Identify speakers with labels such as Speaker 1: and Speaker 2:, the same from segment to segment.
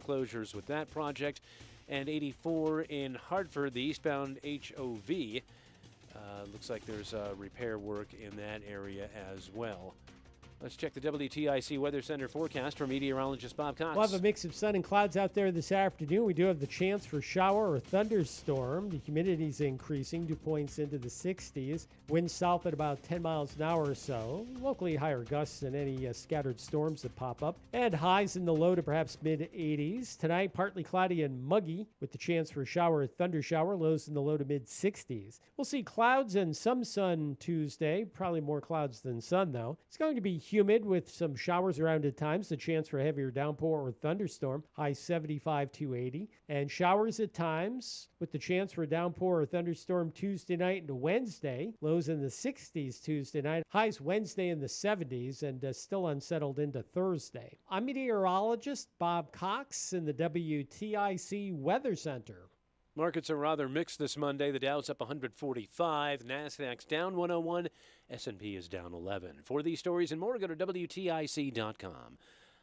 Speaker 1: Closures with that project, and 84 in Hartford, the eastbound HOV. Looks like there's repair work in that area as well. Let's check the WTIC Weather Center forecast from meteorologist Bob Cox.
Speaker 2: We'll have a mix of sun and clouds out there this afternoon. We do have the chance for shower or thunderstorm. The humidity is increasing, dew points into the 60s. Winds south at about 10 miles an hour or so. Locally higher gusts than any scattered storms that pop up. And highs in the low to perhaps mid-80s. Tonight, partly cloudy and muggy with the chance for shower or thundershower. Lows in the low to mid-60s. We'll see clouds and some sun Tuesday. Probably more clouds than sun, though. It's going to be humid with some showers around at times, the chance for a heavier downpour or thunderstorm, high 75 to 80. And showers at times with the chance for a downpour or thunderstorm Tuesday night into Wednesday. Lows in the 60s Tuesday night, highs Wednesday in the 70s, and still unsettled into Thursday. I'm meteorologist Bob Cox in the WTIC Weather Center.
Speaker 1: Markets are rather mixed this Monday. The Dow's up 145, NASDAQ's down 101, S&P is down 11. For these stories and more, go to WTIC.com.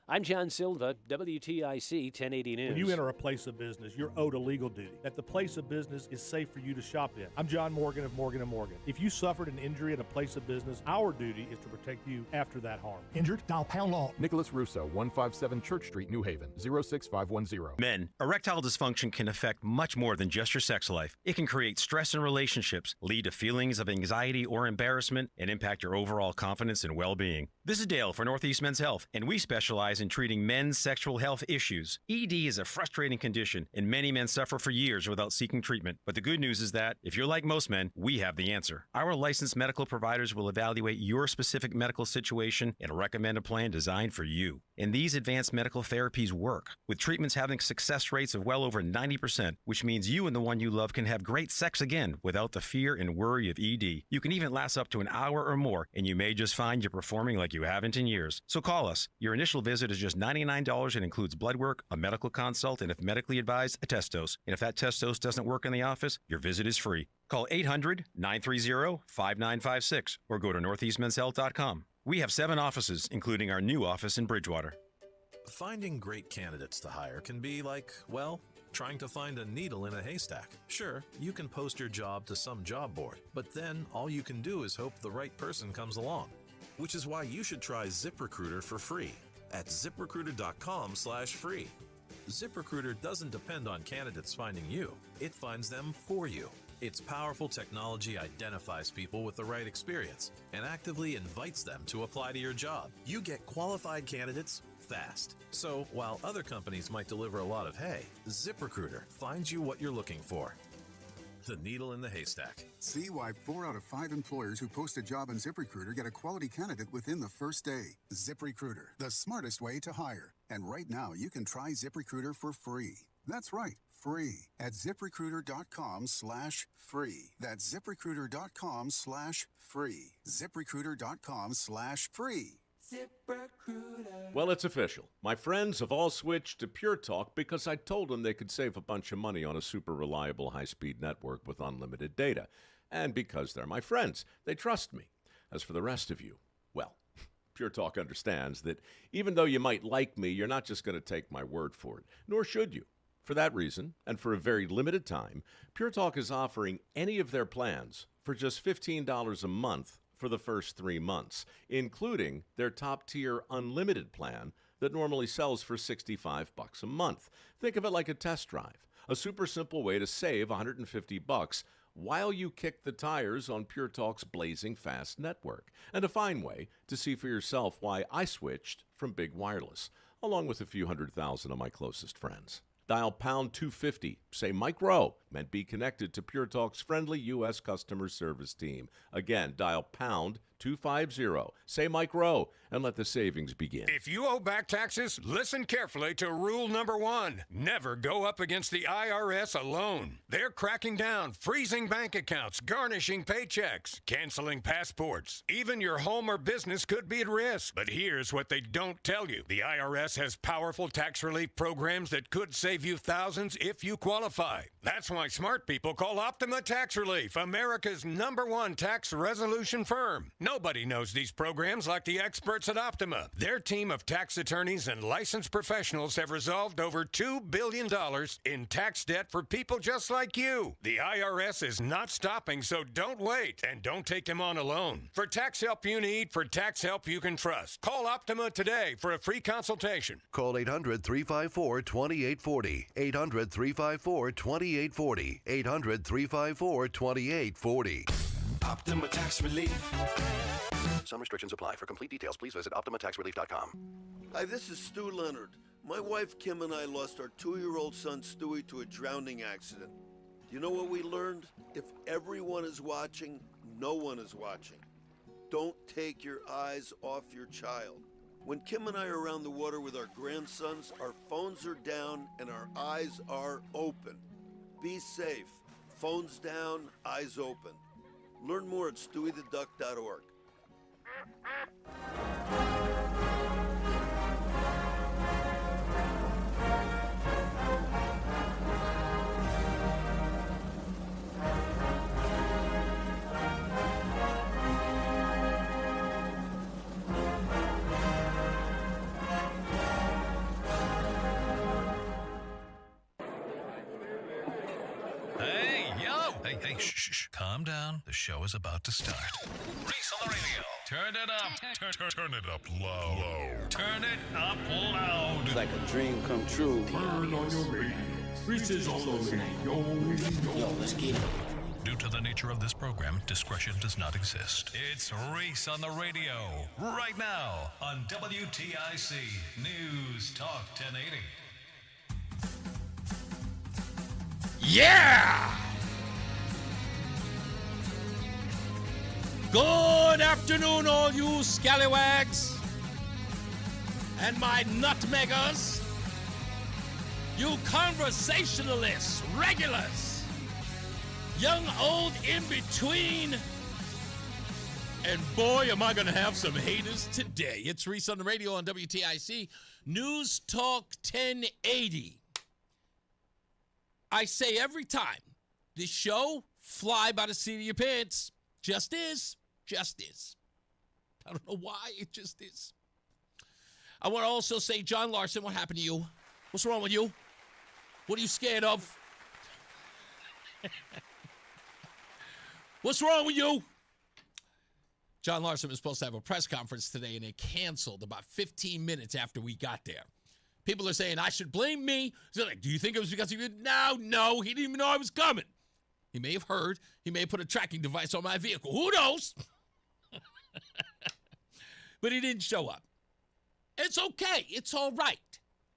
Speaker 1: I'm John Silva, WTIC 1080 News.
Speaker 3: When you enter a place of business, you're owed a legal duty, that the place of business is safe for you to shop in. I'm John Morgan of Morgan & Morgan. If you suffered an injury at a place of business, our duty is to protect you after that harm.
Speaker 4: Injured? Dial pound law.
Speaker 5: Nicholas Russo, 157 Church Street, New Haven, 06510.
Speaker 6: Men, erectile dysfunction can affect much more than just your sex life. It can create stress in relationships, lead to feelings of anxiety or embarrassment, and impact your overall confidence and well-being. This is Dale for Northeast Men's Health, and we specialize in treating men's sexual health issues. ED is a frustrating condition, and many men suffer for years without seeking treatment. But the good news is that, if you're like most men, we have the answer. Our licensed medical providers will evaluate your specific medical situation and recommend a plan designed for you. And these advanced medical therapies work, with treatments having success rates of well over 90%, which means you and the one you love can have great sex again without the fear and worry of ED. You can even last up to an hour or more, and you may just find you're performing like you haven't in years. So call us. Your initial visit is just $99 and includes blood work, a medical consult, and if medically advised, a test dose. And if that test dose doesn't work in the office, your visit is free. Call 800-930-5956 or go to northeastmenshealth.com. We have 7 offices, including our new office in Bridgewater.
Speaker 7: Finding great candidates to hire can be like, well, trying to find a needle in a haystack. Sure, you can post your job to some job board, but then all you can do is hope the right person comes along. Which is why you should try ZipRecruiter for free at ZipRecruiter.com/free. ZipRecruiter doesn't depend on candidates finding you. It finds them for you. Its powerful technology identifies people with the right experience and actively invites them to apply to your job. You get qualified candidates fast. So while other companies might deliver a lot of hay, ZipRecruiter finds you what you're looking for. The needle in the haystack.
Speaker 8: See why 4 out of 5 employers who post a job on ZipRecruiter get a quality candidate within the first day. ZipRecruiter, the smartest way to hire. And right now, you can try ZipRecruiter for free. That's right, free at ZipRecruiter.com/free. That's ZipRecruiter.com/free. ZipRecruiter.com/free.
Speaker 9: Well, it's official. My friends have all switched to Pure Talk because I told them they could save a bunch of money on a super reliable high-speed network with unlimited data. And because they're my friends, they trust me. As for the rest of you, well, Pure Talk understands that even though you might like me, you're not just going to take my word for it, nor should you. For that reason, and for a very limited time, Pure Talk is offering any of their plans for just $15 a month for the first 3 months, including their top-tier unlimited plan that normally sells for $65 a month. Think of it like a test drive, a super simple way to save $150 while you kick the tires on Pure Talk's blazing fast network, and a fine way to see for yourself why I switched from big wireless, along with a few 100,000 of my closest friends. Dial pound 250, say Mike Rowe, and be connected to Pure Talk's friendly U.S. customer service team. Again, dial pound 250, say Mike Rowe, and let the savings begin.
Speaker 10: If you owe back taxes, listen carefully to rule number 1. Never go up against the IRS alone. They're cracking down, freezing bank accounts, garnishing paychecks, canceling passports. Even your home or business could be at risk. But here's what they don't tell you. The IRS has powerful tax relief programs that could save you thousands if you qualify. That's why smart people call Optima Tax Relief, America's #1 tax resolution firm. Nobody knows these programs like the experts at Optima. Their team of tax attorneys and licensed professionals have resolved over $2 billion in tax debt for people just like you. The IRS is not stopping, so don't wait. And don't take them on alone. For tax help you need, for tax help you can trust, call Optima today for a free consultation.
Speaker 4: Call 800-354-2840. 800-354-2840. 800-354-2840.
Speaker 11: Optima Tax Relief.
Speaker 4: Some restrictions apply. For complete details, please visit OptimaTaxRelief.com.
Speaker 12: Hi, this is Stu Leonard. My wife Kim and I lost our 2-year-old son Stewie to a drowning accident. Do you know what we learned? If everyone is watching, no one is watching. Don't take your eyes off your child. When Kim and I are around the water with our grandsons, our phones are down and our eyes are open. Be safe. Phones down, eyes open. Learn more at stewietheduck.org.
Speaker 13: Hey, shh. Calm down. The show is about to start. Reese on the radio. Turn it up. Turn it up loud. Turn it up loud.
Speaker 14: It's like a dream come true.
Speaker 15: Turn on your radio. Reese is on the radio.
Speaker 14: Yo, let's get it.
Speaker 13: Due to the nature of this program, discretion does not exist. It's Reese on the radio. Right now on WTIC News Talk 1080.
Speaker 16: Yeah! Good afternoon, all you scallywags and my nutmeggers, you conversationalists, regulars, young, old, in between, and boy, am I going to have some haters today. It's Reese on the radio on WTIC News Talk 1080. I say every time, this show, fly by the seat of your pants. Just is. Just is. I don't know why. It just is. I want to also say, John Larson, what happened to you? What's wrong with you? What are you scared of? What's wrong with you? John Larson was supposed to have a press conference today, and it canceled about 15 minutes after we got there. People are saying, I should blame me. So like, do you think it was because he did? No, he didn't even know I was coming. He may have heard. He may have put a tracking device on my vehicle. Who knows? But he didn't show up. It's okay. It's all right.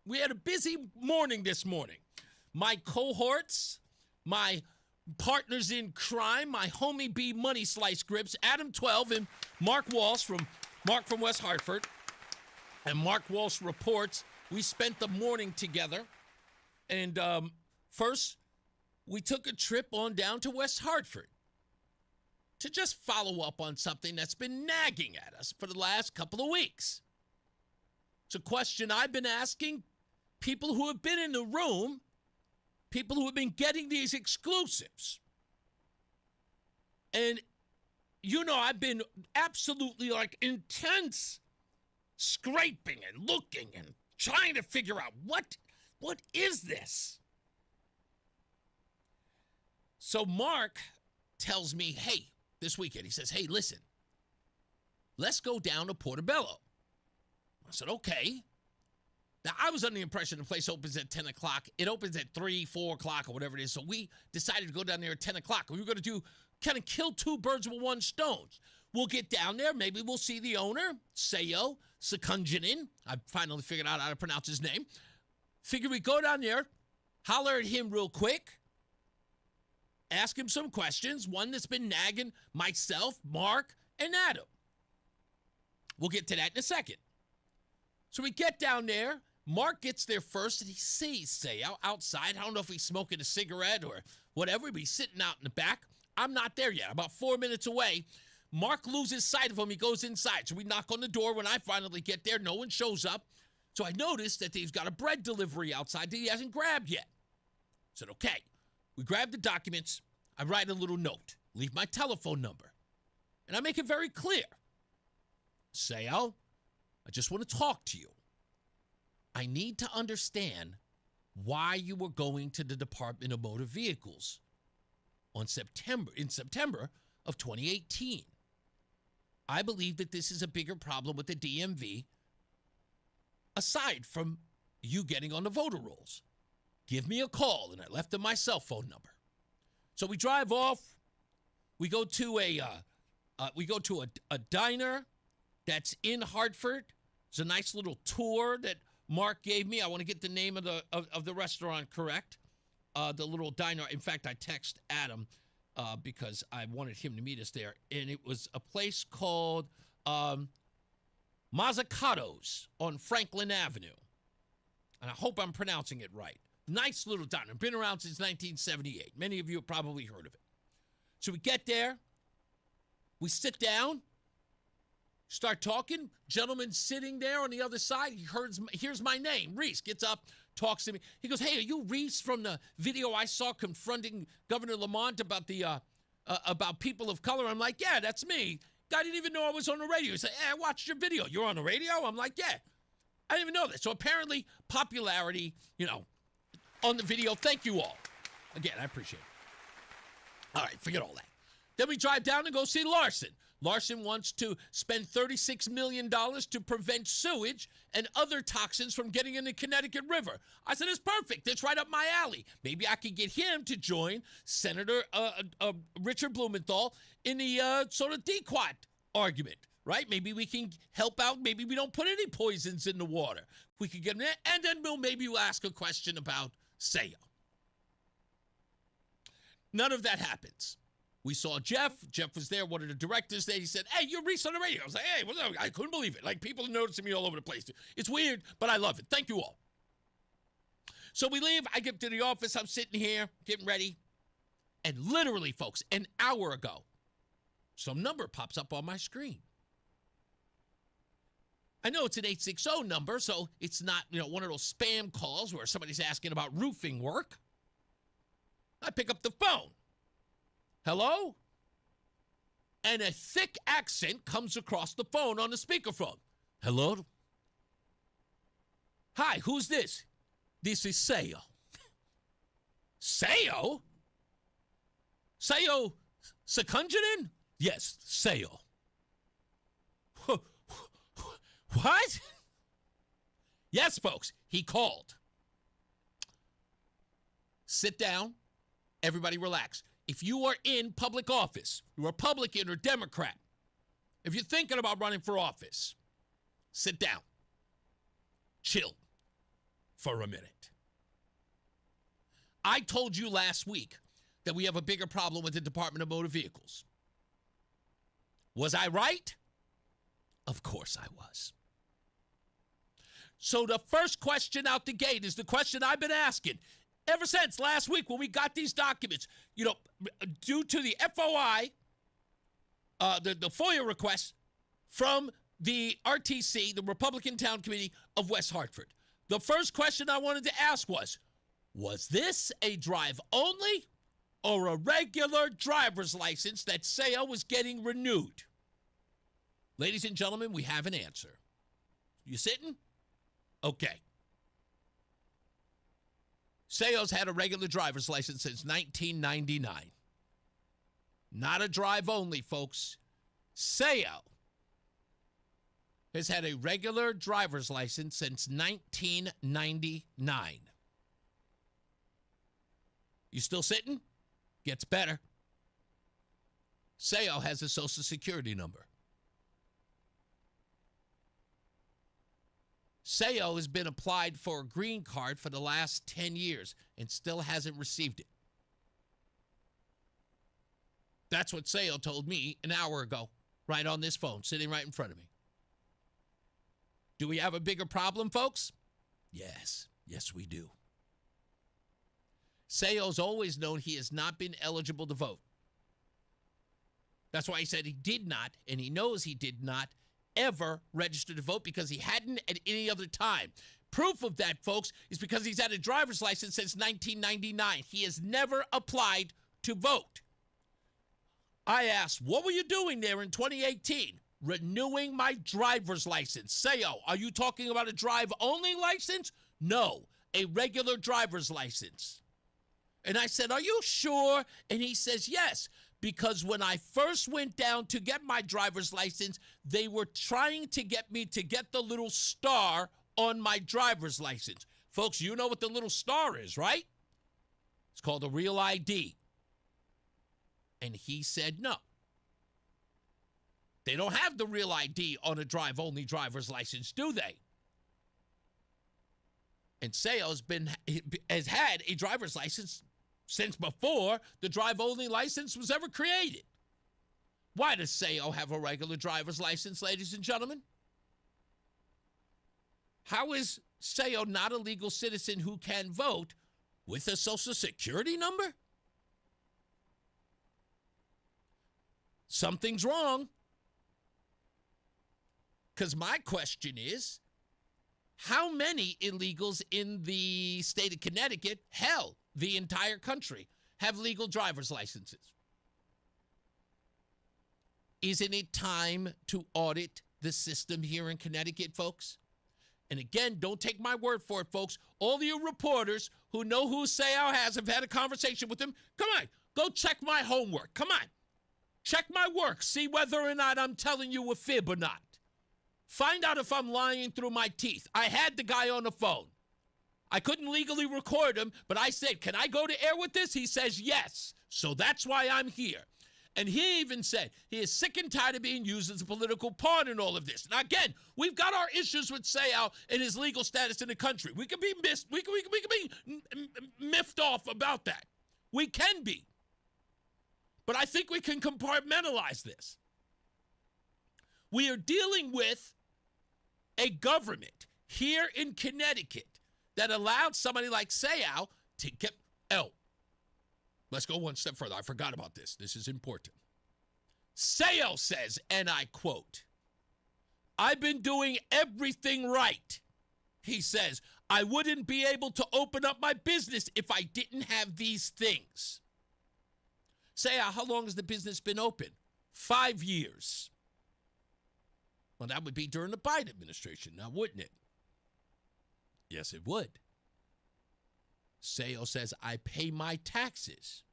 Speaker 16: We had a busy morning this morning. My cohorts, my partners in crime, my homie B Money Slice Grips, Adam 12 and Mark Walsh from West Hartford. And Mark Walsh reports we spent the morning together. And first, we took a trip on down to West Hartford to just follow up on something that's been nagging at us for the last couple of weeks. It's a question I've been asking people who have been in the room, people who have been getting these exclusives. And, you know, I've been absolutely like intense scraping and looking and trying to figure out what is this? So Mark tells me, hey, this weekend, he says, hey, listen, let's go down to Portobello. I said, okay. Now, I was under the impression the place opens at 10 o'clock. It opens at 3, 4 o'clock or whatever it is. So we decided to go down there at 10 o'clock. We were going to kind of kill two birds with one stone. We'll get down there. Maybe we'll see the owner, Seyo Sekunjanin. I finally figured out how to pronounce his name. Figure we go down there, holler at him real quick, ask him some questions, one that's been nagging myself, Mark, and Adam. We'll get to that in a second. So we get down there. Mark gets there first, and he sees Seyo outside. I don't know if he's smoking a cigarette or whatever, but he's sitting out in the back. I'm not there yet. About 4 minutes away. Mark loses sight of him. He goes inside. So we knock on the door. When I finally get there, no one shows up. So I noticed that he's got a bread delivery outside that he hasn't grabbed yet. I said, okay. We grab the documents. I write a little note, leave my telephone number, and I make it very clear. Sayo, I just want to talk to you. I need to understand why you were going to the Department of Motor Vehicles in September of 2018. I believe that this is a bigger problem with the DMV aside from you getting on the voter rolls. Give me a call, and I left him my cell phone number. So we drive off. We go to a diner that's in Hartford. It's a nice little tour that Mark gave me. I want to get the name of the restaurant correct. The little diner. In fact, I text Adam because I wanted him to meet us there, and it was a place called Mazzucato's on Franklin Avenue. And I hope I'm pronouncing it right. Nice little diner. Been around since 1978. Many of you have probably heard of it. So we get there. We sit down. Start talking. Gentleman sitting there on the other side. He hears my name. Reese gets up, talks to me. He goes, "Hey, are you Reese from the video I saw confronting Governor Lamont about about people of color?" I'm like, "Yeah, that's me." Guy didn't even know I was on the radio. He said, "Hey, I watched your video. You're on the radio?" I'm like, "Yeah." I didn't even know that. So apparently popularity, on the video. Thank you all. Again, I appreciate it. All right, forget all that. Then we drive down and go see Larson. Larson wants to spend $36 million to prevent sewage and other toxins from getting in the Connecticut River. I said, it's perfect. It's right up my alley. Maybe I could get him to join Senator Richard Blumenthal in the sort of DQuat argument, right? Maybe we can help out. Maybe we don't put any poisons in the water. We could get him there, and then maybe we'll ask a question about Sayo. None of that happens. We saw Jeff. Jeff was there, one of the directors there. He said, "Hey, you're Reese on the radio." I was like, "Hey, what's up?" I couldn't believe it. Like, people are noticing me all over the place. It's weird, but I love it. Thank you all. So we leave. I get to the office. I'm sitting here, getting ready. And literally, folks, an hour ago, some number pops up on my screen. I know it's an 860 number, so it's not, one of those spam calls where somebody's asking about roofing work. I pick up the phone. Hello? And a thick accent comes across the phone on the speakerphone. Hello? Hi, who's this? This is Sayo. Sayo? Sayo Secunjanin? Yes, Sayo. What? Yes, folks, he called. Sit down. Everybody relax. If you are in public office, you're a Republican or Democrat, if you're thinking about running for office, sit down. Chill for a minute. I told you last week that we have a bigger problem with the Department of Motor Vehicles. Was I right? Of course I was. So the first question out the gate is the question I've been asking ever since last week when we got these documents. Due to the FOI, the FOIA request from the RTC, the Republican Town Committee of West Hartford. The first question I wanted to ask was this a drive only or a regular driver's license that Sayo was getting renewed? Ladies and gentlemen, we have an answer. You sitting? Okay. Sayo's had a regular driver's license since 1999. Not a drive only, folks. Sayo has had a regular driver's license since 1999. You still sitting? Gets better. Sayo has a Social Security number. Sayo has been applied for a green card for the last 10 years and still hasn't received it. That's what Sayo told me an hour ago, right on this phone, sitting right in front of me. Do we have a bigger problem, folks? Yes. Yes, we do. Sayo's always known he has not been eligible to vote. That's why he said he did not, and he knows he did not ever register to vote because he hadn't at any other time. proof of that, folks, is because he's had a driver's license since 1999. He has never applied to vote. I asked, what were you doing there in 2018? Renewing my driver's license. Sayo, are you talking about a drive-only license? No, a regular driver's license. And I said, are you sure? And he says, yes, because when I first went down to get my driver's license, they were trying to get me to get the little star on my driver's license. Folks, you know what the little star is, right? It's called a real ID. And he said no. They don't have the real ID on a drive-only driver's license, do they? And Sayo has had a driver's license since before the drive-only license was ever created. Why does Sayo have a regular driver's license, ladies and gentlemen? How is Sayo not a legal citizen who can vote with a Social Security number? Something's wrong. Because my question is, how many illegals in the state of Connecticut, hell, the entire country, have legal driver's licenses? Isn't it time to audit the system here in Connecticut, folks? And again, don't take my word for it, folks. All you reporters who know who Sayo has have had a conversation with him. Come on, go check my homework. Come on. Check my work. See whether or not I'm telling you a fib or not. Find out if I'm lying through my teeth. I had the guy on the phone. I couldn't legally record him, but I said, can I go to air with this? He says yes. So that's why I'm here. And he even said he is sick and tired of being used as a political pawn in all of this. Now, again, we've got our issues with Sayo and his legal status in the country. We can be miffed off about that. We can be. But I think we can compartmentalize this. We are dealing with a government here in Connecticut that allowed somebody like Sayo to get... Oh, let's go one step further. I forgot about this. This is important. Sayo says, and I quote, I've been doing everything right. He says, I wouldn't be able to open up my business if I didn't have these things. Sayo, how long has the business been open? 5 years. Well, that would be during the Biden administration now, wouldn't it? Yes, it would. Sayo says, I pay my taxes.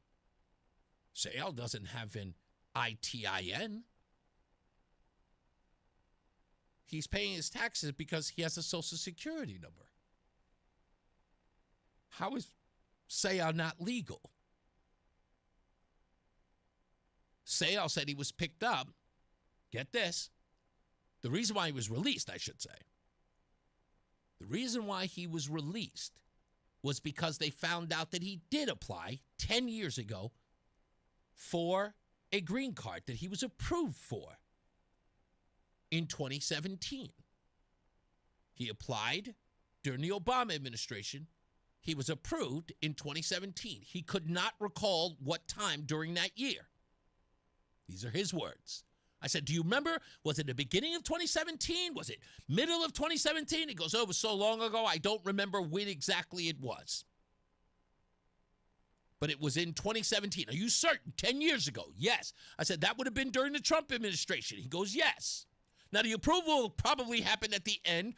Speaker 16: Sayo doesn't have an ITIN. He's paying his taxes because he has a Social Security number. How is Sayo not legal? Sayo said he was picked up. Get this. The reason why he was released, I should say. The reason why he was released was because they found out that he did apply 10 years ago for a green card that he was approved for in 2017. He applied during the Obama administration. He was approved in 2017. He could not recall what time during that year. These are his words. I said, do you remember? Was it the beginning of 2017? Was it middle of 2017? He goes, oh, it was so long ago, I don't remember when exactly it was. But it was in 2017. Are you certain? 10 years ago? Yes. I said, that would have been during the Trump administration. He goes, yes. Now, the approval will probably happen at the end,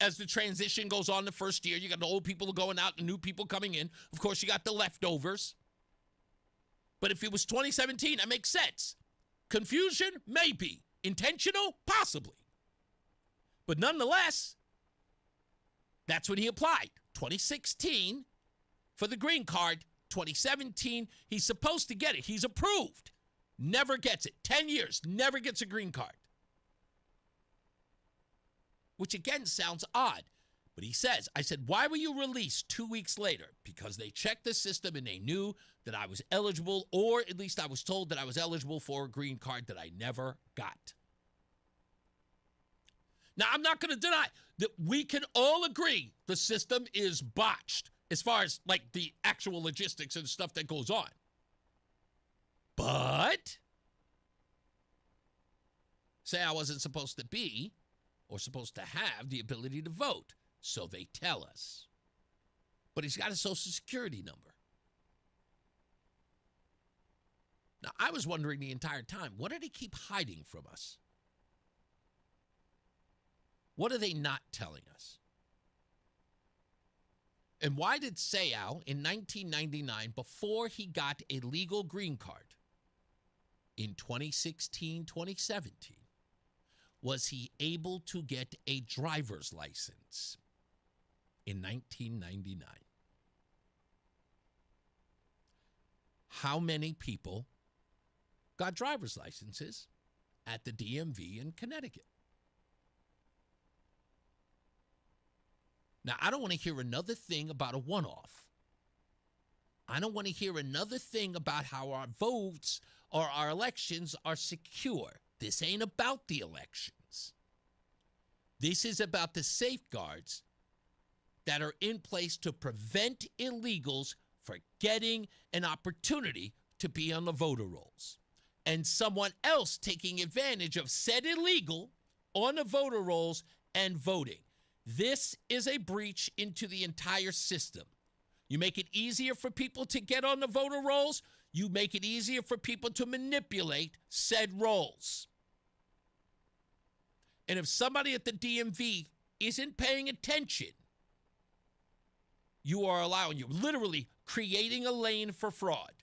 Speaker 16: as the transition goes on the first year. You got the old people going out and new people coming in. Of course, you got the leftovers. But if it was 2017, that makes sense. Confusion? Maybe. Intentional? Possibly. But nonetheless, that's when he applied. 2016 for the green card. 2017, he's supposed to get it. He's approved. Never gets it. 10 years, never gets a green card. Which again sounds odd. But he says, I said, why were you released 2 weeks later? Because they checked the system and they knew that I was eligible, or at least I was told that I was eligible for a green card that I never got. Now, I'm not going to deny that we can all agree the system is botched as far as like the actual logistics and stuff that goes on. But say I wasn't supposed to be or supposed to have the ability to vote. So they tell us. But he's got a Social Security number. Now, I was wondering the entire time, what do they keep hiding from us? What are they not telling us? And why did Seau in 1999, before he got a legal green card, in 2016, 2017, was he able to get a driver's license in 1999? How many people got driver's licenses at the DMV in Connecticut? Now, I don't want to hear another thing about a one-off. I don't want to hear another thing about how our votes or our elections are secure. This ain't about the elections. This is about the safeguards that are in place to prevent illegals from getting an opportunity to be on the voter rolls, and someone else taking advantage of said illegal on the voter rolls and voting. This is a breach into the entire system. You make it easier for people to get on the voter rolls. You make it easier for people to manipulate said rolls. And if somebody at the DMV isn't paying attention, you're literally creating a lane for fraud.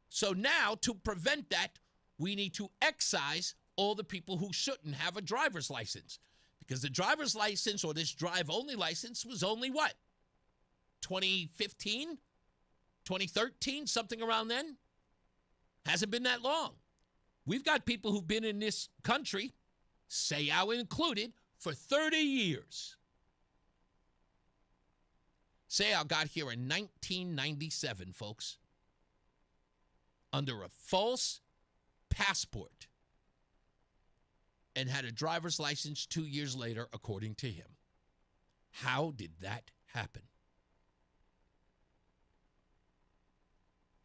Speaker 16: So now, to prevent that, we need to excise all the people who shouldn't have a driver's license. Because the driver's license, or this drive-only license, was only what? 2015? 2013? Something around then? Hasn't been that long. We've got people who've been in this country, Seau included, for 30 years. Seau got here in 1997, folks, under a false passport, and had a driver's license 2 years later, according to him. How did that happen?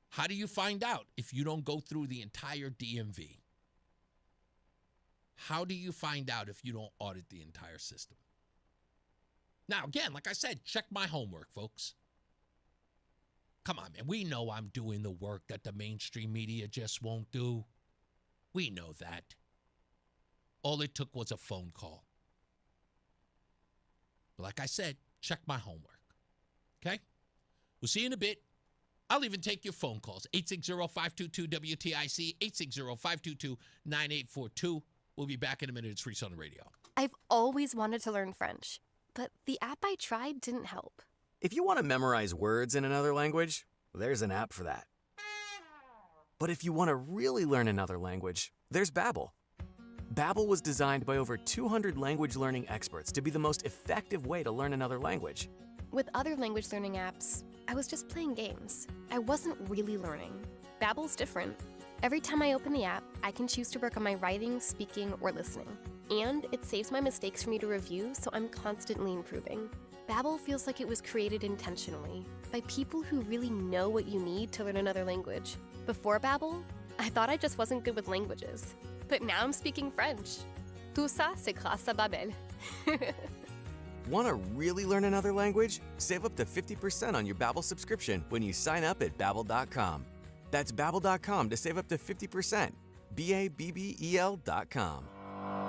Speaker 16: How do you find out if you don't go through the entire DMV? How do you find out if you don't audit the entire system? Now, again, like I said, check my homework, folks. Come on, man. We know I'm doing the work that the mainstream media just won't do. We know that. All it took was a phone call. But like I said, check my homework. Okay? We'll see you in a bit. I'll even take your phone calls. 860-522-WTIC, 860-522-9842. We'll be back in a minute. It's Reese on the radio.
Speaker 17: I've always wanted to learn French, but the app I tried didn't help.
Speaker 18: If you want to memorize words in another language, there's an app for that. But if you want to really learn another language, there's Babbel. Babbel was designed by over 200 language learning experts to be the most effective way to learn another language.
Speaker 17: With other language learning apps, I was just playing games. I wasn't really learning. Babbel's different. Every time I open the app, I can choose to work on my writing, speaking, or listening. And it saves my mistakes for me to review, so I'm constantly improving. Babbel feels like it was created intentionally by people who really know what you need to learn another language. Before Babbel, I thought I just wasn't good with languages. But now I'm speaking French. Tout ça, c'est grâce à Babbel.
Speaker 18: Want to really learn another language? Save up to 50% on your Babbel subscription when you sign up at Babbel.com. That's Babbel.com to save up to 50%. Babbel.com.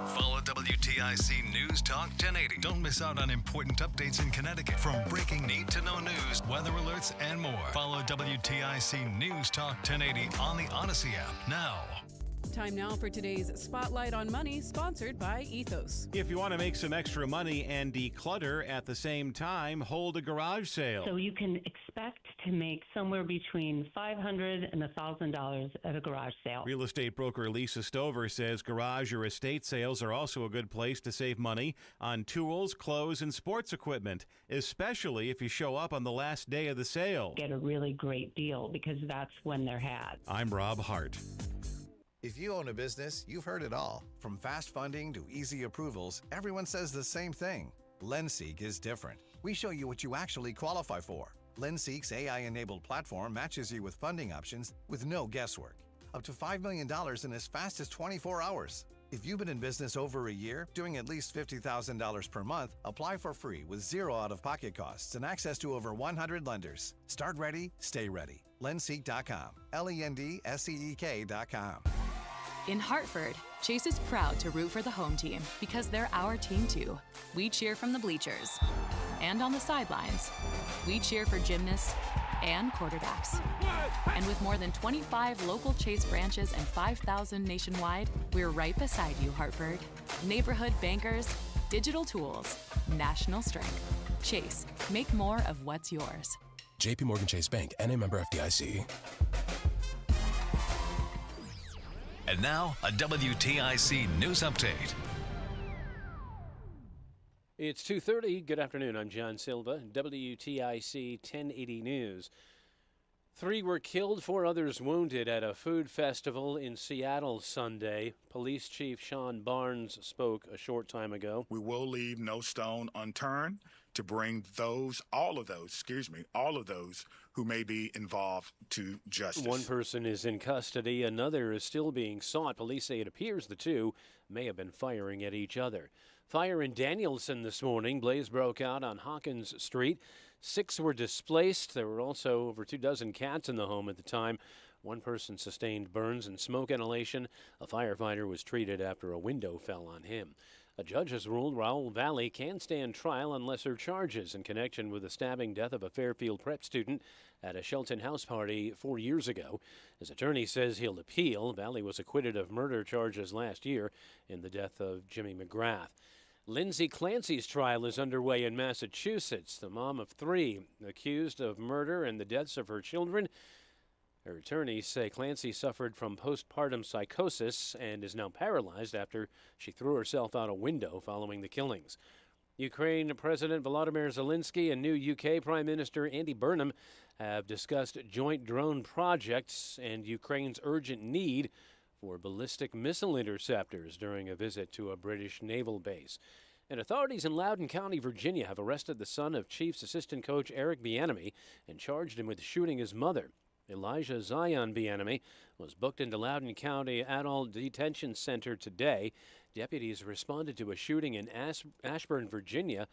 Speaker 13: Follow WTIC News Talk 1080. Don't miss out on important updates in Connecticut, from breaking need-to-know news, weather alerts, and more. Follow WTIC News Talk 1080 on the Odyssey app now.
Speaker 19: Time now for today's Spotlight on Money, sponsored by Ethos.
Speaker 20: If you want to make some extra money and declutter at the same time, hold a garage sale.
Speaker 21: So you can expect to make somewhere between $500 and $1,000 at a garage sale.
Speaker 20: Real estate broker Lisa Stover says garage or estate sales are also a good place to save money on tools, clothes, and sports equipment, especially if you show up on the last day of the sale.
Speaker 21: Get a really great deal because that's when they're had.
Speaker 20: I'm Rob Hart.
Speaker 22: If you own a business, you've heard it all. From fast funding to easy approvals, everyone says the same thing. LendSeek is different. We show you what you actually qualify for. LendSeek's AI-enabled platform matches you with funding options with no guesswork. Up to $5 million in as fast as 24 hours. If you've been in business over a year, doing at least $50,000 per month, apply for free with zero out-of-pocket costs and access to over 100 lenders. Start ready, stay ready. Lendseek.com. LENDSEEK.com.
Speaker 1: In Hartford, Chase is proud to root for the home team because they're our team too. We cheer from the bleachers and on the sidelines. We cheer for gymnasts and quarterbacks. And with more than 25 local Chase branches and 5,000 nationwide, we're right beside you, Hartford. Neighborhood bankers, digital tools, national strength. Chase, make more of what's yours.
Speaker 2: JP Morgan Chase Bank, NA member FDIC.
Speaker 13: And now, a WTIC news update.
Speaker 23: It's 2:30. Good afternoon. I'm John Silva, WTIC 1080 News. 3 were killed, 4 others wounded at a food festival in Seattle Sunday. Police Chief Sean Barnes spoke a short time ago.
Speaker 24: We will leave no stone unturned to bring all of those who may be involved to justice.
Speaker 23: 1 person is in custody. Another is still being sought. Police say it appears the 2 may have been firing at each other. Fire in Danielson this morning. Blaze broke out on Hawkins Street. 6 were displaced. There were also over 24 cats in the home at the time. 1 person sustained burns and smoke inhalation. A firefighter was treated after a window fell on him. A judge has ruled Raoul Valley can stand trial on lesser charges in connection with the stabbing death of a Fairfield prep student at a Shelton house party 4 years ago. His attorney says he'll appeal. Valley was acquitted of murder charges last year in the death of Jimmy McGrath. Lindsay Clancy's trial is underway in Massachusetts. The mom of 3 accused of murder and the deaths of her children. Her attorneys say Clancy suffered from postpartum psychosis and is now paralyzed after she threw herself out a window following the killings. Ukraine President Volodymyr Zelensky and new UK Prime Minister Andy Burnham have discussed joint drone projects and Ukraine's urgent need for ballistic missile interceptors during a visit to a British naval base. And authorities in Loudoun County, Virginia, have arrested the son of Chiefs assistant coach Eric Bieniemy and charged him with shooting his mother. Elijah Zion Bieniemy was booked into Loudoun County Adult Detention Center today. Deputies responded to a shooting in Ashburn, Virginia,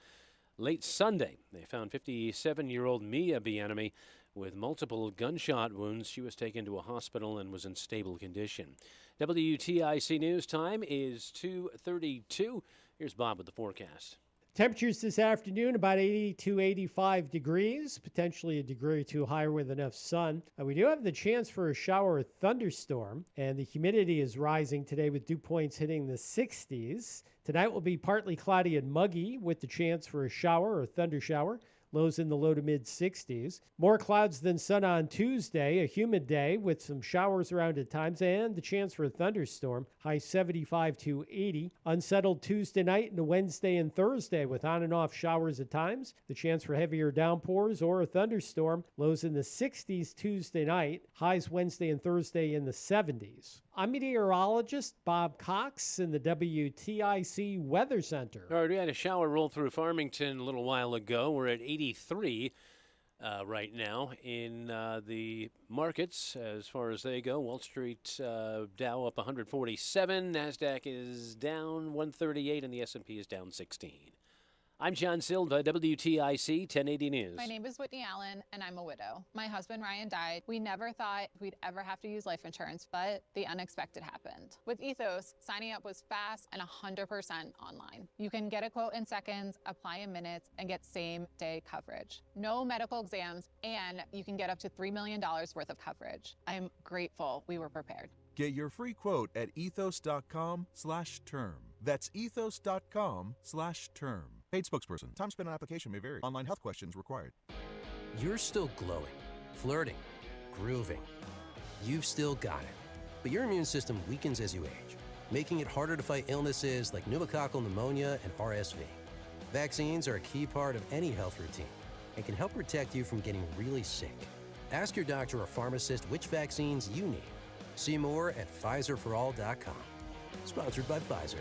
Speaker 23: late Sunday. They found 57-year-old Mia Bieniemy with multiple gunshot wounds. She was taken to a hospital and was in stable condition. WTIC News time is 2:32. Here's Bob with the forecast.
Speaker 25: Temperatures this afternoon about 80 to 85 degrees, potentially a degree or 2 higher with enough sun. We do have the chance for a shower or thunderstorm, and the humidity is rising today with dew points hitting the 60s. Tonight will be partly cloudy and muggy with the chance for a shower or thunder shower. Lows in the low to mid 60s. More clouds than sun on Tuesday, a humid day with some showers around at times and the chance for a thunderstorm. High 75 to 80. Unsettled Tuesday night and Wednesday and Thursday with on and off showers at times. The chance for heavier downpours or a thunderstorm. Lows in the 60s Tuesday night. Highs Wednesday and Thursday in the 70s. I'm meteorologist Bob Cox in the WTIC Weather Center.
Speaker 23: All right, we had a shower roll through Farmington a little while ago. We're at 83 right now in the markets as far as they go. Wall Street Dow up 147. NASDAQ is down 138 and the S&P is down 16. I'm John Silva, WTIC 1080 News.
Speaker 26: My name is Whitney Allen, and I'm a widow. My husband, Ryan, died. We never thought we'd ever have to use life insurance, but the unexpected happened. With Ethos, signing up was fast and 100% online. You can get a quote in seconds, apply in minutes, and get same-day coverage. No medical exams, and you can get up to $3 million worth of coverage. I'm grateful we were prepared.
Speaker 27: Get your free quote at ethos.com/term. That's ethos.com/term. Paid spokesperson. Time spent on application may vary. Online health questions required.
Speaker 28: You're still glowing, flirting, grooving. You've still got it. But your immune system weakens as you age, making it harder to fight illnesses like pneumococcal pneumonia and RSV. Vaccines are a key part of any health routine and can help protect you from getting really sick. Ask your doctor or pharmacist which vaccines you need. See more at PfizerForAll.com. Sponsored by Pfizer.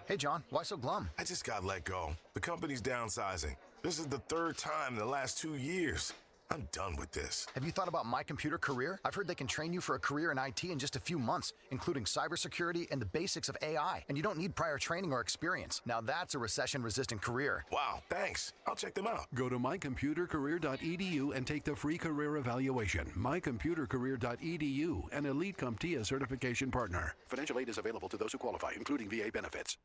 Speaker 29: Hey, John, why so glum? I just got let go. The company's downsizing. This is the 3rd time in the last 2 years.
Speaker 3: I'm done with this.
Speaker 29: Have you thought about My Computer Career? I've heard they can train you for a career in IT in just a few months, including cybersecurity and the basics of AI. And you don't need prior training or experience. Now that's a recession-resistant career.
Speaker 3: Wow, thanks. I'll check them out.
Speaker 4: Go to mycomputercareer.edu and take the free career evaluation. Mycomputercareer.edu, an Elite CompTIA certification partner. Financial aid is available to those who qualify, including VA benefits.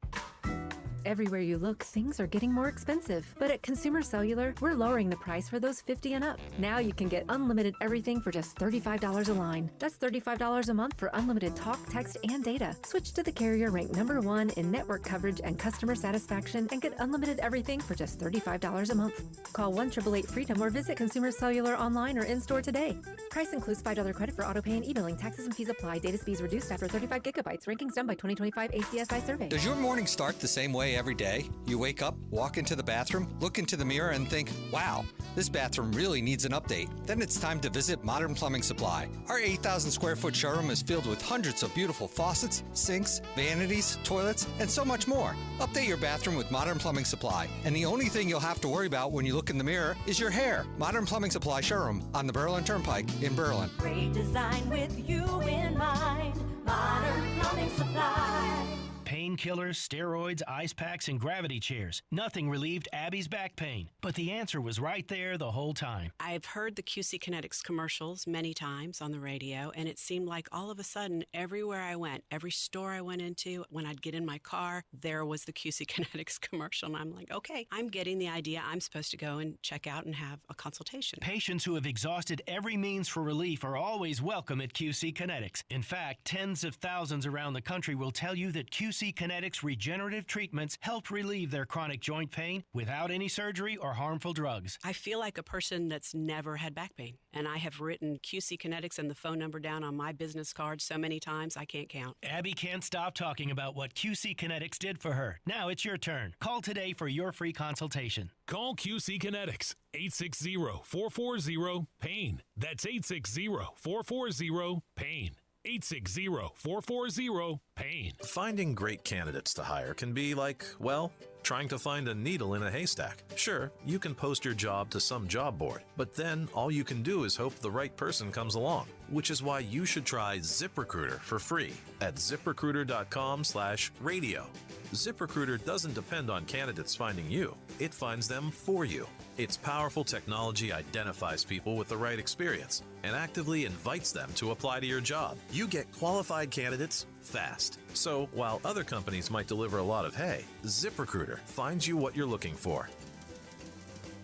Speaker 5: Everywhere you look, things are getting more expensive. But at Consumer Cellular, we're lowering the price for those 50 and up. Now you can get unlimited everything for just $35 a line. That's $35 a month for unlimited talk, text, and data. Switch to the carrier ranked #1 in network coverage and customer satisfaction and get unlimited everything for just $35 a month. Call 1-888-FREEDOM or visit Consumer Cellular online or in-store today. Price includes $5 credit for auto pay and e-billing. Taxes and fees apply. Data speeds reduced after 35 gigabytes. Rankings done by 2025 ACSI survey.
Speaker 6: Does your morning start the same way every day? You wake up, walk into the bathroom, look into the mirror, and think, wow, this bathroom really needs an update. Then it's time to visit Modern Plumbing Supply. Our 8,000 square foot showroom is filled with hundreds of beautiful faucets, sinks, vanities, toilets, and so much more. Update your bathroom with Modern Plumbing Supply. And the only thing you'll have to worry about when you look in the mirror is your hair. Modern Plumbing Supply showroom on the Berlin Turnpike in Berlin.
Speaker 7: Great design with you in mind. Modern Plumbing Supply.
Speaker 8: Painkillers, steroids, ice packs, and gravity chairs. Nothing relieved Abby's back pain. But the answer was right there the whole time.
Speaker 9: I've heard the QC Kinetics commercials many times on the radio, and it seemed like all of a sudden, everywhere I went, every store I went into, when I'd get in my car, there was the QC Kinetics commercial. And I'm like, okay, I'm getting the idea. I'm supposed to go and check out and have a consultation.
Speaker 8: Patients who have exhausted every means for relief are always welcome at QC Kinetics. In fact, tens of thousands around the country will tell you that QC Kinetics regenerative treatments help relieve their chronic joint pain without any surgery or harmful drugs.
Speaker 9: I feel like a person that's never had back pain, and I have written QC Kinetics and the phone number down on my business card so many times I can't count.
Speaker 8: Abby can't stop talking about what QC Kinetics did for her. Now it's your turn. Call today for your free consultation.
Speaker 15: Call QC Kinetics, 860-440-PAIN. That's 860-440-PAIN. 860-440-PAIN.
Speaker 10: Finding great candidates to hire can be like, well, trying to find a needle in a haystack. Sure, you can post your job to some job board, but then all you can do is hope the right person comes along, which is why you should try ZipRecruiter for free at ZipRecruiter.com/radio. ZipRecruiter doesn't depend on candidates finding you. It finds them for you. Its powerful technology identifies people with the right experience and actively invites them to apply to your job. You get qualified candidates fast. So while other companies might deliver a lot of hay, ZipRecruiter finds you what you're looking for.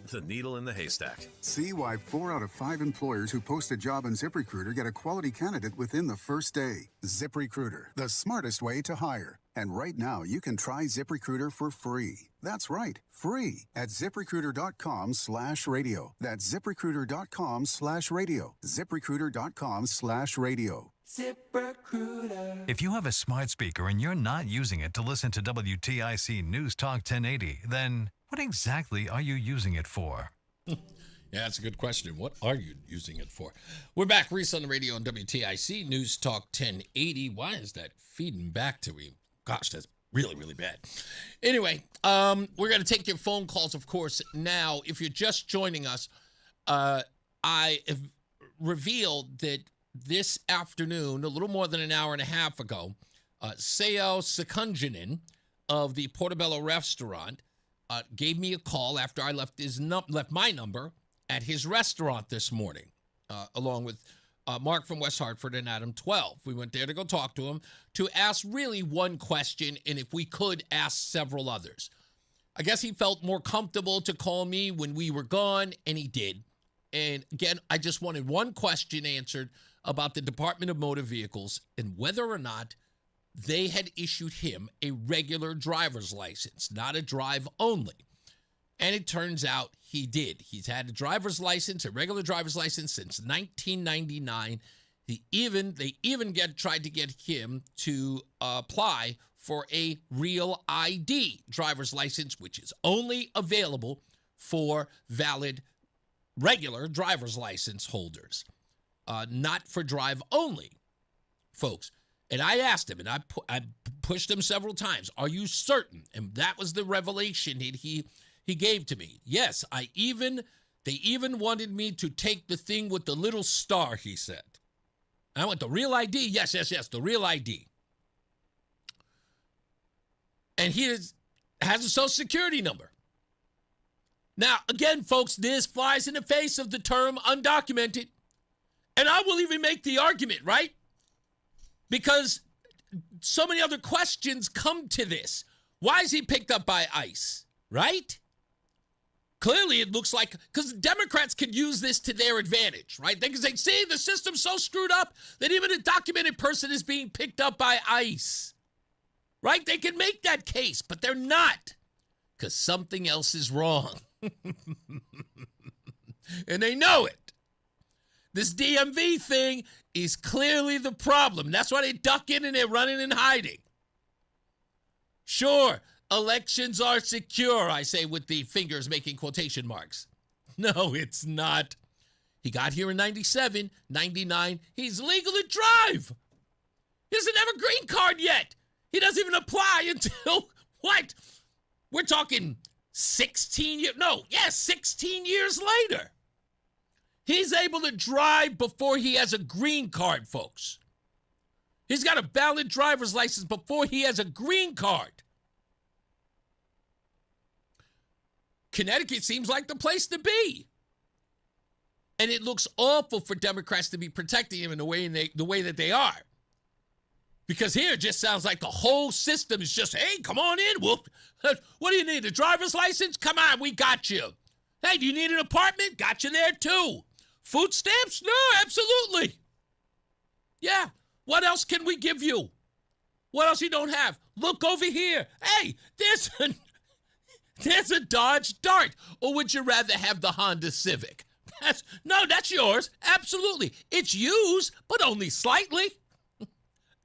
Speaker 10: The needle in the haystack.
Speaker 11: See why 4 out of 5 employers who post a job on ZipRecruiter get a quality candidate within the first day. ZipRecruiter, the smartest way to hire. And right now, you can try ZipRecruiter for free. That's right, free at ZipRecruiter.com/radio. That's ZipRecruiter.com/radio. ZipRecruiter.com/radio.
Speaker 30: ZipRecruiter. If you have a smart speaker and you're not using it to listen to WTIC News Talk 1080, then what exactly are you using it for?
Speaker 16: Yeah, that's a good question. What are you using it for? We're back, Reese on the radio on WTIC News Talk 1080. Why is that feeding back to me? Gosh, that's really, really bad. Anyway, we're going to take your phone calls, of course. Now, if you're just joining us, I have revealed that this afternoon, a little more than an hour and a half ago, Seo Sekunjanen of the Portobello restaurant gave me a call after I left my number at his restaurant this morning, along with Mark from West Hartford and Adam 12. We went there to go talk to him to ask really one question, and if we could, ask several others. I guess he felt more comfortable to call me when we were gone, and he did. And again, I just wanted one question answered about the Department of Motor Vehicles and whether or not they had issued him a regular driver's license, not a drive only. And it turns out he did. He's had a driver's license, a regular driver's license, since 1999. They even tried to get him to apply for a real ID driver's license, which is only available for valid regular driver's license holders, not for drive only, folks. And I asked him, and I pushed him several times, are you certain? And that was the revelation he gave to me. Yes, I even They even wanted me to take the thing with the little star, he said. I went, the real ID? Yes, the real ID. And he has a social security number. Now, again, folks, this flies in the face of the term undocumented. And I will even make the argument, right? Because so many other questions come to this. Why is he picked up by ICE, right? Clearly, it looks like, because Democrats can use this to their advantage, right? They can say, see, the system's so screwed up that even a documented person is being picked up by ICE, right? They can make that case, but they're not, because something else is wrong. And they know it. This DMV thing is clearly the problem. That's why they duck in and they're running and hiding. Sure, elections are secure, I say with the fingers making quotation marks. No, it's not. He got here in 97, 99. He's legal to drive. He doesn't have a green card yet. He doesn't even apply until, what? We're talking 16 years. No, yes, 16 years later. He's able to drive before he has a green card, folks. He's got a valid driver's license before he has a green card. Connecticut seems like the place to be. And it looks awful for Democrats to be protecting him in the way that they are. Because here it just sounds like the whole system is just, hey, come on in. What do you need, a driver's license? Come on, we got you. Hey, do you need an apartment? Got you there too. Food stamps? No, absolutely. Yeah. What else can we give you? What else you don't have? Look over here. Hey, there's a Dodge Dart. Or would you rather have the Honda Civic? That's yours. Absolutely. It's used, but only slightly.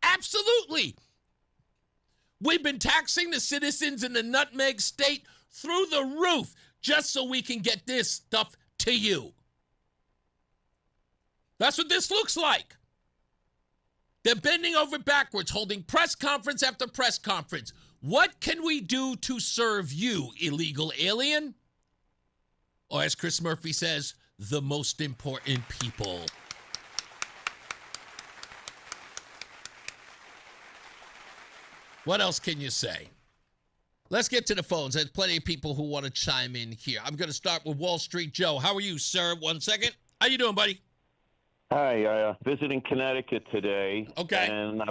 Speaker 16: Absolutely. We've been taxing the citizens in the nutmeg state through the roof just so we can get this stuff to you. That's what this looks like. They're bending over backwards, holding press conference after press conference. What can we do to serve you, illegal alien? Or as Chris Murphy says, the most important people. What else can you say? Let's get to the phones. There's plenty of people who want to chime in here. I'm going to start with Wall Street Joe. How are you, sir? 1 second. How you doing, buddy?
Speaker 1: Hi, visiting Connecticut today.
Speaker 16: Okay.
Speaker 1: And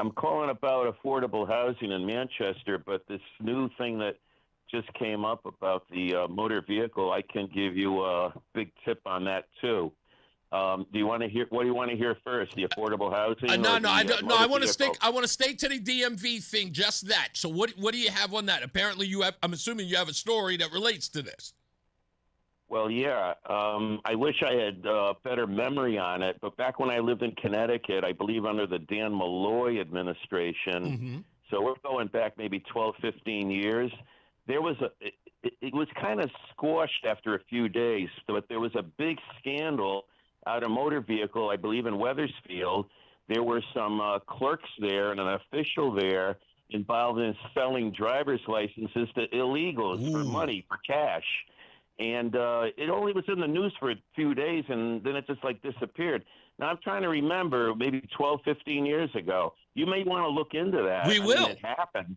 Speaker 1: I'm calling about affordable housing in Manchester, but this new thing that just came up about the motor vehicle, I can give you a big tip on that too. Do you want to hear? What do you want to hear first? The affordable housing?
Speaker 16: No, I don't. No, I want to stick. I want to stay to the DMV thing. Just that. So what do you have on that? Apparently, you have. I'm assuming you have a story that relates to this.
Speaker 1: Well, yeah. I wish I had better memory on it, but back when I lived in Connecticut, I believe under the Dan Malloy administration, so we're going back maybe 12, 15 years, there was it was kind of squashed after a few days, but there was a big scandal out of motor vehicle, I believe in Wethersfield. There were some clerks there and an official there involved in selling driver's licenses to illegals for money, for cash. And it only was in the news for a few days, and then it just like disappeared. Now, I'm trying to remember maybe 12, 15 years ago. You may want to look into that.
Speaker 16: We will.
Speaker 1: It happened.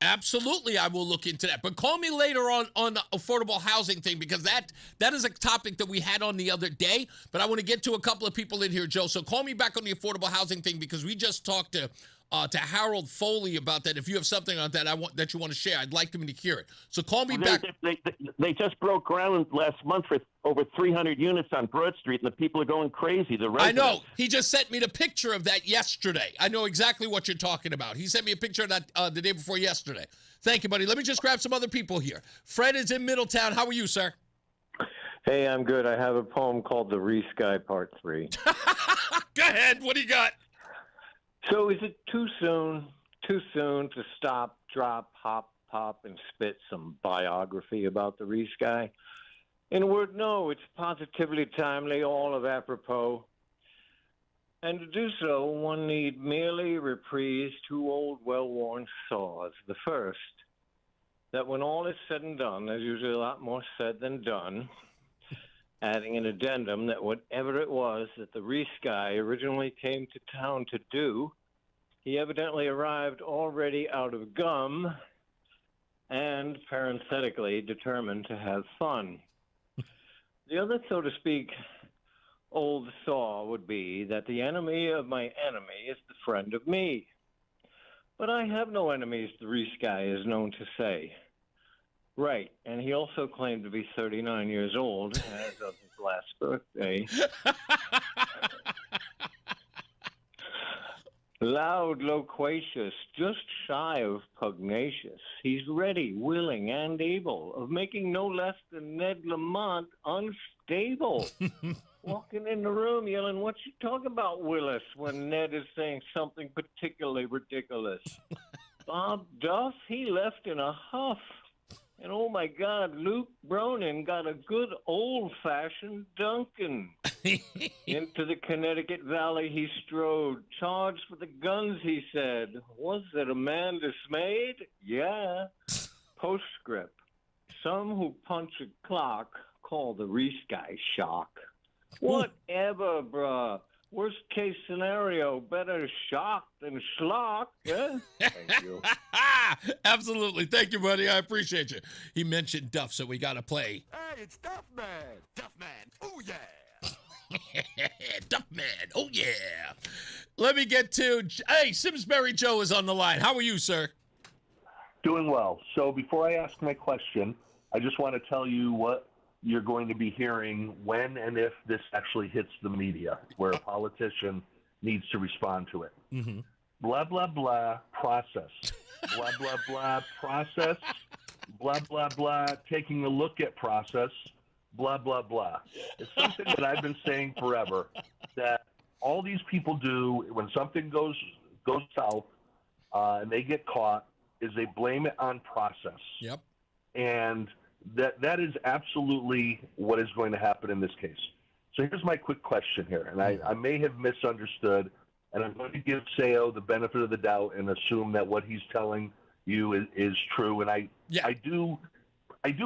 Speaker 16: Absolutely, I will look into that. But call me later on the affordable housing thing, because that is a topic that we had on the other day. But I want to get to a couple of people in here, Joe. So call me back on the affordable housing thing, because we just talked to Harold Foley about that. If you have something on that that you want to share, I'd like them to hear it. So call me back.
Speaker 1: They just broke ground last month for over 300 units on Broad Street, and the people are going crazy. The residents.
Speaker 16: I know. He just sent me the picture of that yesterday. I know exactly what you're talking about. He sent me a picture of that the day before yesterday. Thank you, buddy. Let me just grab some other people here. Fred is in Middletown. How are you, sir?
Speaker 2: Hey, I'm good. I have a poem called The Reese Guy Part 3.
Speaker 16: Go ahead. What do you got?
Speaker 2: So is it too soon to stop, drop, hop, pop, and spit some biography about the Reese guy? In a word, no, it's positively timely, all of apropos. And to do so, one need merely reprise two old, well-worn saws. The first, that when all is said and done, there's usually a lot more said than done. adding an addendum that whatever it was that the Reese guy originally came to town to do, he evidently arrived already out of gum and parenthetically determined to have fun. The other, so to speak, old saw would be that the enemy of my enemy is the friend of me. But I have no enemies, the Reese guy is known to say. Right, and he also claimed to be 39 years old as of his last birthday. Loud, loquacious, just shy of pugnacious. He's ready, willing, and able of making no less than Ned Lamont unstable. Walking in the room yelling, "What you talk about, Willis?" when Ned is saying something particularly ridiculous. Bob Duff, he left in a huff. And oh my God, Luke Bronin got a good old-fashioned Duncan. Into the Connecticut Valley he strode, charged for the guns, he said. Was it a man dismayed? Yeah. Postscript. Some who punch a clock call the Reese guy shock. Whatever, bruh. Worst case scenario, better shock than schlock. Yeah? Thank you.
Speaker 16: Absolutely. Thank you, buddy. I appreciate you. He mentioned Duff, so we got to play.
Speaker 3: Hey, it's Duff Man. Duff Man. Oh, yeah.
Speaker 16: Duff Man. Oh, yeah. Let me get to, hey, Simsbury Joe is on the line. How are you, sir?
Speaker 12: Doing well. So before I ask my question, I just want to tell you what you're going to be hearing when and if this actually hits the media, where a politician needs to respond to it.
Speaker 16: Mm-hmm.
Speaker 12: Blah, blah, blah, process. Blah, blah, blah, process. Blah, blah, blah, taking a look at process. Blah, blah, blah. It's something that I've been saying forever, that all these people do when something goes south and they get caught is they blame it on process.
Speaker 16: Yep.
Speaker 12: And that is absolutely what is going to happen in this case. So here's my quick question here, and I may have misunderstood, and I'm going to give Seo the benefit of the doubt and assume that what he's telling you is true. And I do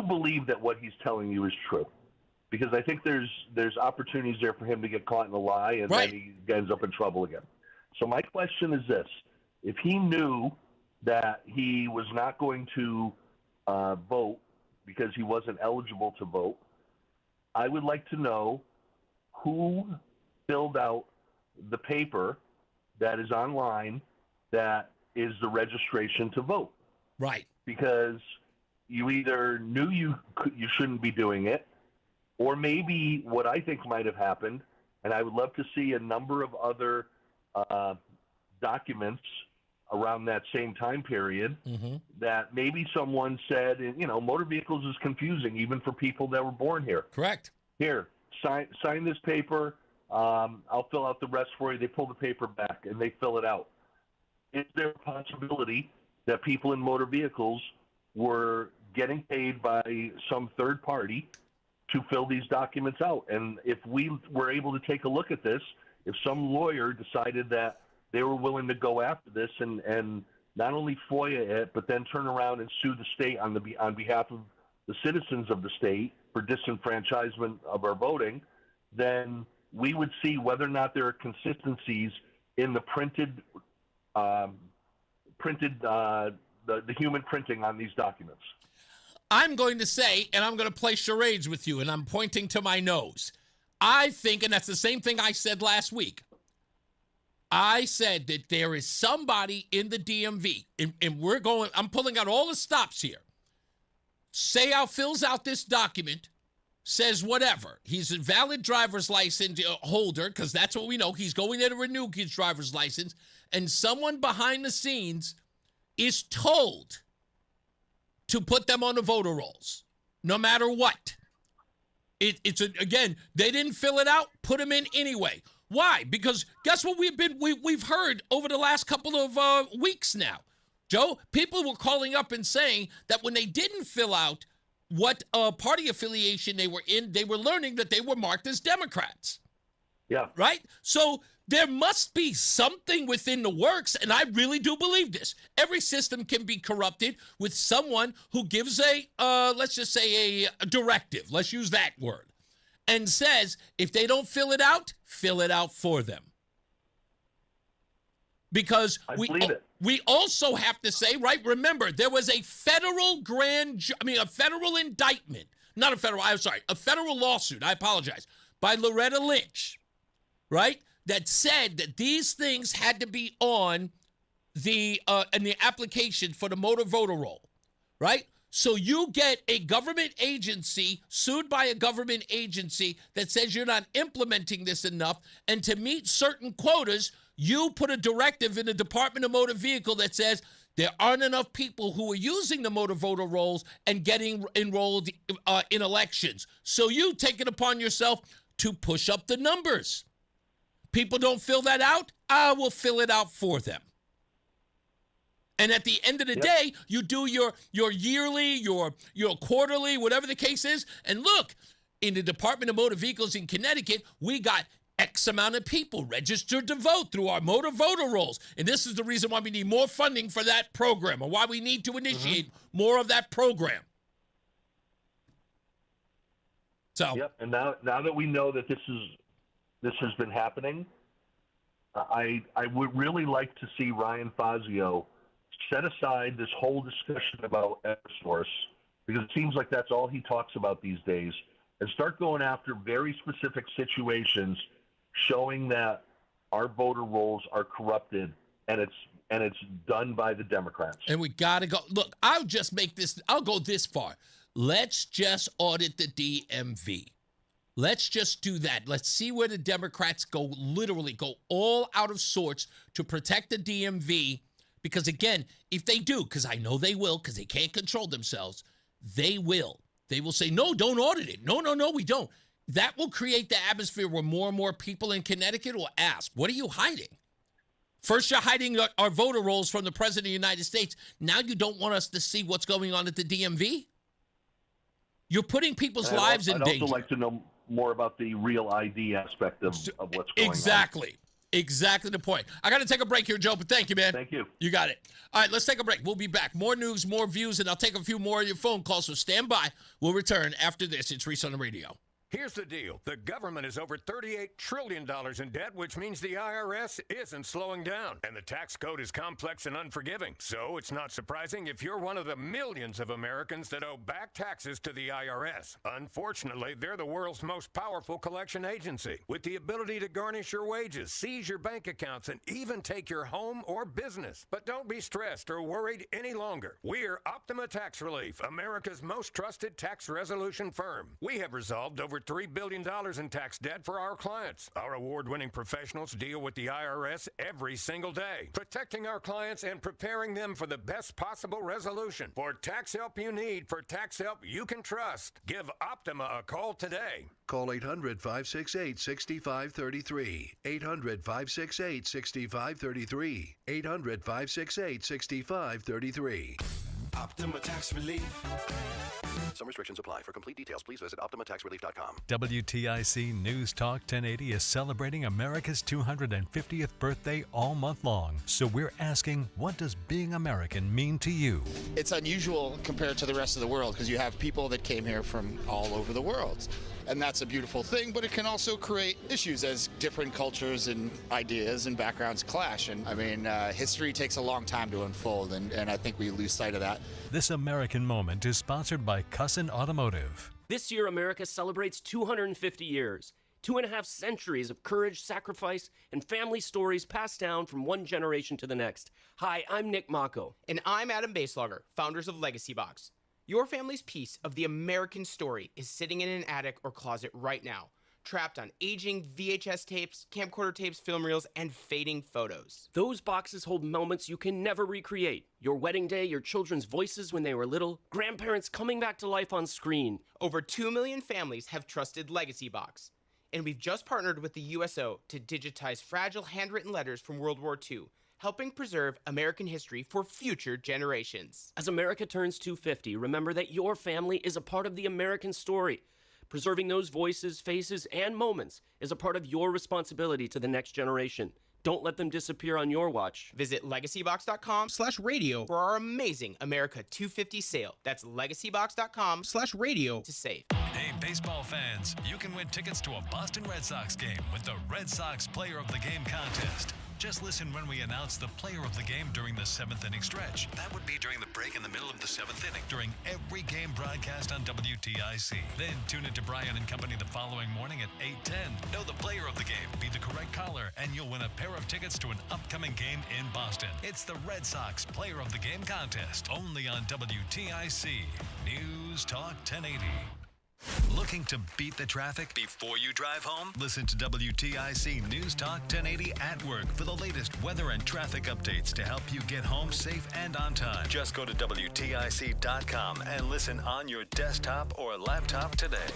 Speaker 12: believe that what he's telling you is true, because I think there's opportunities there for him to get caught in a lie, and then he ends up in trouble again. So my question is this: if he knew that he was not going to vote because he wasn't eligible to vote, I would like to know who filled out the paper that is online that is the registration to vote.
Speaker 16: Right.
Speaker 12: Because you either knew you shouldn't be doing it, or maybe what I think might have happened, and I would love to see a number of other documents around that same time period, that maybe someone said, motor vehicles is confusing even for people that were born here.
Speaker 16: Correct.
Speaker 12: Here, sign this paper. I'll fill out the rest for you. They pull the paper back and they fill it out. Is there a possibility that people in motor vehicles were getting paid by some third party to fill these documents out? And if we were able to take a look at this, if some lawyer decided that they were willing to go after this and not only FOIA it, but then turn around and sue the state on behalf of the citizens of the state for disenfranchisement of our voting, then we would see whether or not there are consistencies in the the human printing on these documents.
Speaker 16: I'm going to say, and I'm going to play charades with you, and I'm pointing to my nose. I think, and that's the same thing I said last week, I said that there is somebody in the DMV, and I'm pulling out all the stops here. Seau fills out this document, says whatever. He's a valid driver's license holder, because that's what we know. He's going there to renew his driver's license, and someone behind the scenes is told to put them on the voter rolls, no matter what. Again, they didn't fill it out, put them in anyway. Why? Because guess what we've heard over the last couple of weeks now, Joe? People were calling up and saying that when they didn't fill out what party affiliation they were in, they were learning that they were marked as Democrats.
Speaker 12: Yeah.
Speaker 16: Right? So there must be something within the works, and I really do believe this. Every system can be corrupted with someone who gives let's just say a directive. Let's use that word. and says if they don't fill it out for them. Because we also have to say, right, remember, there was a federal a federal indictment, a federal lawsuit, I apologize, by Loretta Lynch, right, that said that these things had to be on in the application for the motor voter roll, right? So you get a government agency sued by a government agency that says you're not implementing this enough, and to meet certain quotas, you put a directive in the Department of Motor Vehicle that says there aren't enough people who are using the motor voter rolls and getting enrolled in elections. So you take it upon yourself to push up the numbers. People don't fill that out, I will fill it out for them. And at the end of the day, you do your yearly, your quarterly, whatever the case is. And look, in the Department of Motor Vehicles in Connecticut, we got X amount of people registered to vote through our motor voter rolls. And this is the reason why we need more funding for that program, or why we need to initiate more of that program. So,
Speaker 12: and now that we know that this has been happening, I would really like to see Ryan Fazio set aside this whole discussion about Eversource, because it seems like that's all he talks about these days, and start going after very specific situations showing that our voter rolls are corrupted, and it's done by the Democrats.
Speaker 16: And we got to go. Look, I'll go this far. Let's just audit the DMV. Let's just do that. Let's see where the Democrats literally go all out of sorts to protect the DMV. Because, again, if they do, because I know they will, because they can't control themselves, they will. They will say, no, don't audit it. No, we don't. That will create the atmosphere where more and more people in Connecticut will ask, what are you hiding? First, you're hiding our voter rolls from the President of the United States. Now you don't want us to see what's going on at the DMV? You're putting people's lives in danger.
Speaker 12: I'd also like to know more about the real ID aspect of what's going on.
Speaker 16: Exactly the point. I got to take a break here, Joe, but thank you, man.
Speaker 12: Thank you.
Speaker 16: You got it. All right, let's take a break. We'll be back. More news, more views, and I'll take a few more of your phone calls, so stand by. We'll return after this. It's Reese on the radio.
Speaker 13: Here's the deal. The government is over $38 trillion in debt, which means the IRS isn't slowing down. And the tax code is complex and unforgiving. So it's not surprising if you're one of the millions of Americans that owe back taxes to the IRS. Unfortunately, they're the world's most powerful collection agency, with the ability to garnish your wages, seize your bank accounts, and even take your home or business. But don't be stressed or worried any longer. We're Optima Tax Relief, America's most trusted tax resolution firm. We have resolved over $3 billion in tax debt for our clients. Our award-winning professionals deal with the IRS every single day, protecting our clients and preparing them for the best possible resolution. For tax help you need, for tax help you can trust, give Optima a call today.
Speaker 4: Call 800-568-6533. 800-568-6533. 800-568-6533.
Speaker 3: Optima Tax Relief.
Speaker 4: Some restrictions apply. For complete details, please visit OptimaTaxRelief.com.
Speaker 30: WTIC News Talk 1080 is celebrating America's 250th birthday all month long. So we're asking, what does being American mean to you?
Speaker 14: It's unusual compared to the rest of the world because you have people that came here from all over the world. And that's a beautiful thing, but it can also create issues as different cultures and ideas and backgrounds clash. And I mean, history takes a long time to unfold, and I think we lose sight of that.
Speaker 30: This American Moment is sponsored by Cussin Automotive.
Speaker 17: This year, America celebrates 250 years, 2.5 centuries of courage, sacrifice, and family stories passed down from one generation to the next. Hi, I'm Nick Mako.
Speaker 18: And I'm Adam Baselogger, founders of Legacy Box. Your family's piece of the American story is sitting in an attic or closet right now, trapped on aging VHS tapes, camcorder tapes, film reels, and fading photos.
Speaker 17: Those boxes hold moments you can never recreate. Your wedding day, your children's voices when they were little, grandparents coming back to life on screen.
Speaker 18: Over 2 million families have trusted Legacy Box. And we've just partnered with the USO to digitize fragile handwritten letters from World War II, helping preserve American history for future generations.
Speaker 17: As America turns 250, remember that your family is a part of the American story. Preserving those voices, faces, and moments is a part of your responsibility to the next generation. Don't let them disappear on your watch.
Speaker 18: Visit legacybox.com/radio for our amazing America 250 sale. That's legacybox.com/radio to save.
Speaker 30: Hey, baseball fans, you can win tickets to a Boston Red Sox game with the Red Sox Player of the Game contest. Just listen when we announce the player of the game during the 7th inning stretch. That would be during the break in the middle of the 7th inning, during every game broadcast on WTIC. Then tune in to Brian and Company the following morning at 8:10. Know the player of the game, be the correct caller, and you'll win a pair of tickets to an upcoming game in Boston. It's the Red Sox Player of the Game contest, only on WTIC. News Talk 1080. Looking to beat the traffic before you drive home? Listen to WTIC News Talk 1080 at work for the latest weather and traffic updates to help you get home safe and on time. Just go to WTIC.com and listen on your desktop or laptop today.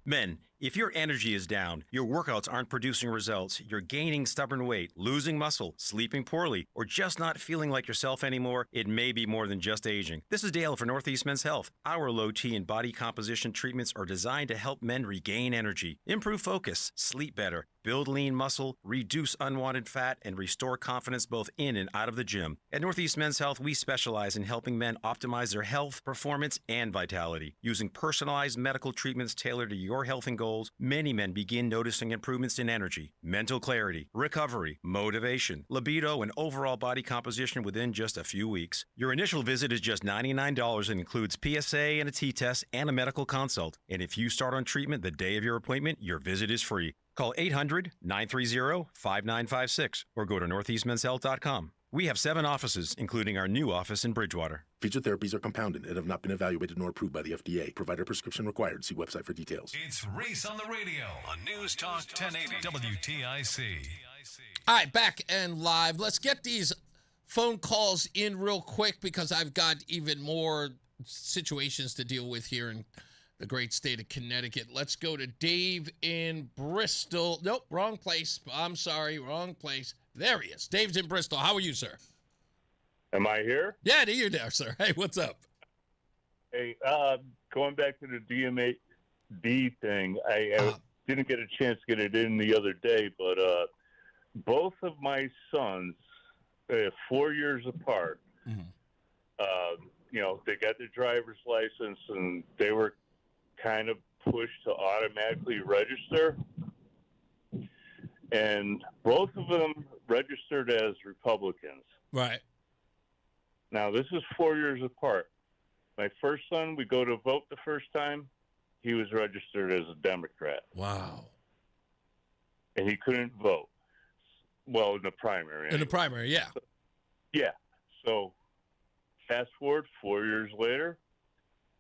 Speaker 19: Men, if your energy is down, your workouts aren't producing results, you're gaining stubborn weight, losing muscle, sleeping poorly, or just not feeling like yourself anymore, it may be more than just aging. This is Dale for Northeast Men's Health. Our low T and body composition treatments are designed to help men regain energy, improve focus, sleep better, build lean muscle, reduce unwanted fat, and restore confidence both in and out of the gym. At Northeast Men's Health, we specialize in helping men optimize their health, performance, and vitality. Using personalized medical treatments tailored to your health and goals, many men begin noticing improvements in energy, mental clarity, recovery, motivation, libido, and overall body composition within just a few weeks. Your initial visit is just $99 and includes PSA and a T-test and a medical consult. And if you start on treatment the day of your appointment, your visit is free. Call 800-930-5956 or go to northeastmenshealth.com. We have 7 offices, including our new office in Bridgewater.
Speaker 20: Featured therapies are compounded and have not been evaluated nor approved by the FDA. Provider prescription required. See website for details.
Speaker 30: It's Reese on the radio on News Talk 1080 WTIC.
Speaker 16: All right, back and live. Let's get these phone calls in real quick because I've got even more situations to deal with here in the great state of Connecticut. Let's go to Dave in Bristol. Nope, wrong place. I'm sorry, wrong place. There he is. Dave's in Bristol. How are you, sir?
Speaker 21: Am I here?
Speaker 16: Yeah, you're there, sir. Hey, what's up?
Speaker 21: Hey, going back to the DMAD thing, I didn't get a chance to get it in the other day, but both of my sons, 4 years apart, they got their driver's license and they were kind of pushed to automatically register. And both of them registered as Republicans.
Speaker 16: Right.
Speaker 21: Now, this is 4 years apart. My first son, we go to vote the first time, he was registered as a Democrat.
Speaker 16: Wow.
Speaker 21: And he couldn't vote. Well, in the primary.
Speaker 16: In the primary, yeah.
Speaker 21: Yeah. So, fast forward 4 years later,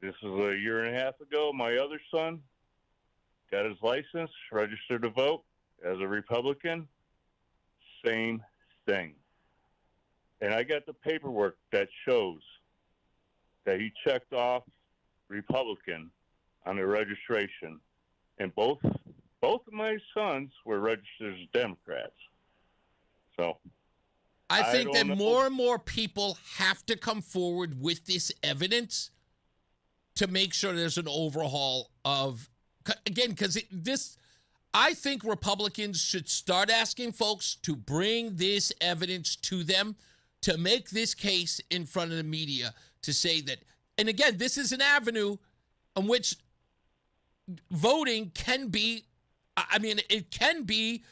Speaker 21: this was a year and a half ago, my other son got his license, registered to vote as a Republican, same thing. And I got the paperwork that shows that he checked off Republican on the registration. And both of my sons were registered as Democrats. So
Speaker 16: I think that more and more people have to come forward with this evidence to make sure there's an overhaul of, again, because I think Republicans should start asking folks to bring this evidence to them to make this case in front of the media to say that, and again, this is an avenue on which voting can be, it can be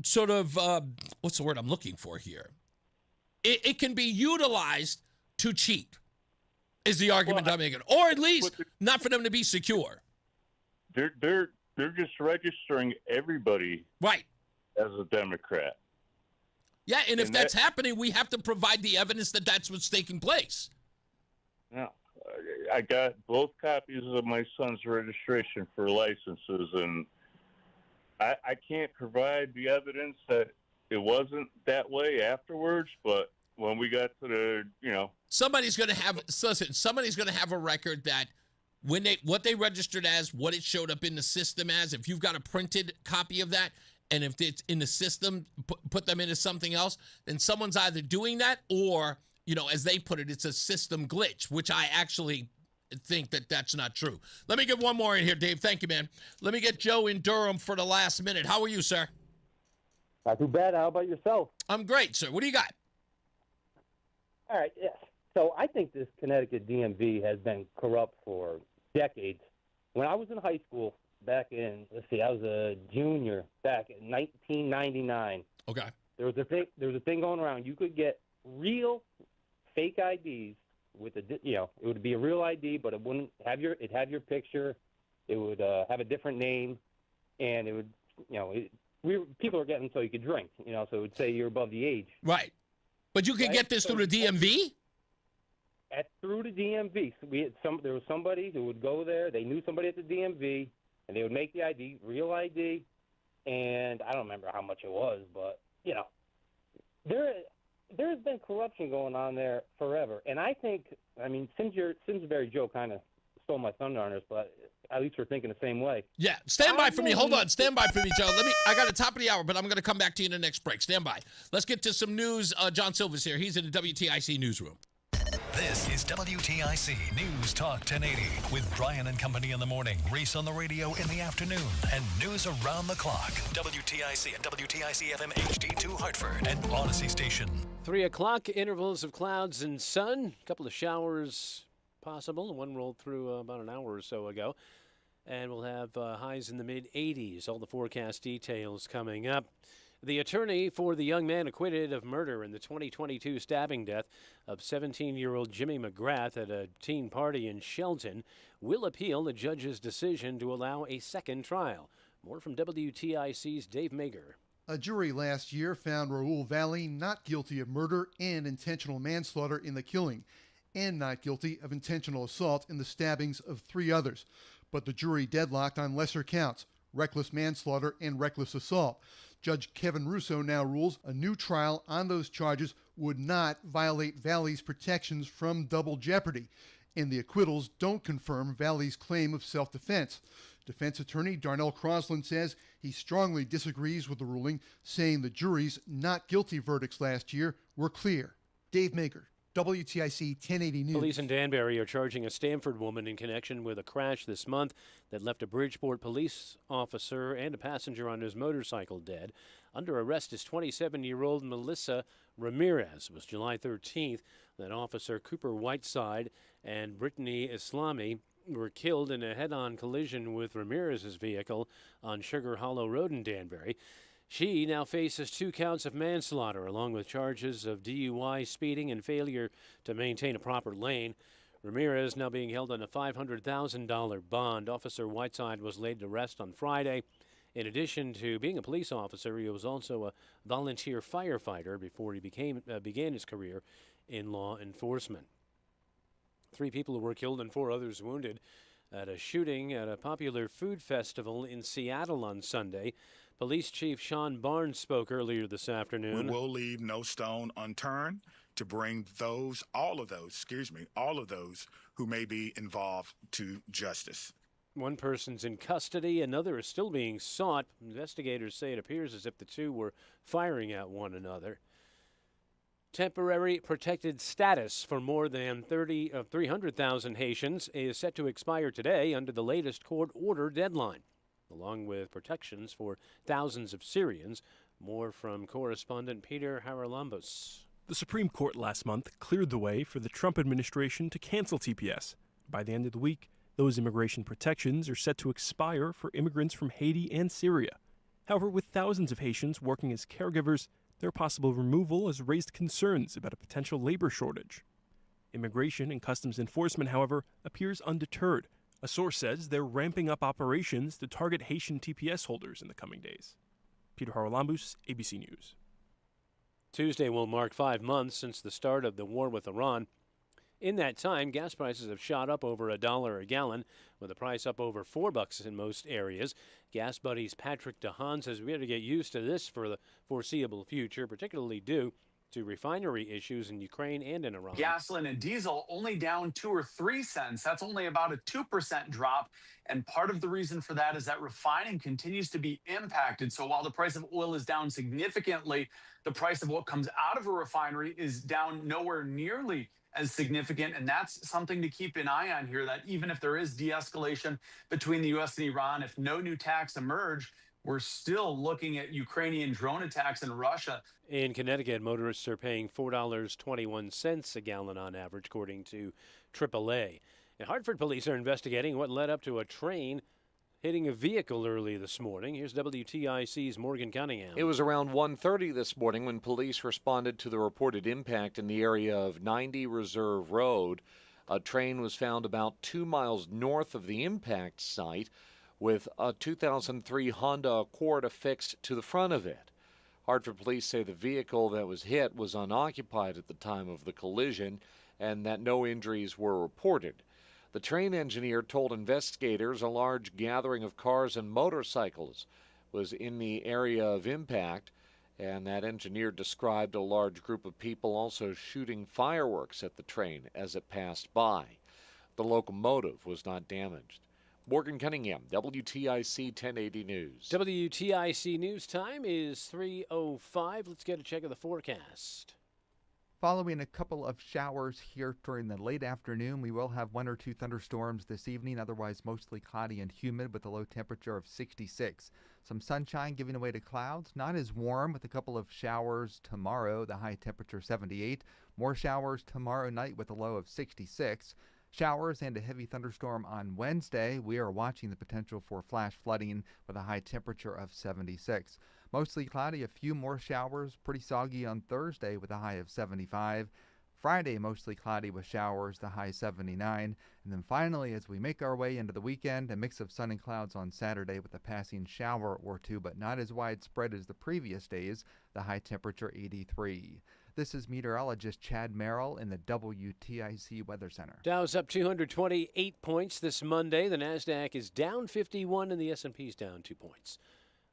Speaker 16: sort of, what's the word I'm looking for here? It can be utilized to cheat, is the argument I'm making. Or at least not for them to be secure.
Speaker 21: They're just registering everybody
Speaker 16: right
Speaker 21: as a Democrat.
Speaker 16: Yeah, and if that's happening, we have to provide the evidence that that's what's taking place.
Speaker 21: No, I got both copies of my son's registration for licenses, and I can't provide the evidence that it wasn't that way afterwards, but when we got to the,
Speaker 16: somebody's going to have a record that what they registered as, what it showed up in the system as, if you've got a printed copy of that, and if it's in the system, put them into something else, then someone's either doing that or, as they put it, it's a system glitch, which I actually think that that's not true. Let me get one more in here, Dave. Thank you, man. Let me get Joe in Durham for the last minute. How are you, sir?
Speaker 5: Not too bad. How about yourself?
Speaker 16: I'm great, sir. What do you got?
Speaker 5: All right, yes. So I think this Connecticut DMV has been corrupt for decades. When I was in high school back in, I was a junior back in 1999.
Speaker 16: Okay.
Speaker 5: There was a thing going around. You could get real fake IDs with it would be a real ID, but it wouldn't have your picture. It would have a different name, and it would, people are getting so you could drink, so it would say you're above the age.
Speaker 16: Right. But you could get this through the DMV?
Speaker 5: Through the DMV. So there was somebody who would go there. They knew somebody at the DMV, and they would make the ID, real ID, and I don't remember how much it was, but, there's been corruption going on there forever. And I think, Simsbury Joe kind of stole my thunder on this, but at least we're thinking the same way.
Speaker 16: Yeah, stand by for me. Hold on. Stand by for me, Joe. I got the top of the hour, but I'm going to come back to you in the next break. Stand by. Let's get to some news. John Silva's here. He's in the WTIC newsroom.
Speaker 30: This is WTIC News Talk 1080 with Brian and Company in the morning, Reese on the radio in the afternoon, and news around the clock. WTIC and WTIC FM HD2 Hartford and Odyssey Station.
Speaker 6: 3 o'clock, intervals of clouds and sun. A couple of showers possible. One rolled through about an hour or so ago. And we'll have highs in the mid-80s. All the forecast details coming up. The attorney for the young man acquitted of murder in the 2022 stabbing death of 17-year-old Jimmy McGrath at a teen party in Shelton will appeal the judge's decision to allow a second trial. More from WTIC's Dave Mager.
Speaker 22: A jury last year found Raul Valley not guilty of murder and intentional manslaughter in the killing, and not guilty of intentional assault in the stabbings of 3 others. But the jury deadlocked on lesser counts, reckless manslaughter and reckless assault. Judge Kevin Russo now rules a new trial on those charges would not violate Valley's protections from double jeopardy, and the acquittals don't confirm Valley's claim of self-defense. Defense attorney Darnell Crosland says he strongly disagrees with the ruling, saying the jury's not guilty verdicts last year were clear. Dave Maker, WTIC 1080 News.
Speaker 6: Police in Danbury are charging a Stamford woman in connection with a crash this month that left a Bridgeport police officer and a passenger on his motorcycle dead. Under arrest is 27-year-old Melissa Ramirez. It was July 13th that Officer Cooper Whiteside and Brittany Islami were killed in a head-on collision with Ramirez's vehicle on Sugar Hollow Road in Danbury. She now faces 2 counts of manslaughter, along with charges of DUI, speeding, and failure to maintain a proper lane. Ramirez now being held on a $500,000 bond. Officer Whiteside was laid to rest on Friday. In addition to being a police officer, he was also a volunteer firefighter before he began his career in law enforcement. 3 people were killed and 4 others wounded at a shooting at a popular food festival in Seattle on Sunday. Police Chief Sean Barnes spoke earlier this afternoon.
Speaker 23: We will leave no stone unturned to bring all of those who may be involved to justice.
Speaker 6: 1 person's in custody, another is still being sought. Investigators say it appears as if the 2 were firing at one another. Temporary protected status for more than 300,000 Haitians is set to expire today under the latest court order deadline, along with protections for thousands of Syrians. More from correspondent Peter Haralambos.
Speaker 24: The Supreme Court last month cleared the way for the Trump administration to cancel TPS. By the end of the week, those immigration protections are set to expire for immigrants from Haiti and Syria. However, with thousands of Haitians working as caregivers, their possible removal has raised concerns about a potential labor shortage. Immigration and Customs Enforcement, however, appears undeterred. A source says they're ramping up operations to target Haitian TPS holders in the coming days. Peter Haralambos, ABC News.
Speaker 6: Tuesday will mark 5 months since the start of the war with Iran. In that time, gas prices have shot up over $1 a gallon, with the price up over $4 in most areas. Gas Buddies Patrick DeHaan says we have to get used to this for the foreseeable future, particularly due to refinery issues in Ukraine and in Iran.
Speaker 25: Gasoline and diesel only down 2 or 3 cents. That's only about a 2% drop. And part of the reason for that is that refining continues to be impacted. So while the price of oil is down significantly, the price of what comes out of a refinery is down nowhere nearly as significant. And that's something to keep an eye on here, that even if there is de-escalation between the U.S. and Iran, if no new attacks emerge, We're still looking at Ukrainian drone attacks in Russia.
Speaker 6: In Connecticut, motorists are paying $4.21 a gallon on average, according to AAA. And Hartford police are investigating what led up to a train hitting a vehicle early this morning. Here's WTIC's Morgan Cunningham.
Speaker 7: It was around 1:30 this morning when police responded to the reported impact in the area of 90 Reserve Road. A train was found about 2 miles north of the impact site with a 2003 Honda Accord affixed to the front of it. Hartford police say the vehicle that was hit was unoccupied at the time of the collision and that no injuries were reported. The train engineer told investigators a large gathering of cars and motorcycles was in the area of impact, and that engineer described a large group of people also shooting fireworks at the train as it passed by. The locomotive was not damaged. Morgan Cunningham, WTIC 1080 News.
Speaker 6: WTIC News time is 3:05. Let's get a check of the forecast.
Speaker 8: Following a couple of showers here during the late afternoon, we will have 1 or 2 thunderstorms this evening, otherwise mostly cloudy and humid with a low temperature of 66. Some sunshine giving way to clouds, not as warm with a couple of showers tomorrow, the high temperature 78. More showers tomorrow night with a low of 66. Showers and a heavy thunderstorm on Wednesday. We are watching the potential for flash flooding with a high temperature of 76. Mostly cloudy, a few more showers, pretty soggy on Thursday with a high of 75. Friday, mostly cloudy with showers, the high 79. And then finally, as we make our way into the weekend, a mix of sun and clouds on Saturday with a passing shower or two, but not as widespread as the previous days, the high temperature 83. This is meteorologist Chad Merrill in the WTIC Weather Center.
Speaker 6: Dow's up 228 points this Monday. The NASDAQ is down 51 and the S&P's down 2 points.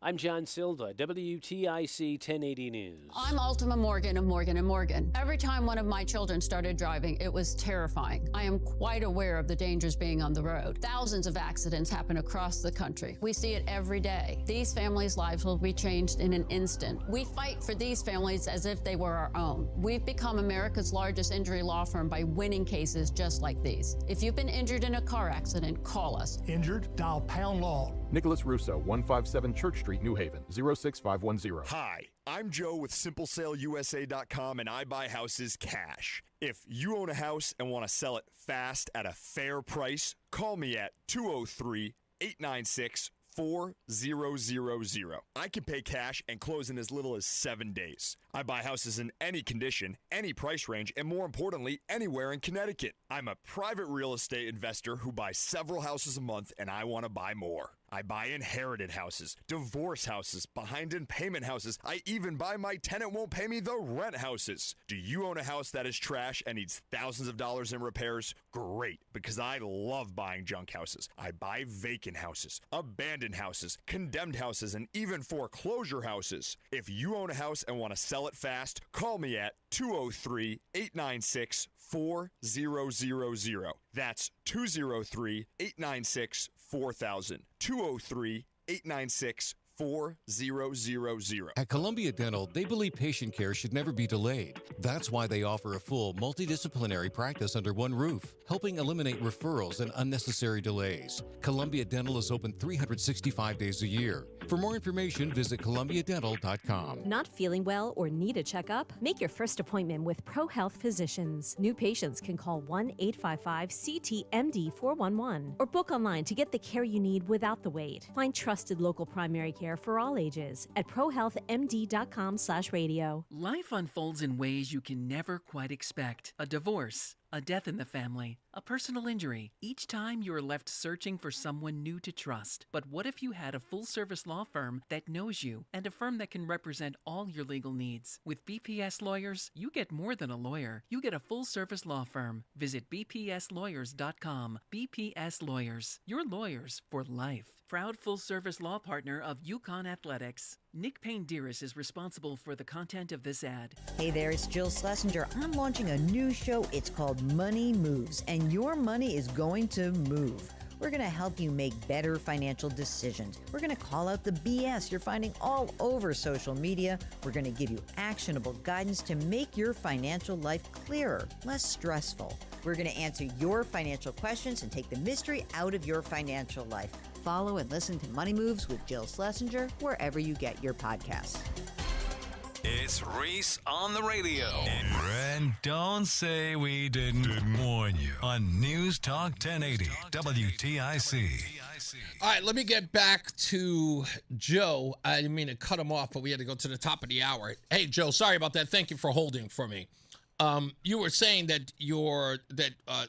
Speaker 6: I'm John Silva, WTIC 1080 News.
Speaker 9: I'm Ultima Morgan of Morgan & Morgan. Every time one of my children started driving, it was terrifying. I am quite aware of the dangers being on the road. Thousands of accidents happen across the country. We see it every day. These families' lives will be changed in an instant. We fight for these families as if they were our own. We've become America's largest injury law firm by winning cases just like these. If you've been injured in a car accident, call us.
Speaker 10: Injured? Dial pound law.
Speaker 11: Nicholas Russo, 157 Church Street, New Haven, 06510.
Speaker 15: Hi, I'm Joe with SimpleSaleUSA.com, and I buy houses cash. If you own a house and want to sell it fast at a fair price, call me at 203-896-4000. I can pay cash and close in as little as 7 days. I buy houses in any condition, any price range, and more importantly, anywhere in Connecticut. I'm a private real estate investor who buys several houses a month, and I want to buy more. I buy inherited houses, divorce houses, behind in payment houses. I even buy my tenant won't pay me the rent houses. Do you own a house that is trash and needs thousands of dollars in repairs? Great, because I love buying junk houses. I buy vacant houses, abandoned houses, condemned houses, and even foreclosure houses. If you own a house and want to sell it fast, call me at 203-896-4000. That's 203-896-4000. 203-896-4000.
Speaker 26: At Columbia Dental, they believe patient care should never be delayed. That's why they offer a full multidisciplinary practice under one roof, helping eliminate referrals and unnecessary delays. Columbia Dental is open 365 days a year. For more information, visit columbiadental.com.
Speaker 27: Not feeling well or need a checkup? Make your first appointment with ProHealth Physicians. New patients can call 1-855-CT-MD-411 or book online to get the care you need without the wait. Find trusted local primary care for all ages at prohealthmd.com/radio.
Speaker 28: Life unfolds in ways you can never quite expect. A divorce, a death in the family, a personal injury. Each time you are left searching for someone new to trust. But what if you had a full-service law firm that knows you and a firm that can represent all your legal needs? With BPS Lawyers, you get more than a lawyer. You get a full-service law firm. Visit bpslawyers.com. BPS Lawyers, your lawyers for life. Proud full-service law partner of Yukon Athletics. Nick Payne-Dearis is responsible for the content of this ad.
Speaker 29: Hey there, it's Jill Schlesinger. I'm launching a new show. It's called Money Moves, and your money is going to move. We're going to help you make better financial decisions. We're going to call out the BS you're finding all over social media. We're going to give you actionable guidance to make your financial life clearer, less stressful. We're going to answer your financial questions and take the mystery out of your financial life. Follow and listen to Money Moves with Jill Schlesinger wherever you get your podcasts.
Speaker 30: It's Reese on the radio. And don't say we didn't warn you on News Talk 1080 WTIC.
Speaker 16: All right, let me get back to Joe. I didn't mean to cut him off, but we had to go to the top of the hour. Hey, Joe, sorry about that. Thank you for holding for me. You were saying that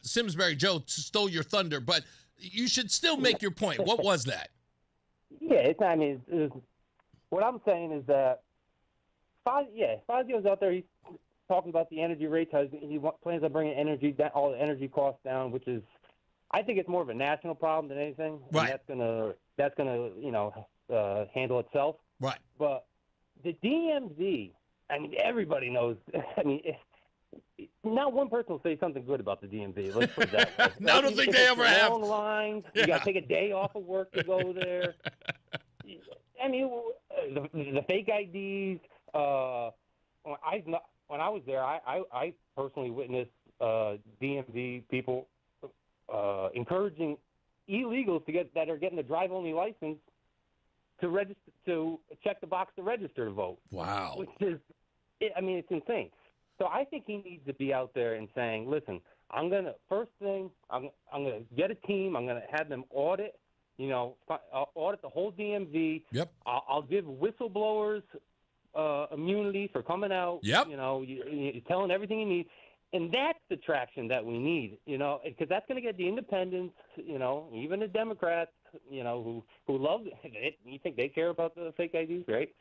Speaker 16: Simsbury Joe stole your thunder, but you should still make your point. What was that?
Speaker 5: Yeah, what I'm saying is that Fazio's out there. He's talking about the energy rates. He plans on bringing all the energy costs down, which is, I think it's more of a national problem than anything.
Speaker 16: Right.
Speaker 5: And that's gonna handle itself.
Speaker 16: Right.
Speaker 5: But the DMV, I mean, everybody knows. I mean, not one person will say something good about the DMV. Let's put it that way.
Speaker 16: No, I don't think they ever have.
Speaker 5: Long lines. You got to take a day off of work to go there. I mean, the fake IDs. When I was there, I personally witnessed DMV people encouraging illegals that are getting a drive-only license to check the box to register to vote.
Speaker 16: Wow.
Speaker 5: Which is, it's insane. So I think he needs to be out there and saying, listen, I'm gonna get a team. I'm gonna have them audit. Audit the whole DMV.
Speaker 16: Yep.
Speaker 5: I'll give whistleblowers immunity for coming out.
Speaker 16: Yep.
Speaker 5: You're telling everything you need, and that's the traction that we need. Because that's going to get the independents. Even the Democrats. Who love it. You think they care about the fake IDs, right?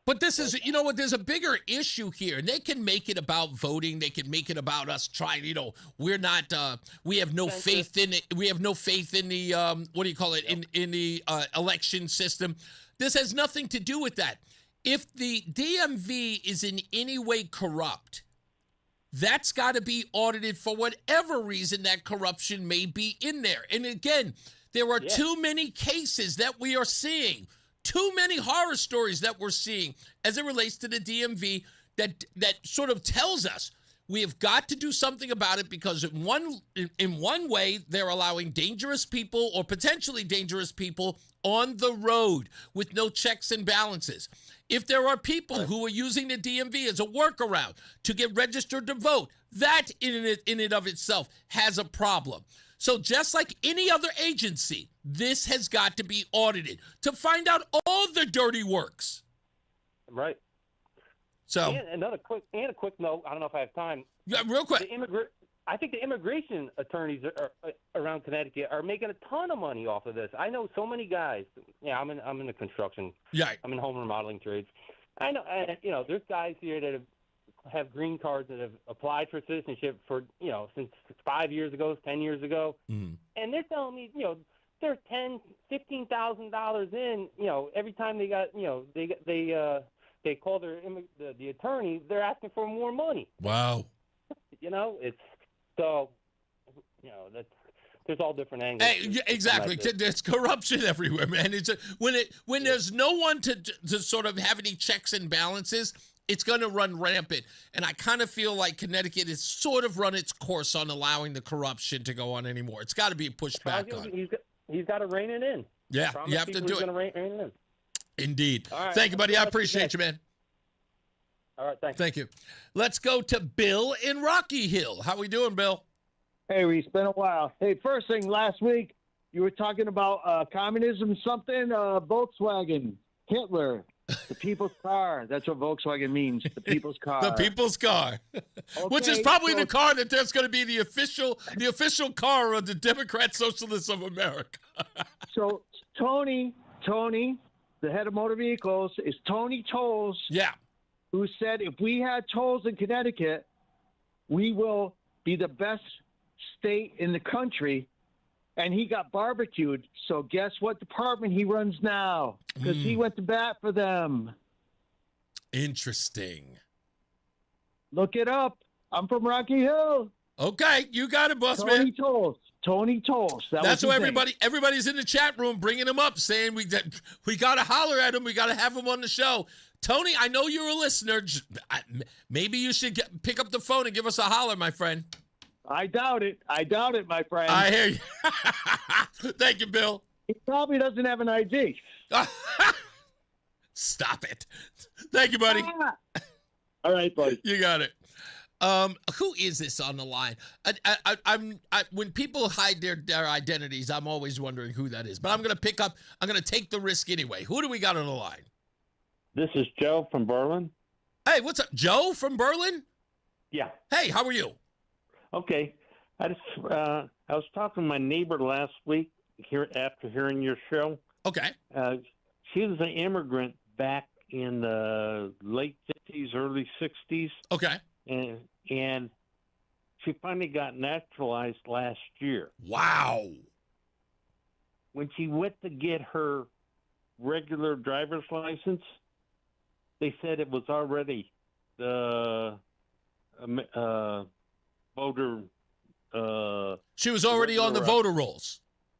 Speaker 16: But this is, there's a bigger issue here. And they can make it about voting. They can make it about us trying, we're not, we have no faith in it. We have no faith in the, in the election system. This has nothing to do with that. If the DMV is in any way corrupt, that's got to be audited for whatever reason that corruption may be in there. And again, there are too many cases that we are seeing. Too many horror stories that we're seeing as it relates to the DMV that sort of tells us we have got to do something about it, because in one way they're allowing dangerous people or potentially dangerous people on the road with no checks and balances. If there are people who are using the DMV as a workaround to get registered to vote, that in and of itself has a problem. So just like any other agency, this has got to be audited to find out all the dirty works.
Speaker 5: Right.
Speaker 16: So
Speaker 5: and a quick note. I don't know if I have time.
Speaker 16: Yeah, real quick.
Speaker 5: I think the immigration attorneys around Connecticut are making a ton of money off of this. I know so many guys. Yeah, I'm in the construction.
Speaker 16: Yeah.
Speaker 5: I'm in home remodeling trades. I know. There's guys here that have green cards that have applied for citizenship for since 5 years ago, 10 years ago, and they're telling me they're $10,000-$15,000 in. Every time they got they call the attorney, they're asking for more money.
Speaker 16: Wow.
Speaker 5: It's so that's. There's all different angles.
Speaker 16: Hey, exactly. There's corruption everywhere, man. It's when there's no one to sort of have any checks and balances, it's going to run rampant. And I kind of feel like Connecticut has sort of run its course on allowing the corruption to go on anymore. It's got to be pushed back on.
Speaker 5: He's got to rein it in.
Speaker 16: Yeah, you have to do it.
Speaker 5: Rein it in.
Speaker 16: Indeed.
Speaker 5: All right,
Speaker 16: thank you, buddy. I appreciate you, man.
Speaker 5: All right, thanks.
Speaker 16: Thank you. Let's go to Bill in Rocky Hill. How we doing, Bill?
Speaker 1: Hey, Reese, been a while. Hey, first thing, last week you were talking about communism, something, Volkswagen, Hitler, the people's car. That's what Volkswagen means, the people's car.
Speaker 16: The people's car, which is probably the car that there's going to be the official car of the Democrat Socialists of America.
Speaker 1: So Tony, the head of motor vehicles, is Tony Tolles.
Speaker 16: Yeah.
Speaker 1: Who said if we had tolls in Connecticut, we will be the best state in the country, and he got barbecued. So guess what department he runs now? Because he went to bat for them.
Speaker 16: Interesting.
Speaker 1: Look it up. I'm from Rocky Hill.
Speaker 16: Okay, you got it, boss man.
Speaker 1: Tony Tolles.
Speaker 16: That's why everybody's in the chat room bringing him up, saying we got to holler at him. We got to have him on the show. Tony, I know you're a listener. Maybe you should pick up the phone and give us a holler, my friend.
Speaker 1: I doubt it. I doubt it, my friend.
Speaker 16: I hear you. Thank you, Bill.
Speaker 1: He probably doesn't have an ID.
Speaker 16: Stop it. Thank you, buddy.
Speaker 1: All right, buddy.
Speaker 16: You got it. Who is this on the line? When people hide their identities, I'm always wondering who that is. But I'm going to take the risk anyway. Who do we got on the line?
Speaker 2: This is Joe from Berlin.
Speaker 16: Hey, what's up? Joe from Berlin?
Speaker 2: Yeah.
Speaker 16: Hey, how are you?
Speaker 2: Okay. I was talking to my neighbor last week after hearing your show.
Speaker 16: Okay.
Speaker 2: She was an immigrant back in the late 50s, early 60s.
Speaker 16: Okay.
Speaker 2: And she finally got naturalized last year.
Speaker 16: Wow.
Speaker 2: When she went to get her regular driver's license, they said it was already the voter.
Speaker 16: She was already on the voter rolls.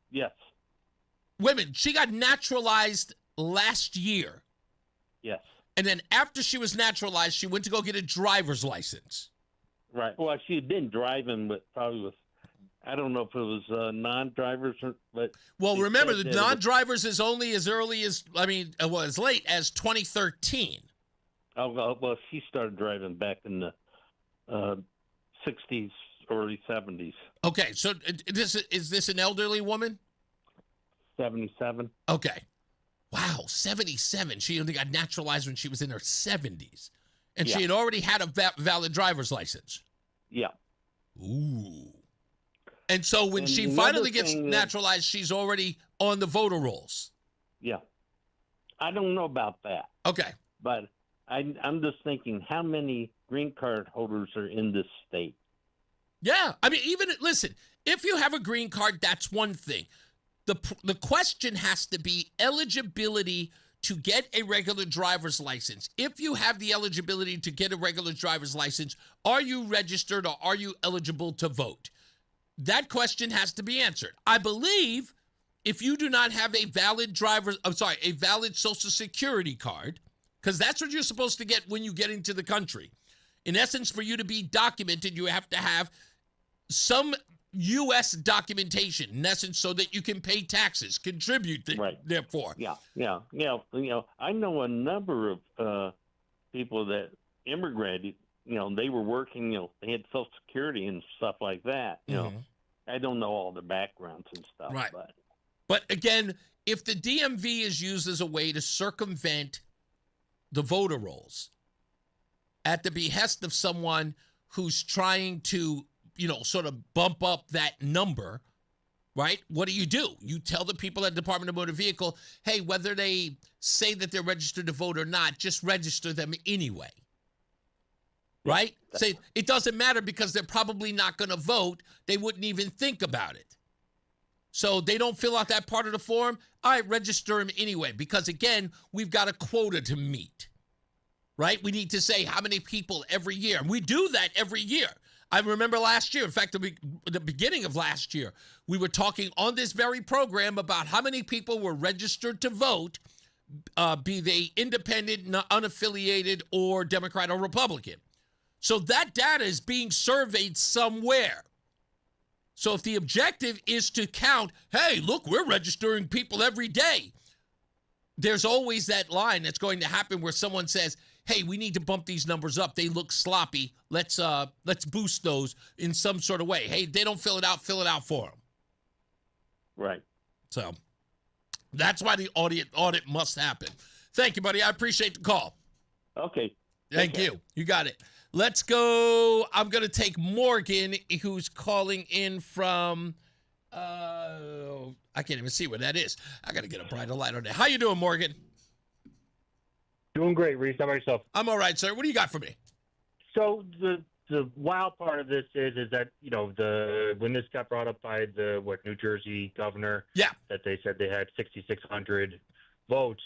Speaker 2: Yes.
Speaker 16: Women, she got naturalized last year.
Speaker 2: Yes.
Speaker 16: And then after she was naturalized, she went to go get a driver's license.
Speaker 2: Right. Well, she had been driving, but probably with, I don't know if it was non-drivers, but.
Speaker 16: Well, remember, the non-drivers is only as early as, as late as 2013.
Speaker 2: Oh, well, she started driving back in the 60s, early 70s.
Speaker 16: Okay, so is this an elderly woman?
Speaker 2: 77.
Speaker 16: Okay. Wow, 77. She only got naturalized when she was in her 70s. And she had already had a valid driver's license.
Speaker 2: Yeah.
Speaker 16: Ooh. And so when she finally gets naturalized, she's already on the voter rolls.
Speaker 2: Yeah. I don't know about that.
Speaker 16: Okay.
Speaker 2: But I'm just thinking, how many green card holders are in this state?
Speaker 16: Yeah. Listen, if you have a green card, that's one thing. The question has to be eligibility to get a regular driver's license. If you have the eligibility to get a regular driver's license, are you registered or are you eligible to vote? That question has to be answered. I believe if you do not have a valid Social Security card, because that's what you're supposed to get when you get into the country. In essence, for you to be documented, you have to have some U.S. documentation, in essence, so that you can pay taxes, contribute, therefore.
Speaker 2: Yeah. I know a number of people that immigrated. They were working. They had Social Security and stuff like that. I don't know all the backgrounds and stuff.
Speaker 16: Right. But again, if the DMV is used as a way to circumvent the voter rolls at the behest of someone who's trying to sort of bump up that number, right? What do? You tell the people at the Department of Motor Vehicle, hey, whether they say that they're registered to vote or not, just register them anyway, right? Say it doesn't matter because they're probably not going to vote. They wouldn't even think about it. So they don't fill out that part of the form. All right, register them anyway, because again, we've got a quota to meet, right? We need to say how many people every year. And we do that every year. I remember last year, in fact, the beginning of last year, we were talking on this very program about how many people were registered to vote, be they independent, unaffiliated, or Democrat or Republican. So that data is being surveyed somewhere. So if the objective is to count, hey, look, we're registering people every day, there's always that line that's going to happen where someone says, hey, we need to bump these numbers up. They look sloppy. Let's boost those in some sort of way. Hey, they don't fill it out for them.
Speaker 2: Right.
Speaker 16: So that's why the audit must happen. Thank you, buddy. I appreciate the call.
Speaker 2: Okay.
Speaker 16: Thank you. You got it. Let's go. I'm going to take Morgan, who's calling in from, I can't even see where that is. I got to get a brighter light on that. How you doing, Morgan?
Speaker 3: Doing great, Reese. How about yourself?
Speaker 16: I'm all right, sir. What do you got for me?
Speaker 3: So the wild part of this is that when this got brought up by the New Jersey governor, that they said they had 6,600 votes,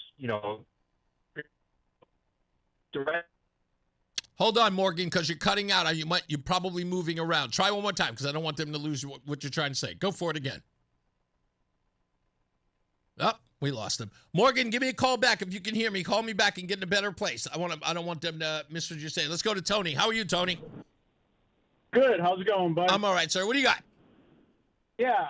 Speaker 3: direct.
Speaker 16: Hold on, Morgan, because you're cutting out. You're probably moving around. Try one more time because I don't want them to lose what you're trying to say. Go for it again. Oh, we lost him. Morgan, give me a call back if you can hear me. Call me back and get in a better place. I don't want them to miss what you're saying. Let's go to Tony. How are you, Tony?
Speaker 4: Good. How's it going, bud?
Speaker 16: I'm all right, sir. What do you got?
Speaker 4: Yeah,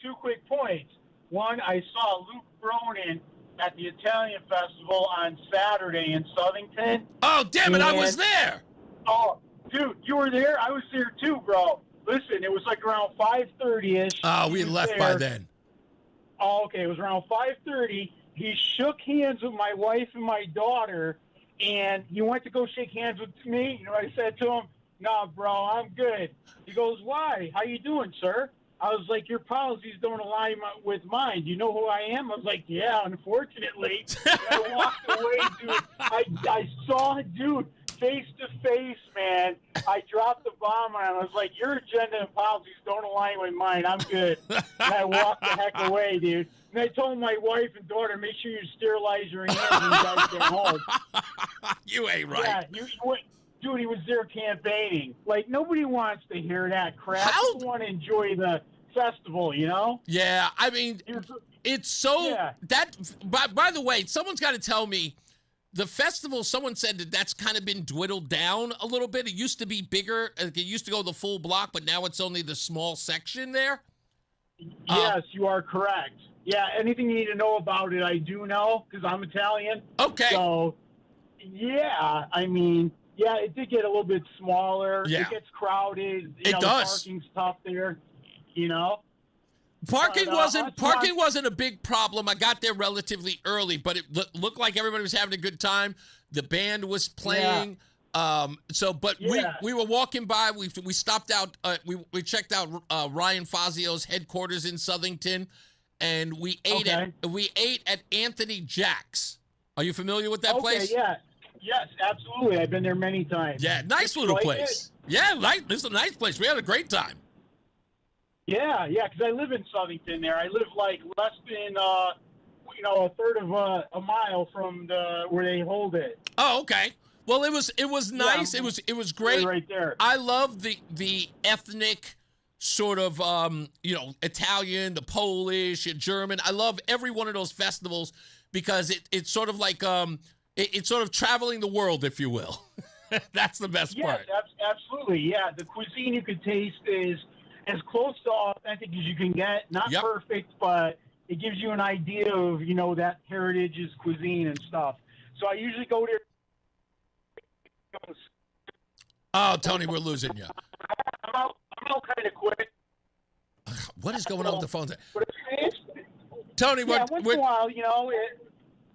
Speaker 4: two quick points. One, I saw Luke Bronin at the Italian Festival on Saturday in Southington.
Speaker 16: Oh, damn it, I was there.
Speaker 4: Oh, dude, you were there? I was there too, bro. Listen, it was like around 5:30-ish.
Speaker 16: Oh, we had left by then.
Speaker 4: Oh, okay. It was around 5:30. He shook hands with my wife and my daughter, and he went to go shake hands with me. You know what I said to him? "Nah, bro, I'm good." He goes, "Why? How you doing, sir?" I was like, "Your policies don't align with mine. Do you know who I am?" I was like, "Yeah, unfortunately." And I walked away, dude. I saw, dude, face to face, man. I dropped the bomb on him. I was like, "Your agenda and policies don't align with mine. I'm good." And I walked the heck away, dude. And I told my wife and daughter, "Make sure you sterilize your hands when you guys get home."
Speaker 16: You ain't right.
Speaker 4: Yeah, you went. Dude, he was there campaigning. Like, nobody wants to hear that crap. People want to enjoy the festival, you know?
Speaker 16: Yeah, I mean, it's so...
Speaker 4: Yeah.
Speaker 16: That. By the way, someone's got to tell me, the festival, someone said that's kind of been dwindled down a little bit. It used to be bigger. It used to go the full block, but now it's only the small section there.
Speaker 4: Yes, you are correct. Yeah, anything you need to know about it, I do know, because I'm Italian.
Speaker 16: Okay.
Speaker 4: So, yeah, I mean... Yeah, it did get a little bit smaller.
Speaker 16: Yeah.
Speaker 4: It gets crowded.
Speaker 16: It does.
Speaker 4: Parking's tough there, you know.
Speaker 16: Parking wasn't a big problem. I got there relatively early, but it looked like everybody was having a good time. The band was playing. Yeah. We were walking by. We stopped out. We checked out Ryan Fazio's headquarters in Southington, and we ate at Anthony Jack's. Are you familiar with that place?
Speaker 4: Yeah. Yes, absolutely. I've been there many times.
Speaker 16: Yeah, nice little place. Yeah, it's a nice place. We had a great time.
Speaker 4: Yeah, because I live in Southington there. I live like less than, a third of a mile from where they hold it.
Speaker 16: Oh, okay. Well, it was nice.
Speaker 4: Yeah,
Speaker 16: it was great.
Speaker 4: Right there.
Speaker 16: I love the ethnic sort of Italian, the Polish, and German. I love every one of those festivals because it's sort of like it's sort of traveling the world, if you will. That's the best part.
Speaker 4: Yes, absolutely. Yeah, the cuisine you can taste is as close to authentic as you can get. Not perfect, but it gives you an idea of, that heritage's cuisine and stuff. So I usually go there.
Speaker 16: Oh, Tony, we're losing you.
Speaker 4: I'm out kind of quick.
Speaker 16: What is going on with the phone?
Speaker 4: Tony, once in a while,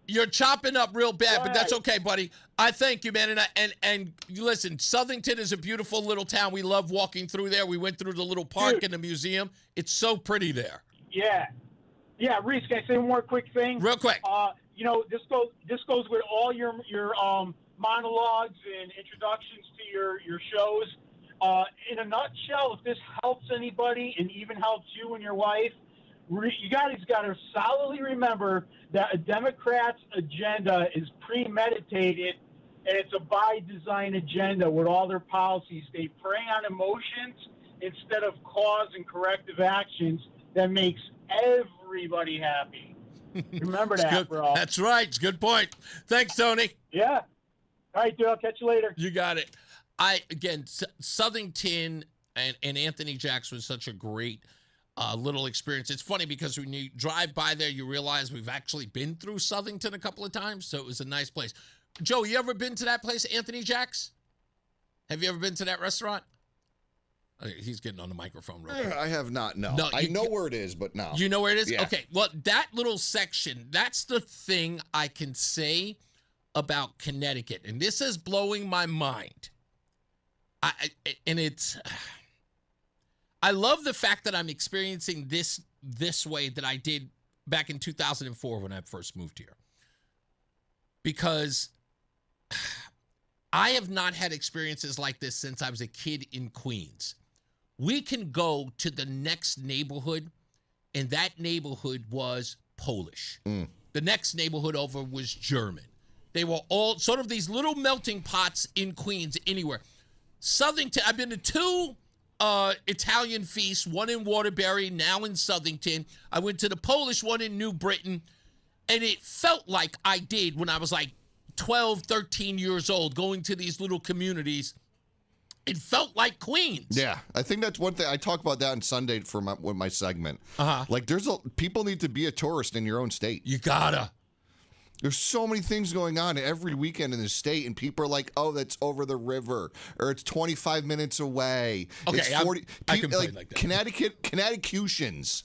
Speaker 16: you're chopping up real bad, but that's okay, buddy. I thank you, man. And listen, Southington is a beautiful little town. We love walking through there. We went through the little park and the museum. It's so pretty there.
Speaker 4: Yeah. Yeah, Reese, can I say one more quick thing?
Speaker 16: Real quick.
Speaker 4: This goes with all your monologues and introductions to your shows. In a nutshell, if this helps anybody and even helps you and your wife, you guys got to solidly remember that a Democrat's agenda is premeditated, and it's a by-design agenda with all their policies. They prey on emotions instead of cause and corrective actions that makes everybody happy. Remember that, bro.
Speaker 16: That's right. It's a good point. Thanks, Tony.
Speaker 4: Yeah. All right, dude. I'll catch you later.
Speaker 16: You got it. Southington and Anthony Jackson was such a great little experience. It's funny because when you drive by there, you realize we've actually been through Southington a couple of times, so it was a nice place. Joe, you ever been to that place, Anthony Jack's? Have you ever been to that restaurant? He's getting on the microphone real quick.
Speaker 12: I have not, no. I know where it is, but no.
Speaker 16: You know where it is?
Speaker 12: Yeah.
Speaker 16: Okay, well, that little section, that's the thing I can say about Connecticut, and this is blowing my mind. I love the fact that I'm experiencing this way that I did back in 2004 when I first moved here. Because I have not had experiences like this since I was a kid in Queens. We can go to the next neighborhood, and that neighborhood was Polish. The next neighborhood over was German. They were all sort of these little melting pots in Queens anywhere. Southington, I've been to two Italian feasts, one in Waterbury, now in Southington. I went to the Polish one in New Britain, and it felt like I did when I was like 12, 13 years old, going to these little communities It felt like Queens.
Speaker 12: Yeah, I think that's one thing. I talk about that on Sunday for my segment. Like, people need to be a tourist in your own state.
Speaker 16: You gotta.
Speaker 12: There's so many things going on every weekend in the state, and people are like, "Oh, that's over the river, or it's 25 minutes away."
Speaker 16: Okay,
Speaker 12: it's 40.
Speaker 16: I complain like that.
Speaker 12: Connecticutians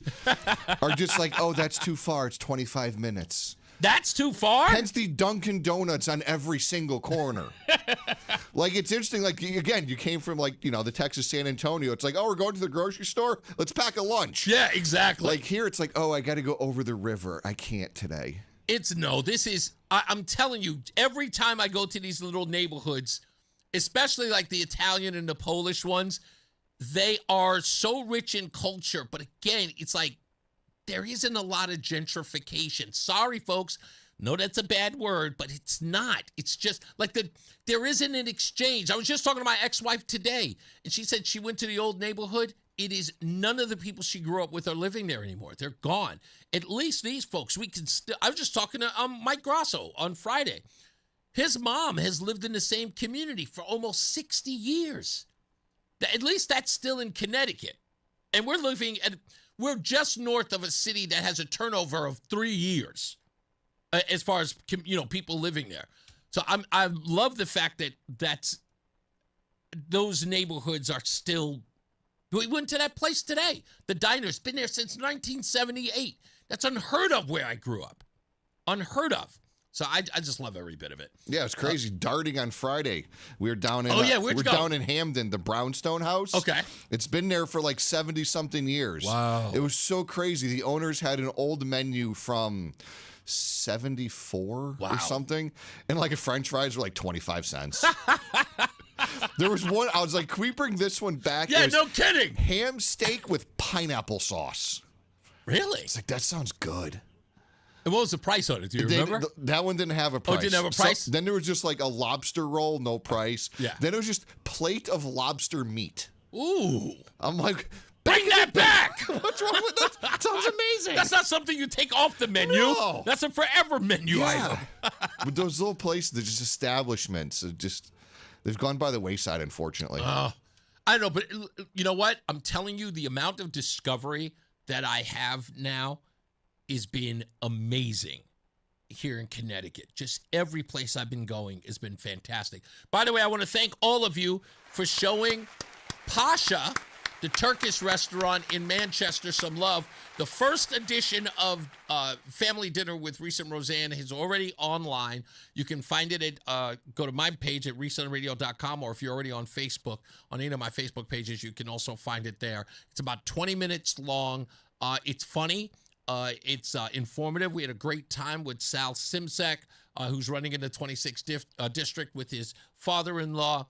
Speaker 12: are just like, "Oh, that's too far. It's 25 minutes."
Speaker 16: That's too far?
Speaker 12: Hence the Dunkin' Donuts on every single corner. Like, it's interesting. Like, again, you came from, like, the Texas San Antonio. It's like, oh, we're going to the grocery store. Let's pack a lunch.
Speaker 16: Yeah, exactly.
Speaker 12: Like, here, it's like, oh, I got to go over the river. I can't today.
Speaker 16: I'm telling you, every time I go to these little neighborhoods, especially like the Italian and the Polish ones, they are so rich in culture. But again, it's like, there isn't a lot of gentrification. Sorry, folks. No, that's a bad word, but it's not. It's just like there isn't an exchange. I was just talking to my ex-wife today, and she said she went to the old neighborhood. It is none of the people she grew up with are living there anymore. They're gone. At least these folks, we can still. I was just talking to Mike Grosso on Friday. His mom has lived in the same community for almost 60 years. At least that's still in Connecticut. And we're just north of a city that has a turnover of 3 years as far as, people living there. So I love the fact that those neighborhoods are still. We went to that place today. The diner's been there since 1978. That's unheard of where I grew up. Unheard of. So I just love every bit of it.
Speaker 12: Yeah, it's crazy. Darting on Friday. We were down in
Speaker 16: we're
Speaker 12: down in Hamden, the Brownstone House.
Speaker 16: Okay.
Speaker 12: It's been there for like 70-something years.
Speaker 16: Wow.
Speaker 12: It was so crazy. The owners had an old menu from 74 or something. And like a French fries were like 25 cents. There was one, I was like, can we bring this one back?
Speaker 16: Yeah, no kidding.
Speaker 12: Ham steak with pineapple sauce.
Speaker 16: Really?
Speaker 12: It's like, that sounds good.
Speaker 16: And what was the price on it? Do you remember?
Speaker 12: That one didn't have a price.
Speaker 16: Oh, it didn't have a price?
Speaker 12: Then there was just like a lobster roll, no price.
Speaker 16: Yeah.
Speaker 12: Then it was just plate of lobster meat.
Speaker 16: Ooh.
Speaker 12: I'm like,
Speaker 16: bring that back.
Speaker 12: What's wrong with that? That sounds amazing.
Speaker 16: That's not something you take off the menu.
Speaker 12: No.
Speaker 16: That's a forever menu item.
Speaker 12: But those little places, they're just establishments. They've gone by the wayside, unfortunately.
Speaker 16: I don't know, but you know what? I'm telling you, the amount of discovery that I have now has been amazing here in Connecticut. Just every place I've been going has been fantastic. By the way, I want to thank all of you for showing Pasha, the Turkish restaurant in Manchester, some love. The first edition of Family Dinner with Reese and Roseanne is already online. You can find it at, go to my page at reeseonradio.com, or if you're already on Facebook, on any of my Facebook pages, you can also find it there. It's about 20 minutes long. It's funny. It's informative. We had a great time with Sal Simsek, who's running in the 26th district with his father-in-law,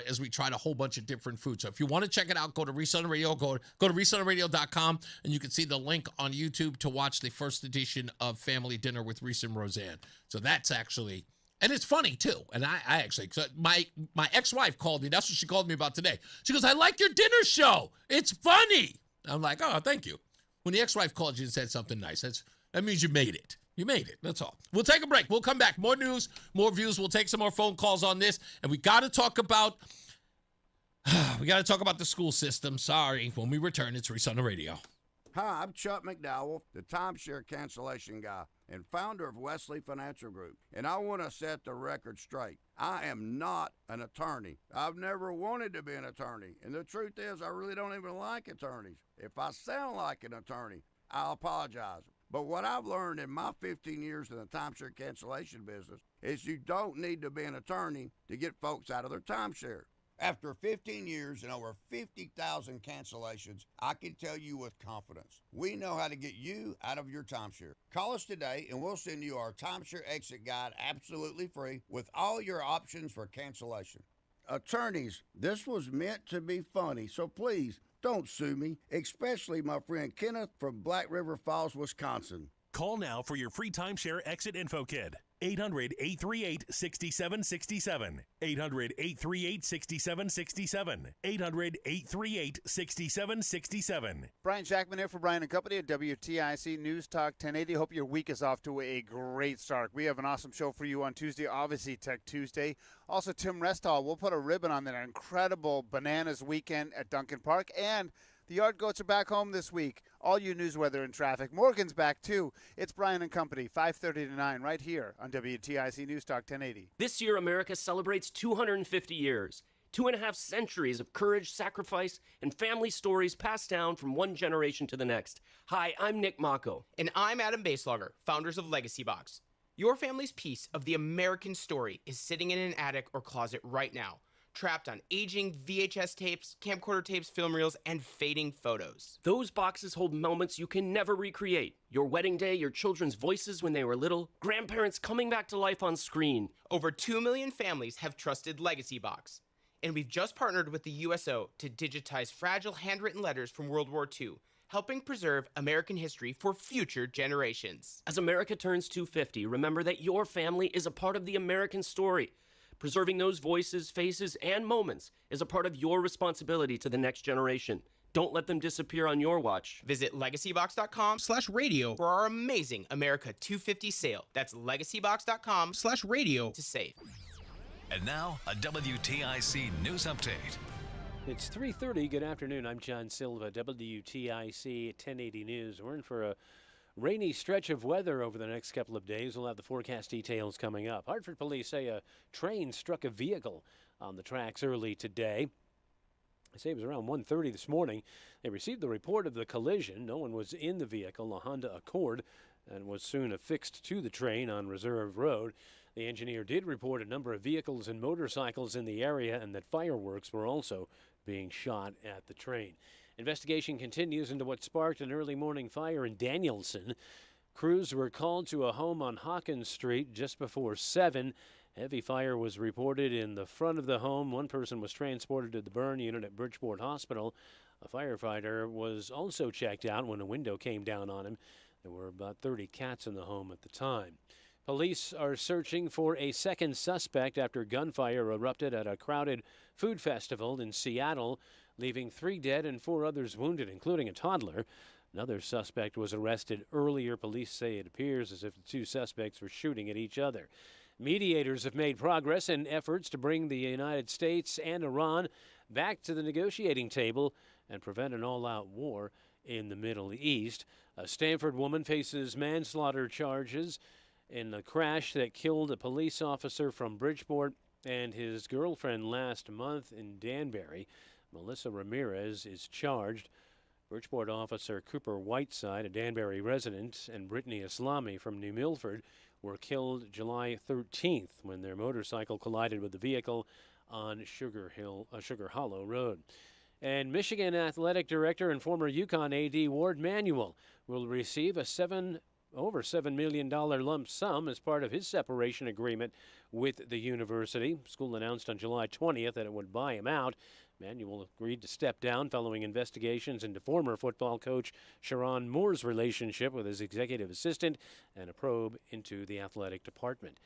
Speaker 16: as we tried a whole bunch of different foods. So if you want to check it out, go to Reese on Radio. Go to reeseonradio.com, and you can see the link on YouTube to watch the first edition of Family Dinner with Reese and Roseanne. So that's actually, and it's funny too. And I actually, so my ex-wife called me. That's what she called me about today. She goes, "I like your dinner show. It's funny." I'm like, "Oh, thank you." When the ex-wife called you and said something nice, that means you made it. You made it. That's all. We'll take a break. We'll come back. More news, more views. We'll take some more phone calls on this. And we got to talk about the school system. Sorry. When we return, it's Reese on the Radio.
Speaker 13: Hi, I'm Chuck McDowell, the timeshare cancellation guy and founder of Wesley Financial Group. And I want to set the record straight. I am not an attorney. I've never wanted to be an attorney. And the truth is, I really don't even like attorneys. If I sound like an attorney, I'll apologize. But what I've learned in my 15 years in the timeshare cancellation business is you don't need to be an attorney to get folks out of their timeshare. After 15 years and over 50,000 cancellations, I can tell you with confidence, we know how to get you out of your timeshare. Call us today and we'll send you our timeshare exit guide absolutely free with all your options for cancellation. Attorneys, this was meant to be funny, so please don't sue me, especially my friend Kenneth from Black River Falls, Wisconsin.
Speaker 30: Call now for your free timeshare exit info kit.
Speaker 14: 800-838-6767. 800-838-6767. 800-838-6767.
Speaker 17: Brian Jackman here for Brian & Company at WTIC News Talk 1080. Hope your week is off to a great start. We have an awesome show for you on Tuesday, obviously Tech Tuesday. Also, Tim Restall will put a ribbon on that incredible Bananas weekend at Duncan Park. And the Yard Goats are back home this week. All you news, weather, and traffic. Morgan's back, too. It's Brian & Company, 5:30 to 9, right here on WTIC News Talk 1080.
Speaker 18: This year, America celebrates 250 years. 2.5 centuries of courage, sacrifice, and family stories passed down from one generation to the next. Hi, I'm Nick Mako.
Speaker 19: And I'm Adam Baselogger, founders of Legacy Box. Your family's piece of the American story is sitting in an attic or closet right now, trapped on aging VHS tapes, camcorder tapes, film reels, and fading photos.
Speaker 18: Those boxes hold moments you can never recreate. Your wedding day, your children's voices when they were little, grandparents coming back to life on screen.
Speaker 19: Over 2 million families have trusted Legacy Box. And we've just partnered with the USO to digitize fragile handwritten letters from World War II, helping preserve American history for future generations.
Speaker 18: As America turns 250, remember that your family is a part of the American story. Preserving those voices, faces, and moments is a part of your responsibility to the next generation. Don't let them disappear on your watch.
Speaker 19: Visit legacybox.com/radio for our amazing America 250 sale. That's legacybox.com/radio to save.
Speaker 30: And now, a WTIC news update.
Speaker 6: It's 3:30. Good afternoon. I'm John Silva, WTIC 1080 News. We're in for a rainy stretch of weather over the next couple of days. We'll have the forecast details coming up. Hartford police say a train struck a vehicle on the tracks early today. They say it was around 1:30 this morning. They received the report of the collision. No one was in the vehicle, a Honda Accord, and was soon affixed to the train on Reserve Road. The engineer did report a number of vehicles and motorcycles in the area and that fireworks were also being shot at the train. Investigation continues into what sparked an early morning fire in Danielson. Crews were called to a home on Hawkins Street just before 7. Heavy fire was reported in the front of the home. One person was transported to the burn unit at Bridgeport Hospital. A firefighter was also checked out when a window came down on him. There were about 30 cats in the home at the time. Police are searching for a second suspect after gunfire erupted at a crowded food festival in Seattle, leaving 3 dead and 4 others wounded, including a toddler. Another suspect was arrested earlier. Police say it appears as if the 2 suspects were shooting at each other. Mediators have made progress in efforts to bring the United States and Iran back to the negotiating table and prevent an all-out war in the Middle East. A Stanford woman faces manslaughter charges in a crash that killed a police officer from Bridgeport and his girlfriend last month in Danbury. Melissa Ramirez is charged. Bridgeport officer Cooper Whiteside, a Danbury resident, and Brittany Islami from New Milford were killed July 13th when their motorcycle collided with the vehicle on Sugar Hollow Road. And Michigan Athletic Director and former UConn AD Ward Manuel will receive a over $7 million lump sum as part of his separation agreement with the university. School announced on July 20th that it would buy him out. Manuel agreed to step down following investigations into former football coach Sharon Moore's relationship with his executive assistant and a probe into the athletic department.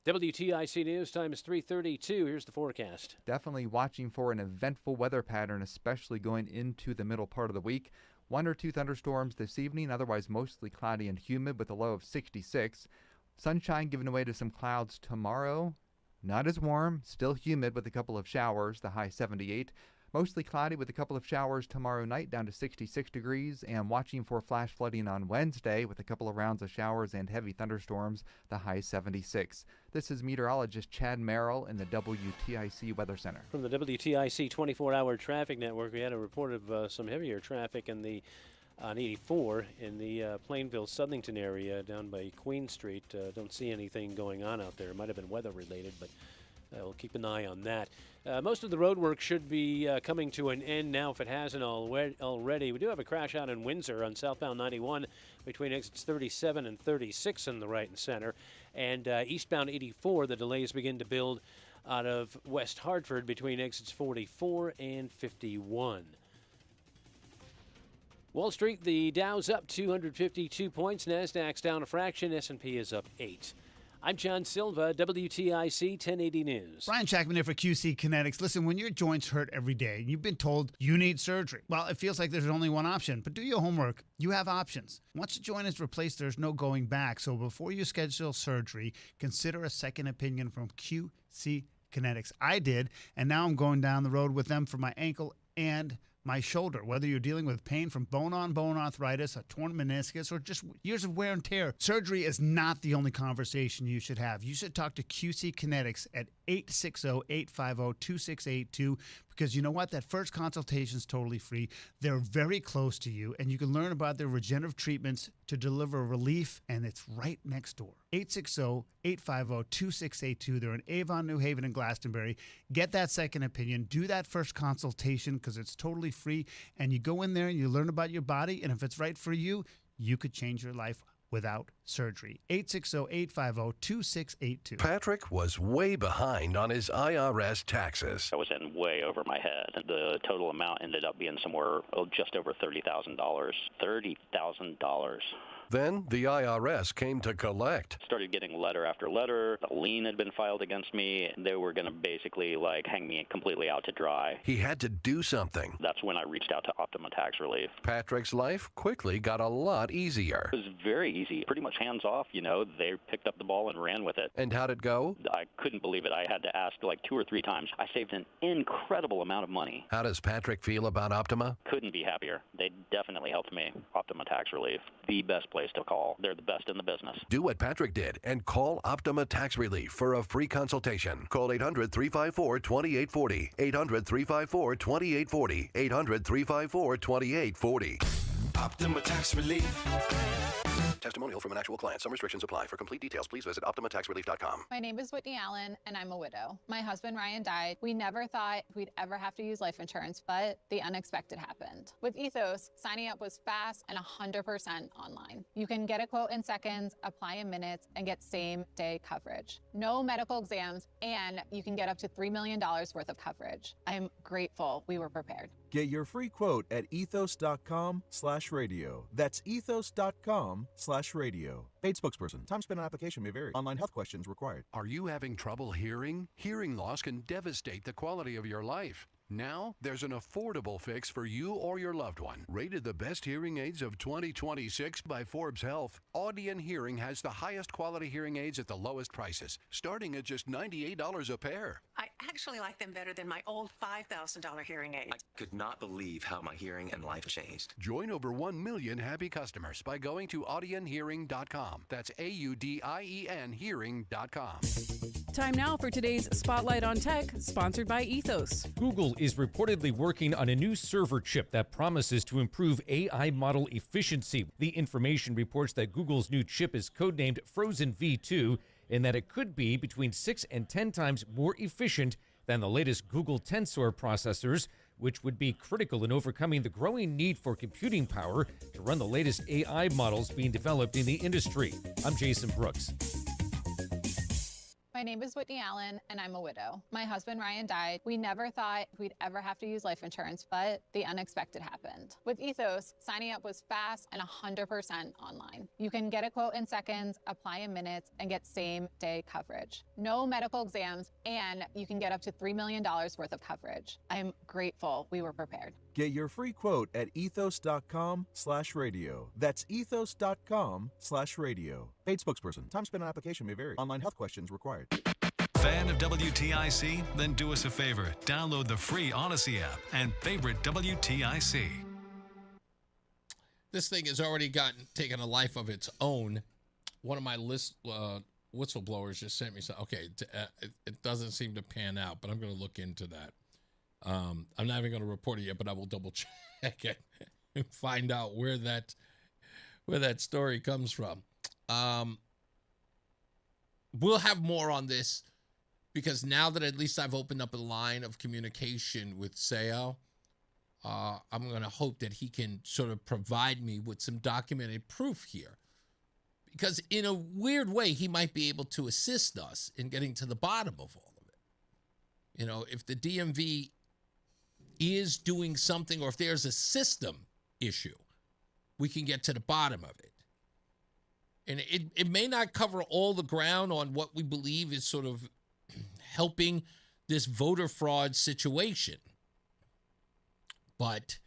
Speaker 6: WTIC News time is 3:32. Here's the forecast.
Speaker 8: Definitely watching for an eventful weather pattern, especially going into the middle part of the week. 1 or 2 thunderstorms this evening, otherwise mostly cloudy and humid with a low of 66. Sunshine giving way to some clouds tomorrow. Not as warm, still humid with a couple of showers, the high 78. Mostly cloudy with a couple of showers tomorrow night, down to 66 degrees. And watching for flash flooding on Wednesday with a couple of rounds of showers and heavy thunderstorms, the high 76. This is meteorologist Chad Merrill in the WTIC Weather Center.
Speaker 6: From the WTIC 24-hour traffic network, we had a report of some heavier traffic on 84 in the Plainville-Southington area down by Queen Street. Don't see anything going on out there. It might have been weather-related, but we'll keep an eye on that. Most of the road work should be coming to an end now if it hasn't already. We do have a crash out in Windsor on southbound 91 between exits 37 and 36 in the right and center. And eastbound 84, the delays begin to build out of West Hartford between exits 44 and 51. Wall Street, the Dow's up 252 points. NASDAQ's down a fraction. S&P is up 8. I'm John Silva, WTIC 1080 News.
Speaker 7: Brian Shackman here for QC Kinetics. Listen, when your joints hurt every day and you've been told you need surgery, well, it feels like there's only one option. But do your homework. You have options. Once the joint is replaced, there's no going back. So before you schedule surgery, consider a second opinion from QC Kinetics. I did, and now I'm going down the road with them for my ankle and my shoulder. Whether you're dealing with pain from bone-on-bone arthritis, a torn meniscus, or just years of wear and tear, surgery is not the only conversation you should have. You should talk to QC Kinetics at 860-850-2682 because you know what? That first consultation is totally free. They're very close to you, and you can learn about their regenerative treatments to deliver relief, and it's right next door. 860-850-2682. They're in Avon, New Haven, and Glastonbury. Get that second opinion. Do that first consultation because it's totally free, and you go in there and you learn about your body, and if it's right for you, you could change your life without surgery. 860-850-2682.
Speaker 9: Patrick was way behind on his IRS taxes.
Speaker 10: I was in way over my head. The total amount ended up being somewhere just over $30,000. $30,000.
Speaker 9: Then the IRS came to collect.
Speaker 10: Started getting letter after letter. A lien had been filed against me. They were going to basically hang me completely out to dry.
Speaker 9: He had to do something.
Speaker 10: That's when I reached out to Optima Tax Relief.
Speaker 9: Patrick's life quickly got a lot easier.
Speaker 10: It was very easy. Pretty much hands off, They picked up the ball and ran with it.
Speaker 9: And how'd it go?
Speaker 10: I couldn't believe it. I had to ask 2 or 3 times. I saved an incredible amount of money.
Speaker 9: How does Patrick feel about Optima?
Speaker 10: Couldn't be happier. They definitely helped me. Optima Tax Relief. The best place to call. They're the best in the business.
Speaker 9: Do what Patrick did and call Optima Tax Relief for a free consultation. Call 800-354-2840. 800-354-2840. 800-354-2840.
Speaker 11: Optima Tax Relief.
Speaker 9: Testimonial from an actual client. Some restrictions apply. For complete details, please visit OptimaTaxRelief.com.
Speaker 20: My name is Whitney Allen, and I'm a widow. My husband, Ryan, died. We never thought we'd ever have to use life insurance, but the unexpected happened. With Ethos, signing up was fast and 100% online. You can get a quote in seconds, apply in minutes, and get same-day coverage. No medical exams, and you can get up to $3 million worth of coverage. I'm grateful we were prepared.
Speaker 21: Get your free quote at ethos.com/radio. That's ethos.com/radio. Paid spokesperson. Time spent on application may vary. Online health questions required.
Speaker 26: Are you having trouble hearing? Hearing loss can devastate the quality of your life. Now, there's an affordable fix for you or your loved one. Rated the best hearing aids of 2026 by Forbes Health, Audion Hearing has the highest quality hearing aids at the lowest prices, starting at just $98 a pair.
Speaker 22: I actually like them better than my old $5,000 hearing aid.
Speaker 23: I could not believe how my hearing and life changed.
Speaker 26: Join over 1 million happy customers by going to audionhearing.com. That's AUDIEN hearing.com.
Speaker 24: Time now for today's Spotlight on Tech, sponsored by Ethos.
Speaker 25: Google is reportedly working on a new server chip that promises to improve AI model efficiency. The information reports that Google's new chip is codenamed Frozen V2 and that it could be between 6 and 10 times more efficient than the latest Google Tensor processors, which would be critical in overcoming the growing need for computing power to run the latest AI models being developed in the industry. I'm Jason Brooks.
Speaker 20: My name is Whitney Allen, and I'm a widow. My husband, Ryan, died. We never thought we'd ever have to use life insurance, but the unexpected happened. With Ethos, signing up was fast and 100% online. You can get a quote in seconds, apply in minutes, and get same-day coverage. No medical exams, and you can get up to $3 million worth of coverage. I'm grateful we were prepared.
Speaker 21: Get your free quote at ethos.com/radio. That's ethos.com/radio. Paid spokesperson. Time spent on application may vary. Online health questions required.
Speaker 30: Fan of WTIC? Then do us a favor. Download the free Odyssey app and favorite WTIC.
Speaker 16: This thing has already taken a life of its own. One of my whistleblowers just sent me some. Okay, it doesn't seem to pan out, but I'm going to look into that. I'm not even going to report it yet, but I will double check it and find out where that story comes from. We'll have more on this because now that at least I've opened up a line of communication with Seo, I'm going to hope that he can sort of provide me with some documented proof here. Because in a weird way, he might be able to assist us in getting to the bottom of all of it. If the DMV is doing something or if there's a system issue, we can get to the bottom of it. And it may not cover all the ground on what we believe is sort of helping this voter fraud situation. But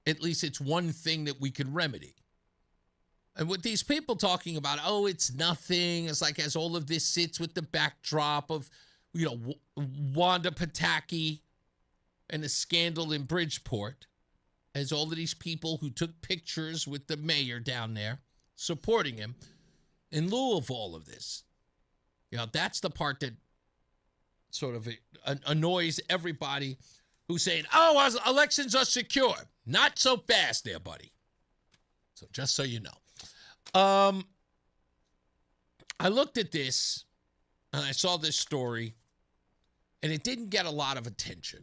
Speaker 16: at least it's one thing that we can remedy. And with these people talking about, oh, it's nothing, it's like as all of this sits with the backdrop of, Wanda Pataki and the scandal in Bridgeport, as all of these people who took pictures with the mayor down there supporting him in lieu of all of this. That's the part that sort of annoys everybody who's saying, oh, our elections are secure. Not so fast there, buddy. So just so you know. I looked at this and I saw this story and it didn't get a lot of attention.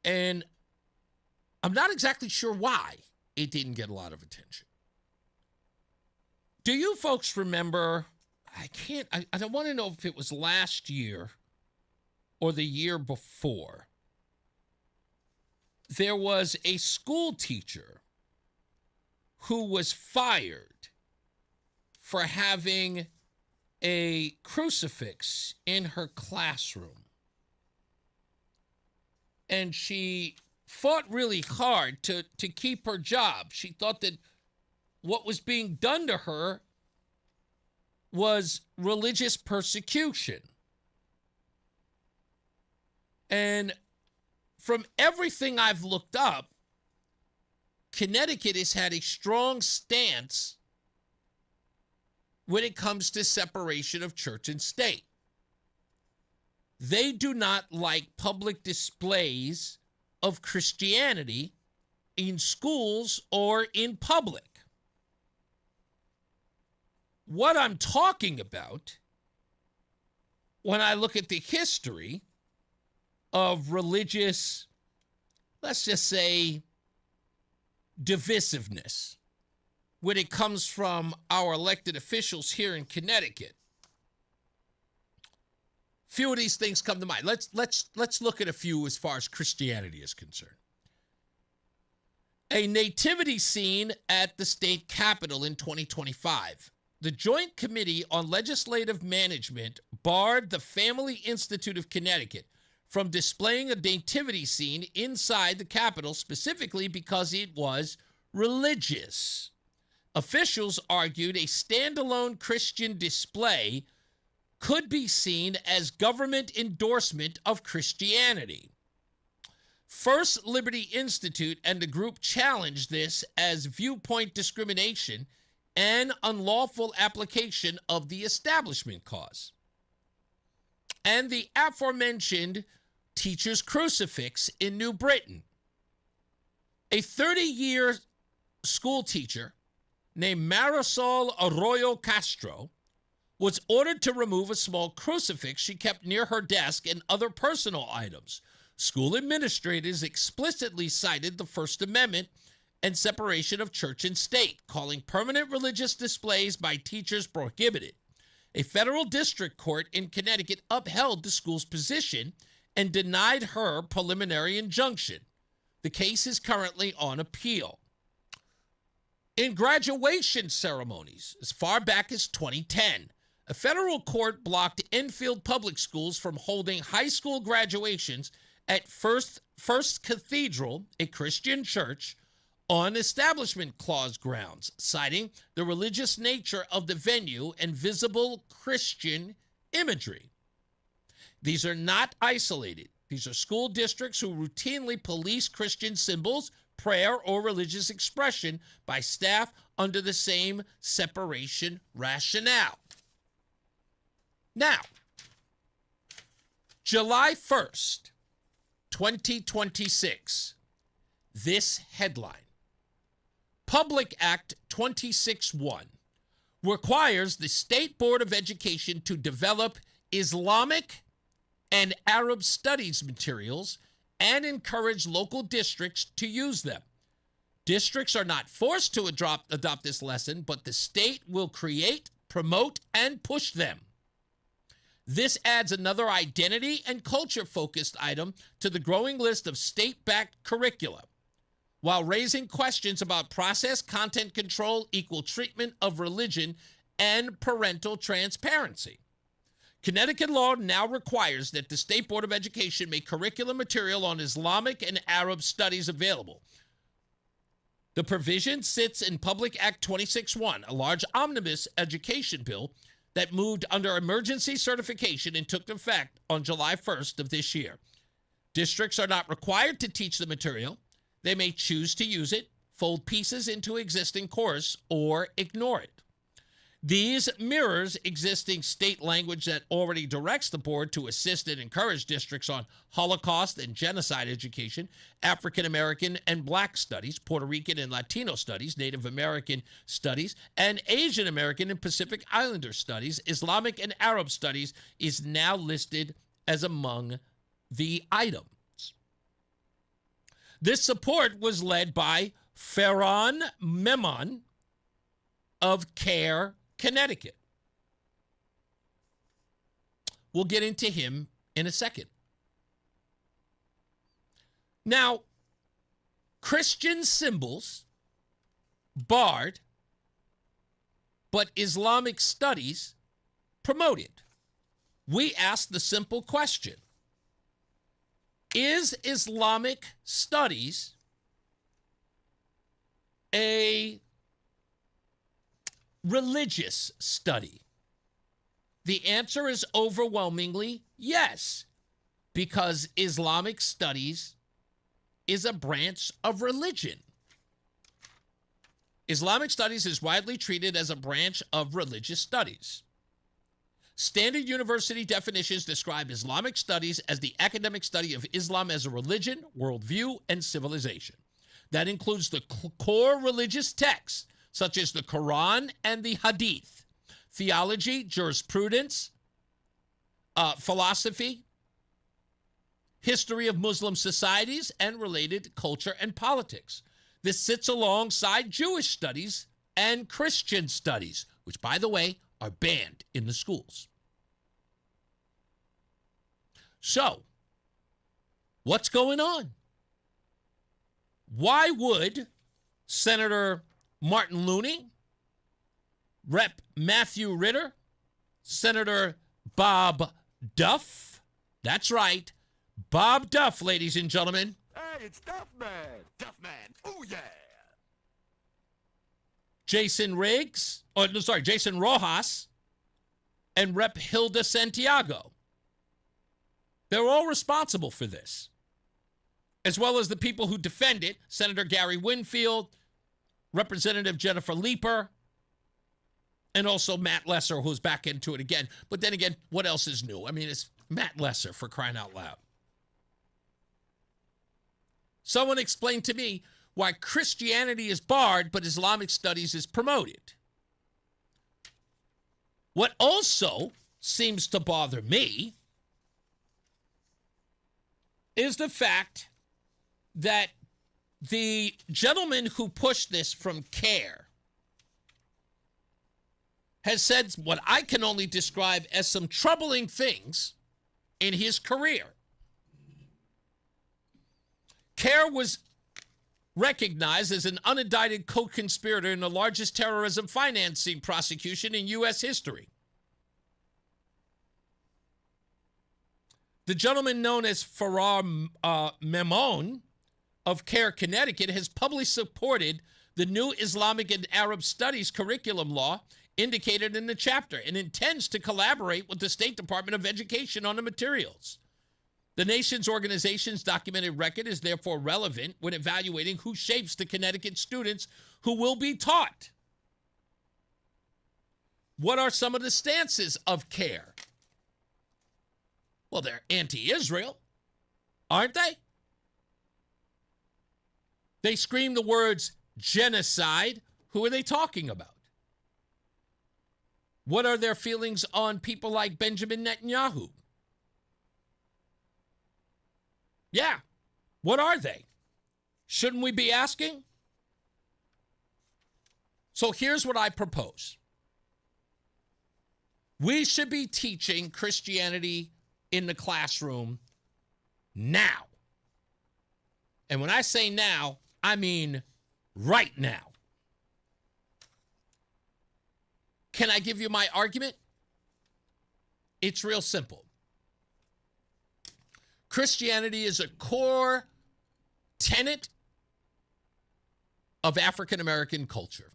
Speaker 16: And I'm not exactly sure why it didn't get a lot of attention. Do you folks remember, I don't want to know if it was last year or the year before, there was a school teacher who was fired for having a crucifix in her classroom. And she fought really hard to keep her job. She thought that what was being done to her was religious persecution. And from everything I've looked up, Connecticut has had a strong stance when it comes to separation of church and state. They do not like public displays of Christianity in schools or in public. What I'm talking about when I look at the history of religious, let's just say, divisiveness when it comes from our elected officials here in Connecticut. Few of these things come to mind. Let's look at a few as far as Christianity is concerned. A nativity scene at the state capitol in 2025. The Joint Committee on Legislative Management barred the Family Institute of Connecticut from displaying a nativity scene inside the Capitol, specifically because it was religious. Officials argued a standalone Christian display could be seen as government endorsement of Christianity. First Liberty Institute and the group challenged this as viewpoint discrimination and unlawful application of the Establishment Clause. And the aforementioned teacher's crucifix in New Britain. A 30-year school teacher named Marisol Arroyo Castro was ordered to remove a small crucifix she kept near her desk and other personal items. School administrators explicitly cited the First Amendment and separation of church and state, calling permanent religious displays by teachers prohibited. A federal district court in Connecticut upheld the school's position and denied her preliminary injunction. The case is currently on appeal. In graduation ceremonies, as far back as 2010, a federal court blocked Enfield Public Schools from holding high school graduations at First Cathedral, a Christian church, on Establishment Clause grounds, citing the religious nature of the venue and visible Christian imagery. These are not isolated. These are school districts who routinely police Christian symbols, prayer, or religious expression by staff under the same separation rationale. Now, July 1st, 2026, this headline. Public Act 26.1 requires the State Board of Education to develop Islamic and Arab studies materials and encourage local districts to use them. Districts are not forced to adopt this lesson, but the state will create, promote, and push them. This adds another identity and culture-focused item to the growing list of state-backed curricula. while raising questions about process, content control, equal treatment of religion, and parental transparency. Connecticut law now requires that the State Board of Education make curriculum material on Islamic and Arab studies available. The provision sits in Public Act 26-1, a large omnibus education bill that moved under emergency certification and took effect on July 1st of this year. Districts are not required to teach the material. They may choose to use it, fold pieces into existing course, or ignore it. These mirrors existing state language that already directs the board to assist and encourage districts on Holocaust and genocide education, African American and Black studies, Puerto Rican and Latino studies, Native American studies, and Asian American and Pacific Islander studies. Islamic and Arab studies is now listed as among the items. This support was led by Farhan Memon of CARE, Connecticut. We'll get into him in a second. Now, Christian symbols barred, but Islamic studies promoted. We asked the simple question: is Islamic studies a religious study? The answer is overwhelmingly yes, because Islamic studies is a branch of religion. Islamic studies is widely treated as a branch of religious studies. Standard university definitions describe Islamic studies as the academic study of Islam as a religion, worldview, and civilization. That includes the core religious texts, such as the Quran and the Hadith, theology, jurisprudence, philosophy, history of Muslim societies, and related culture and politics. This sits alongside Jewish studies and Christian studies, which, by the way, are banned in the schools. So, what's going on? Why would Senator Martin Looney, Rep. Matthew Ritter, Senator Bob Duff, that's right, Bob Duff, ladies and gentlemen.
Speaker 11: Hey, it's Duff Man. Duff Man. Oh, yeah.
Speaker 16: Jason Rojas, and Rep. Hilda Santiago. They're all responsible for this, as well as the people who defend it: Senator Gary Winfield, Representative Jennifer Leeper, and also Matt Lesser, who's back into it again. But then again, what else is new? I mean, it's Matt Lesser, for crying out loud. Someone explained to me why Christianity is barred, but Islamic studies is promoted. What also seems to bother me is the fact that the gentleman who pushed this from CARE has said what I can only describe as some troubling things in his career. CARE was recognized as an unindicted co-conspirator in the largest terrorism financing prosecution in U.S. history. The gentleman known as Farhan Memon of CARE, Connecticut, has publicly supported the new Islamic and Arab Studies curriculum law indicated in the chapter and intends to collaborate with the State Department of Education on the materials. The nation's organization's documented record is therefore relevant when evaluating who shapes the Connecticut students who will be taught. What are some of the stances of CARE? Well, they're anti-Israel, aren't they? They scream the words genocide. Who are they talking about? What are their feelings on people like Benjamin Netanyahu? Yeah, what are they? Shouldn't we be asking? So here's what I propose. We should be teaching Christianity in the classroom now. And when I say now, I mean, right now. Can I give you my argument? It's real simple. Christianity is a core tenet of African American culture.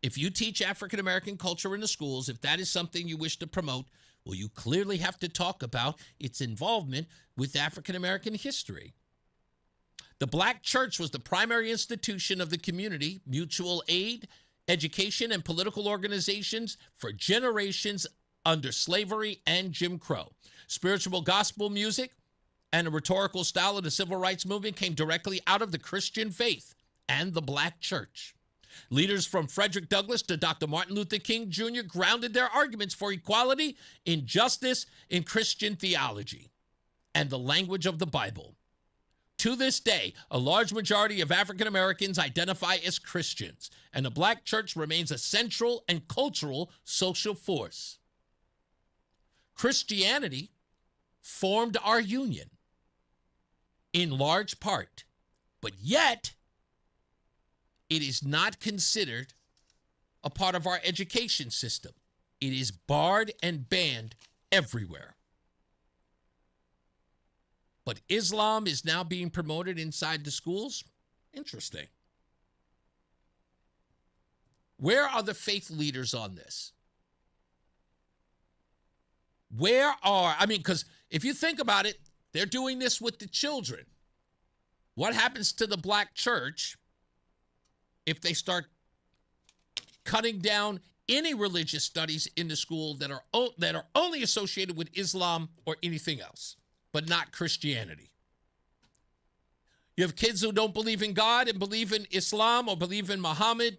Speaker 16: If you teach African American culture in the schools, if that is something you wish to promote, well, you clearly have to talk about its involvement with African American history. The black church was the primary institution of the community, mutual aid, education, and political organizations for generations under slavery and Jim Crow. Spiritual gospel music and a rhetorical style of the civil rights movement came directly out of the Christian faith and the black church. Leaders from Frederick Douglass to Dr. Martin Luther King Jr. grounded their arguments for equality in justice in Christian theology and the language of the Bible. To this day, a large majority of African Americans identify as Christians, and the black church remains a central and cultural social force. Christianity formed our union in large part, but yet it is not considered a part of our education system. It is barred and banned everywhere. But Islam is now being promoted inside the schools? Interesting. Where are the faith leaders on this? Because if you think about it, they're doing this with the children. What happens to the black church if they start cutting down any religious studies in the school that are only associated with Islam or anything else, but not Christianity? You have kids who don't believe in God and believe in Islam or believe in Muhammad.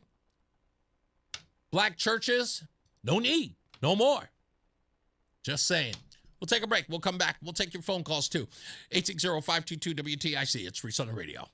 Speaker 16: Black churches, no need, no more. Just saying. We'll take a break. We'll come back. We'll take your phone calls too. 860-522-WTIC. It's Reese on the radio.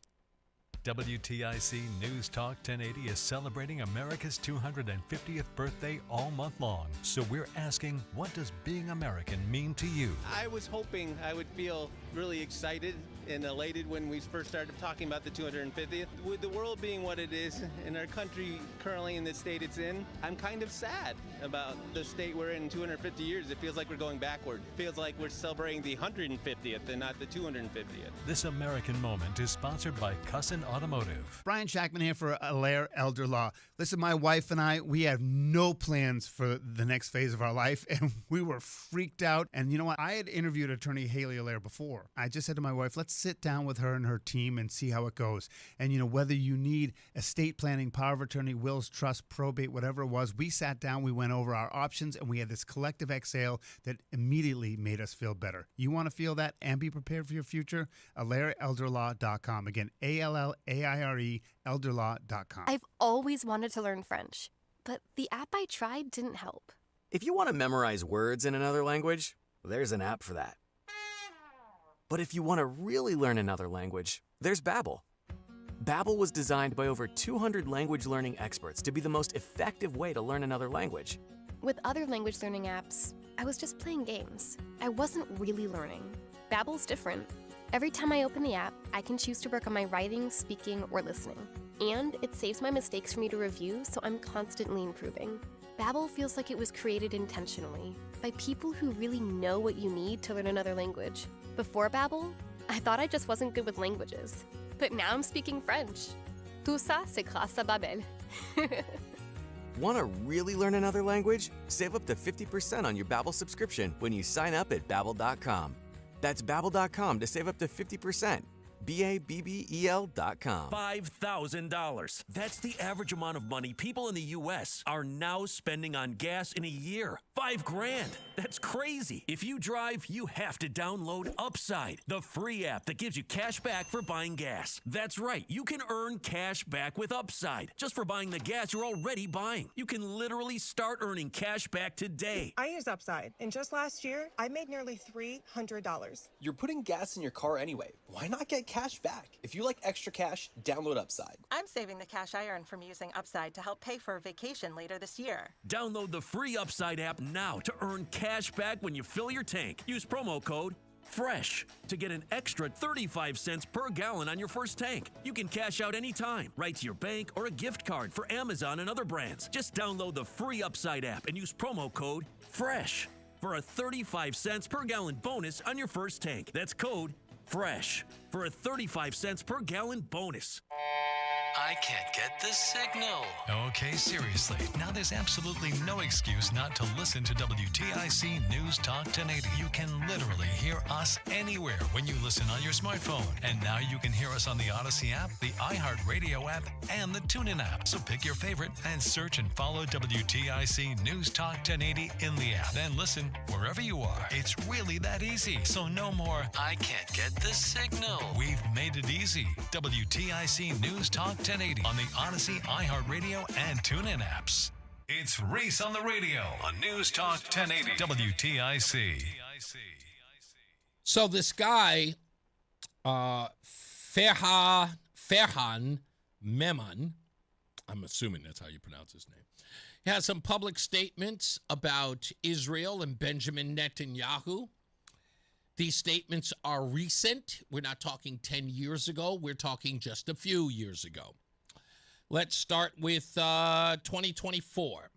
Speaker 30: WTIC News Talk 1080 is celebrating America's 250th birthday all month long. So we're asking, what does being American mean to you?
Speaker 1: I was hoping I would feel really excited and elated when we first started talking about the 250th. With the world being what it is and our country currently in the state it's in, I'm kind of sad about the state we're in 250 years. It feels like we're going backward. It feels like we're celebrating the 150th and not the 250th.
Speaker 30: This American moment is sponsored by Cussin Automotive.
Speaker 7: Brian Shackman here for Allaire Elder Law. Listen, my wife and I, we have no plans for the next phase of our life, and we were freaked out. And you know what? I had interviewed attorney Haley Allaire before. I just said to my wife, let's sit down with her and her team and see how it goes. And, you know, whether you need estate planning, power of attorney, wills, trust, probate, whatever it was, we sat down, we went over our options, and we had this collective exhale that immediately made us feel better. You want to feel that and be prepared for your future? AllaireElderLaw.com. Again, ALLAIRE, elderlaw.com.
Speaker 2: I've always wanted to learn French, but the app I tried didn't help.
Speaker 3: If you want to memorize words in another language, there's an app for that. But if you want to really learn another language, there's Babbel. Babbel was designed by over 200 language learning experts to be the most effective way to learn another language.
Speaker 2: With other language learning apps, I was just playing games. I wasn't really learning. Babbel's different. Every time I open the app, I can choose to work on my writing, speaking, or listening. And it saves my mistakes for me to review, so I'm constantly improving. Babbel feels like it was created intentionally by people who really know what you need to learn another language. Before Babbel, I thought I just wasn't good with languages. But now I'm speaking French. Tout ça, c'est grâce à Babbel.
Speaker 3: Want to really learn another language? Save up to 50% on your Babbel subscription when you sign up at Babbel.com. That's Babbel.com to save up to 50%. Babbel.com.
Speaker 14: $5,000. That's the average amount of money people in the U.S. are now spending on gas in a year. $5,000. That's crazy. If you drive, you have to download Upside, the free app that gives you cash back for buying gas. That's right. You can earn cash back with Upside just for buying the gas you're already buying. You can literally start earning cash back today.
Speaker 4: I use Upside, and just last year, I made nearly $300.
Speaker 5: You're putting gas in your car anyway. Why not get cash back? If you like extra cash, download Upside.
Speaker 22: I'm saving the cash I earn from using Upside to help pay for a vacation later this year.
Speaker 14: Download the free Upside app now to earn cash back when you fill your tank. Use promo code fresh, to get an extra 35 cents per gallon on your first tank. You can cash out anytime, right to your bank or a gift card for Amazon and other brands. Just download the free Upside app and use promo code FRESH for a 35 cents per gallon bonus on your first tank. That's code FRESH for a 35 cents per gallon bonus.
Speaker 30: I can't get the signal. Okay, seriously. Now there's absolutely no excuse not to listen to WTIC News Talk 1080. You can literally hear us anywhere when you listen on your smartphone. And now you can hear us on the Odyssey app, the iHeartRadio app, and the TuneIn app. So pick your favorite and search and follow WTIC News Talk 1080 in the app. Then listen wherever you are. It's really that easy. So no more, I can't get the signal. We've made it easy. WTIC News Talk 1080 on the Odyssey, iHeartRadio, and TuneIn apps. It's Reese on the radio on News Talk 1080 WTIC.
Speaker 16: So this guy, Ferhan Mehman, I'm assuming that's how you pronounce his name, he has some public statements about Israel and Benjamin Netanyahu. These statements are recent. We're not talking 10 years ago. We're talking just a few years ago. Let's start with 2024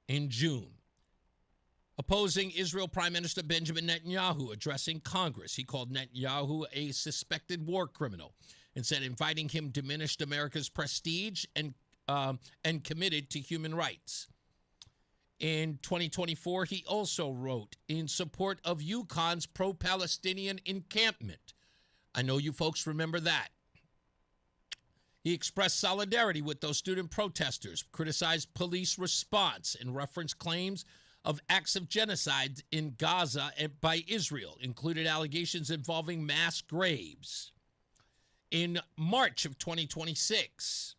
Speaker 16: in June. Opposing Israel Prime Minister Benjamin Netanyahu addressing Congress. He called Netanyahu a suspected war criminal and said inviting him diminished America's prestige and committed to human rights. In 2024, he also wrote in support of UConn's pro-Palestinian encampment. I know you folks remember that. He expressed solidarity with those student protesters, criticized police response, and referenced claims of acts of genocide in Gaza by Israel, included allegations involving mass graves. In March of 2026,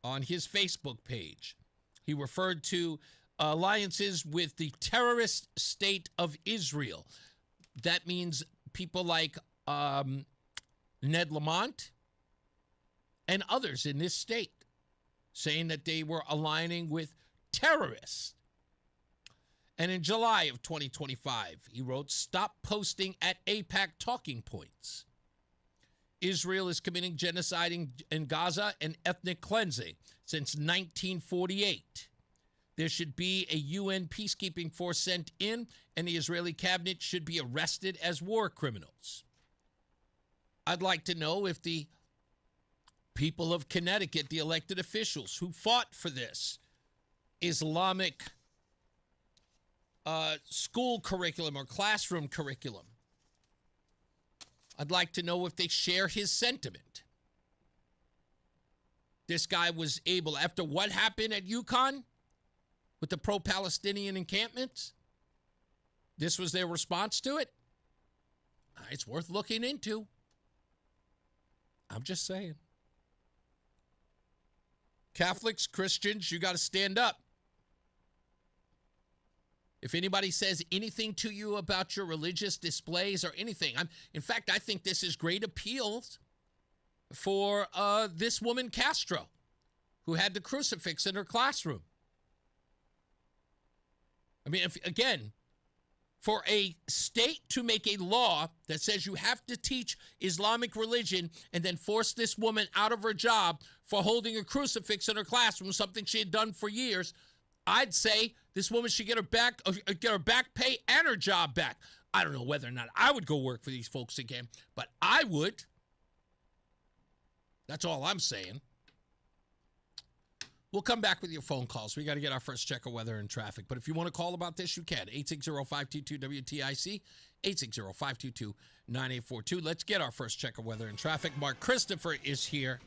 Speaker 16: on his Facebook page, he referred to alliances with the terrorist state of Israel. That means people like Ned Lamont and others in this state, saying that they were aligning with terrorists. And in July of 2025, he wrote, "Stop posting at AIPAC talking points. Israel is committing genocide in Gaza and ethnic cleansing since 1948. There should be a UN peacekeeping force sent in, and the Israeli cabinet should be arrested as war criminals." I'd like to know if the people of Connecticut, the elected officials who fought for this Islamic school curriculum or classroom curriculum, I'd like to know if they share his sentiment. This guy was able, after what happened at UConn with the pro-Palestinian encampments, this was their response to it. It's worth looking into. I'm just saying. Catholics, Christians, you got to stand up. If anybody says anything to you about your religious displays or anything, in fact, I think this is great appeals for this woman, Castro, who had the crucifix in her classroom. I mean, again, for a state to make a law that says you have to teach Islamic religion and then force this woman out of her job for holding a crucifix in her classroom, something she had done for years, I'd say this woman should get her back pay and her job back. I don't know whether or not I would go work for these folks again, but I would. That's all I'm saying. We'll come back with your phone calls. We got to get our first check of weather and traffic. But if you want to call about this, you can. 860-522-WTIC, 860-522-9842. Let's get our first check of weather and traffic. Mark Christopher is here.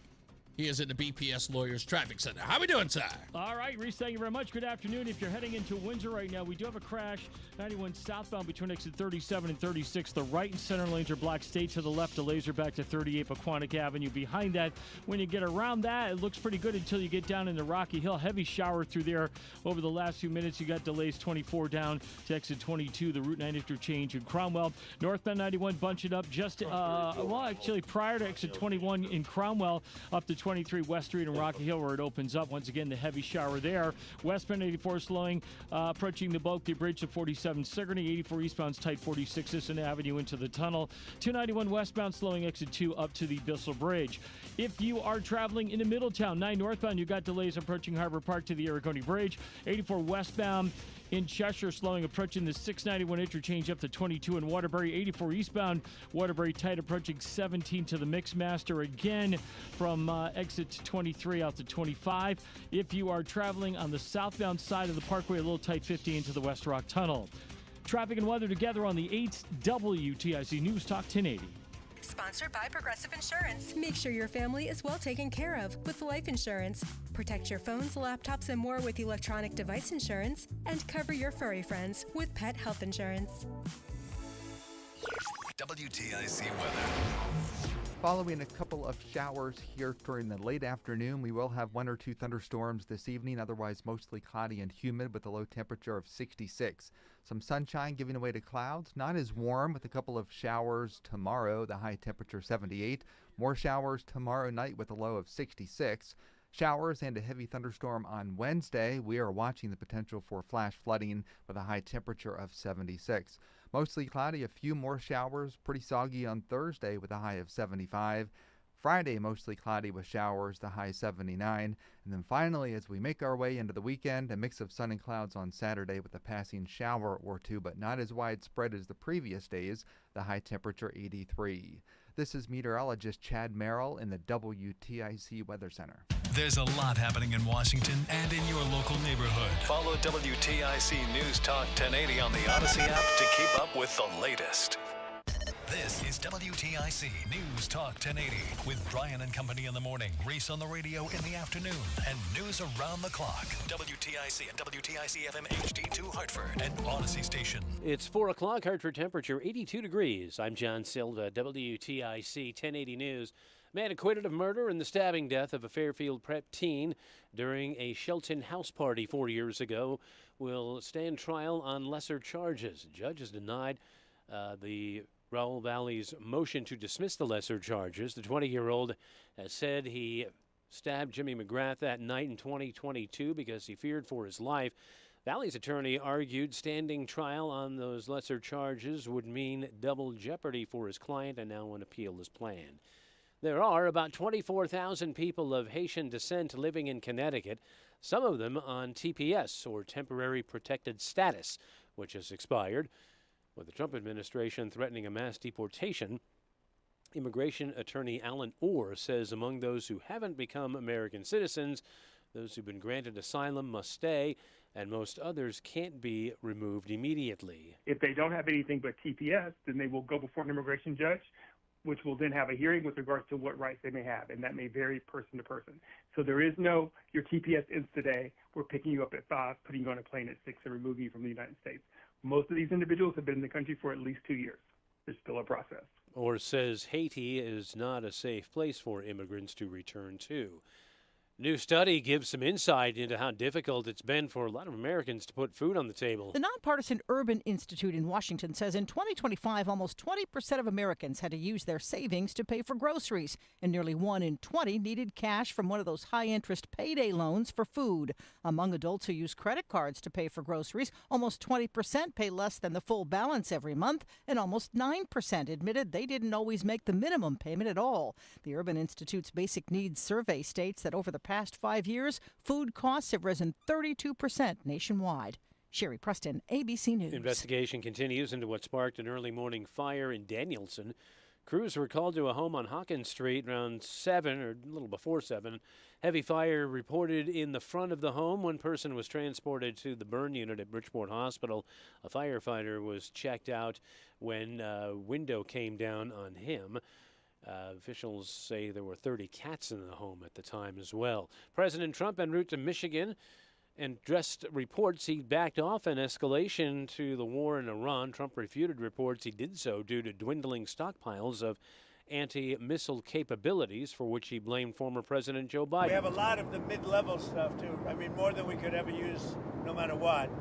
Speaker 16: He is in the BPS Lawyers Traffic Center. How we doing, sir?
Speaker 8: All right, Reese, thank you very much. Good afternoon. If you're heading into Windsor right now, we do have a crash. 91 southbound between exit 37 and 36. The right and center lanes are blocked. Stay to the left. Delays are back to 38 Paquonic Avenue. Behind that, when you get around that, it looks pretty good until you get down into Rocky Hill. Heavy shower through there over the last few minutes. You got delays 24 down to exit 22. The Route 9 interchange in Cromwell. Northbound 91 bunching up just, actually prior to exit 21 in Cromwell up to 23 West Street and Rocky Hill where it opens up. Once again, the heavy shower there. Westbound 84 slowing, approaching the Bulkley Bridge to 47 Sigourney. 84 eastbound's tight 46 Sisson Avenue into the tunnel. 291 westbound slowing exit 2 up to the Bissell Bridge. If you are traveling into Middletown, 9 northbound, you got delays approaching Harbor Park to the Ariconi Bridge. 84 westbound in Cheshire slowing approaching the 691 interchange up to 22 in Waterbury. 84 eastbound Waterbury tight approaching 17 to the Mixmaster again from exit 23 out to 25. If you are traveling on the southbound side of the Parkway, a little tight 50 into the West Rock Tunnel. Traffic and weather together on the 8th WTIC News Talk 1080.
Speaker 22: Sponsored by Progressive Insurance.
Speaker 6: Make sure your family is well taken care of with life insurance. Protect your phones, laptops, and more with electronic device insurance. And cover your furry friends with pet health insurance.
Speaker 30: WTIC weather.
Speaker 12: Following a couple of showers here during the late afternoon, we will have 1 or 2 thunderstorms this evening, otherwise mostly cloudy and humid with a low temperature of 66. Some sunshine giving way to clouds, not as warm with a couple of showers tomorrow, the high temperature 78. More showers tomorrow night with a low of 66. Showers and a heavy thunderstorm on Wednesday. We are watching the potential for flash flooding with a high temperature of 76. Mostly cloudy, a few more showers, pretty soggy on Thursday with a high of 75. Friday, mostly cloudy with showers, the high 79. And then finally, as we make our way into the weekend, a mix of sun and clouds on Saturday with a passing shower or two, but not as widespread as the previous days, the high temperature 83. This is meteorologist Chad Merrill in the WTIC Weather Center.
Speaker 30: There's a lot happening in Washington and in your local neighborhood. Follow WTIC News Talk 1080 on the Odyssey app to keep up with the latest. This is WTIC News Talk 1080 with Brian and Company in the morning, Reese on the radio in the afternoon, and news around the clock. WTIC and WTIC FM HD2 Hartford and Odyssey Station.
Speaker 13: It's 4 o'clock, Hartford temperature 82 degrees. I'm John Silva, WTIC 1080 News. Man acquitted of murder and the stabbing death of a Fairfield prep teen during a Shelton house party 4 years ago will stand trial on lesser charges. The judge has denied the Raoul Valley's motion to dismiss the lesser charges. The 20-year-old has said he stabbed Jimmy McGrath that night in 2022 because he feared for his life. Valley's attorney argued standing trial on those lesser charges would mean double jeopardy for his client, and now an appeal is planned. There are about 24,000 people of Haitian descent living in Connecticut, some of them on TPS, or Temporary Protected Status, which has expired. With the Trump administration threatening a mass deportation, immigration attorney Alan Orr says among those who haven't become American citizens, those who've been granted asylum must stay, and most others can't be removed immediately.
Speaker 15: If they don't have anything but TPS, then they will go before an immigration judge, which will then have a hearing with regards to what rights they may have, and that may vary person to person. So there is no, your TPS ends today, we're picking you up at 5, putting you on a plane at 6, and removing you from the United States. Most of these individuals have been in the country for at least 2 years. There's still a process.
Speaker 13: Orr says Haiti is not a safe place for immigrants to return to. New study gives some insight into how difficult it's been for a lot of Americans to put food on the table.
Speaker 17: The nonpartisan Urban Institute in Washington says in 2025, almost 20% of Americans had to use their savings to pay for groceries, and nearly 1 in 20 needed cash from one of those high-interest payday loans for food. Among adults who use credit cards to pay for groceries, almost 20% pay less than the full balance every month, and almost 9% admitted they didn't always make the minimum payment at all. The Urban Institute's Basic Needs Survey states that over the past 5 years, food costs have risen 32% nationwide. Sherry Preston, ABC News.
Speaker 13: Investigation continues into what sparked an early morning fire in Danielson. Crews were called to a home on Hawkins Street around 7 or a little before 7. Heavy fire reported in the front of the home. One person was transported to the burn unit at Bridgeport Hospital. A firefighter was checked out when a window came down on him. Officials say there were 30 cats in the home at the time as well. President Trump en route to Michigan and addressed reports he backed off an escalation to the war in Iran. Trump refuted reports he did so due to dwindling stockpiles of anti-missile capabilities, for which he blamed former President Joe Biden.
Speaker 18: We have a lot of the mid-level stuff, too. I mean, more than we could ever use no matter what.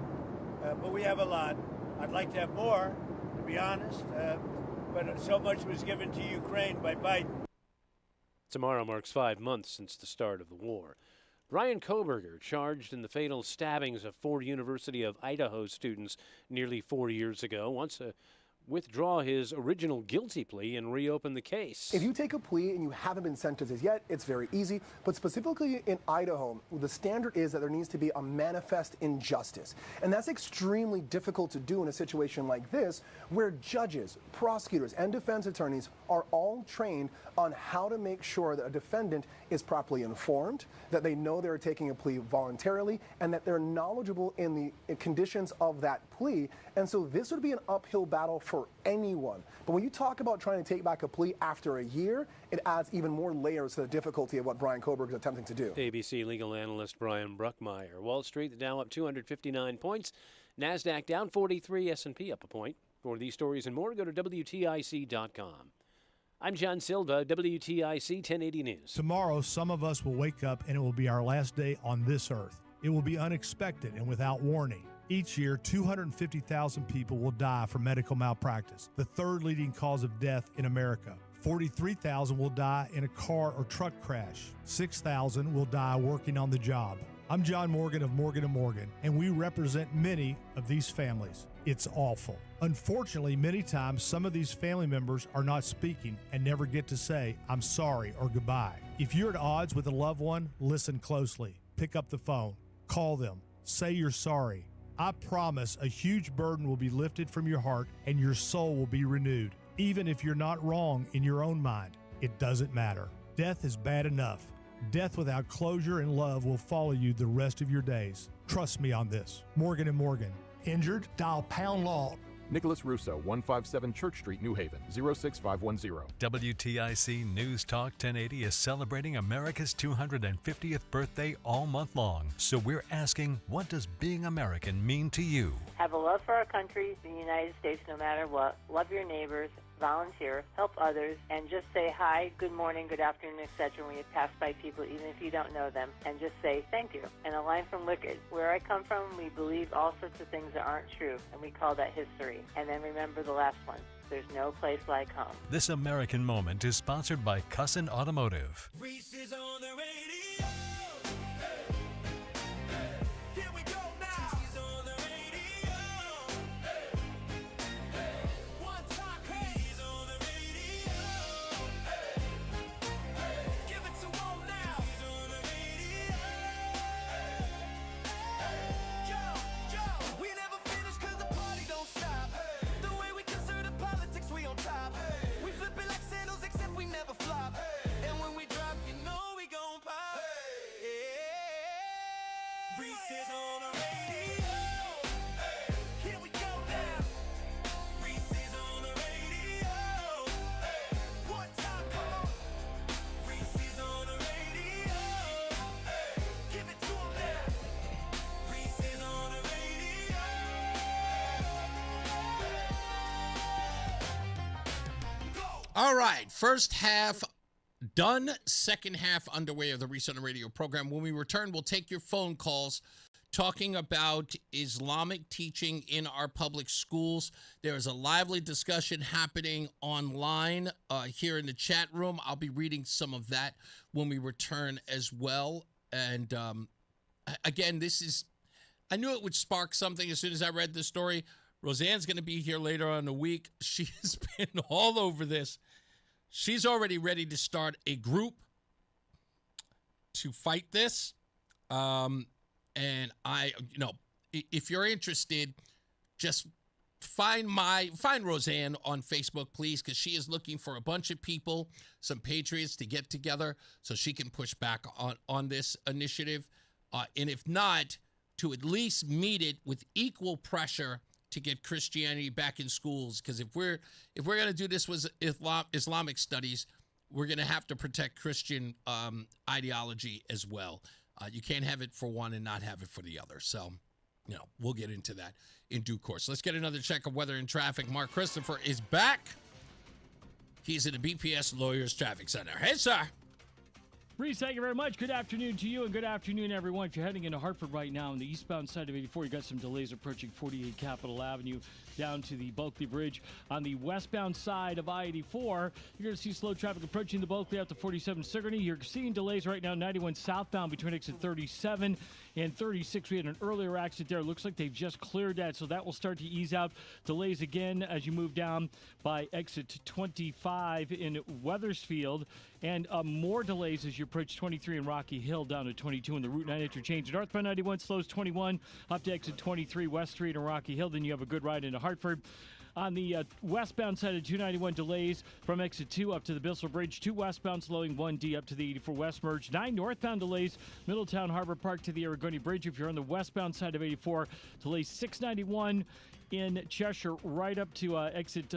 Speaker 18: But we have a lot. I'd like to have more, to be honest. But so much was given to Ukraine by Biden.
Speaker 13: Tomorrow marks 5 months since the start of the war. Brian Koberger, charged in the fatal stabbings of 4 University of Idaho students nearly 4 years ago, wants to withdraw his original guilty plea and reopen the case.
Speaker 9: If you take a plea and you haven't been sentenced as yet, it's very easy. But specifically in Idaho, the standard is that there needs to be a manifest injustice. And that's extremely difficult to do in a situation like this, where judges, prosecutors, and defense attorneys are all trained on how to make sure that a defendant is properly informed, that they know they're taking a plea voluntarily, and that they're knowledgeable in the conditions of that plea. And so this would be an uphill battle for anyone. But when you talk about trying to take back a plea after a year, it adds even more layers to the difficulty of what Brian Koberger is attempting to do.
Speaker 13: ABC legal analyst Brian Bruckmeyer. Wall Street, the Dow up 259 points. NASDAQ down 43, S&P up a point. For these stories and more, go to WTIC.com. I'm John Silva, WTIC 1080 News.
Speaker 10: Tomorrow, some of us will wake up and it will be our last day on this earth. It will be unexpected and without warning. Each year, 250,000 people will die from medical malpractice, the third leading cause of death in America. 43,000 will die in a car or truck crash. 6,000 will die working on the job. I'm John Morgan of Morgan & Morgan, and we represent many of these families. It's awful. Unfortunately, many times, some of these family members are not speaking and never get to say, I'm sorry or goodbye. If you're at odds with a loved one, listen closely. Pick up the phone. Call them. Say you're sorry. I promise a huge burden will be lifted from your heart and your soul will be renewed. Even if you're not wrong in your own mind, it doesn't matter. Death is bad enough. Death without closure and love will follow you the rest of your days. Trust me on this. Morgan & Morgan. Injured? Dial pound law.
Speaker 21: Nicholas Russo, 157 Church Street, New Haven, 06510.
Speaker 30: WTIC News Talk 1080 is celebrating America's 250th birthday all month long. So we're asking, what does being American mean to you?
Speaker 19: Have a love for our country, the United States, no matter what. Love your neighbors, volunteer, help others, and just say hi, good morning, good afternoon, etc. when you pass by people, even if you don't know them, and just say thank you. And a line from Wicked, where I come from, we believe all sorts of things that aren't true, and we call that history. And then remember the last one, there's no place like home.
Speaker 30: This American moment is sponsored by Cussin Automotive.
Speaker 11: Reese is on the radio. Here we go now. He's on the radio. One time, he's on the radio. Give it to him now. He's on the radio. Yo, we never finish 'cause the party don't stop. The way we consider politics, we on top. We flip it like sandals, except we never flop. And when we drop, you know we gon' pop. Reese is on the radio. Here we go now. Reese is on the radio. One time, come on. Reese is on the radio. Give it to him now. Reese is on the radio.
Speaker 16: All right, first half done, second half underway of the Reese on the Radio program. When we return, we'll take your phone calls talking about Islamic teaching in our public schools. There is a lively discussion happening online here in the chat room. I'll be reading some of that when we return as well. And again, I knew it would spark something as soon as I read the story. Roseanne's going to be here later on in the week. She has been all over this. She's already ready to start a group to fight this. And if you're interested, just find Roseanne on Facebook, please, because she is looking for a bunch of people, some patriots to get together so she can push back on this initiative. And if not, to at least meet it with equal pressure to get Christianity back in schools, because if we're going to do this with Islamic studies, we're going to have to protect Christian ideology as well. You can't have it for one and not have it for the other. So, we'll get into that in due course. Let's get another check of weather and traffic. Mark Christopher is back. He's at the BPS Lawyers Traffic Center. Hey, sir.
Speaker 8: Reese, thank you very much. Good afternoon to you, and good afternoon, everyone. If you're heading into Hartford right now on the eastbound side of 84, you got some delays approaching 48 Capitol Avenue down to the Bulkley Bridge. On the westbound side of I-84, you're going to see slow traffic approaching the Bulkley out to 47 Sigourney. You're seeing delays right now, 91 southbound between exit 37 and 36. We had an earlier accident there. Looks like they've just cleared that, so that will start to ease out. Delays again as you move down by exit 25 in Weathersfield. And more delays as you approach 23 in Rocky Hill down to 22 in the Route 9 interchange. Northbound 91 slows 21 up to exit 23 West Street in Rocky Hill. Then you have a good ride into Hartford. On the westbound side of 291, delays from exit 2 up to the Bissell Bridge. 2 westbound slowing 1D up to the 84 West Merge. 9 northbound delays, Middletown Harbor Park to the Aragoni Bridge. If you're on the westbound side of 84, delays 691 in Cheshire right up to exit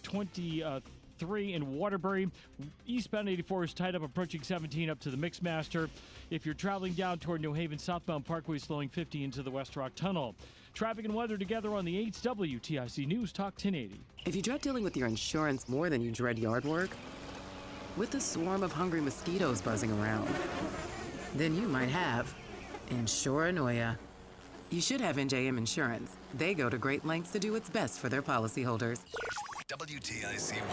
Speaker 8: 23 in Waterbury. Eastbound 84 is tied up approaching 17 up to the Mixmaster. If you're traveling down toward New Haven, southbound Parkway slowing 50 into the West Rock Tunnel. Traffic and weather together on the 8th WTIC News Talk 1080.
Speaker 1: If you dread dealing with your insurance more than you dread yard work, with a swarm of hungry mosquitoes buzzing around, then you might have Insuranoia. You should have NJM Insurance. They go to great lengths to do what's best for their policyholders.
Speaker 30: WTIC weather.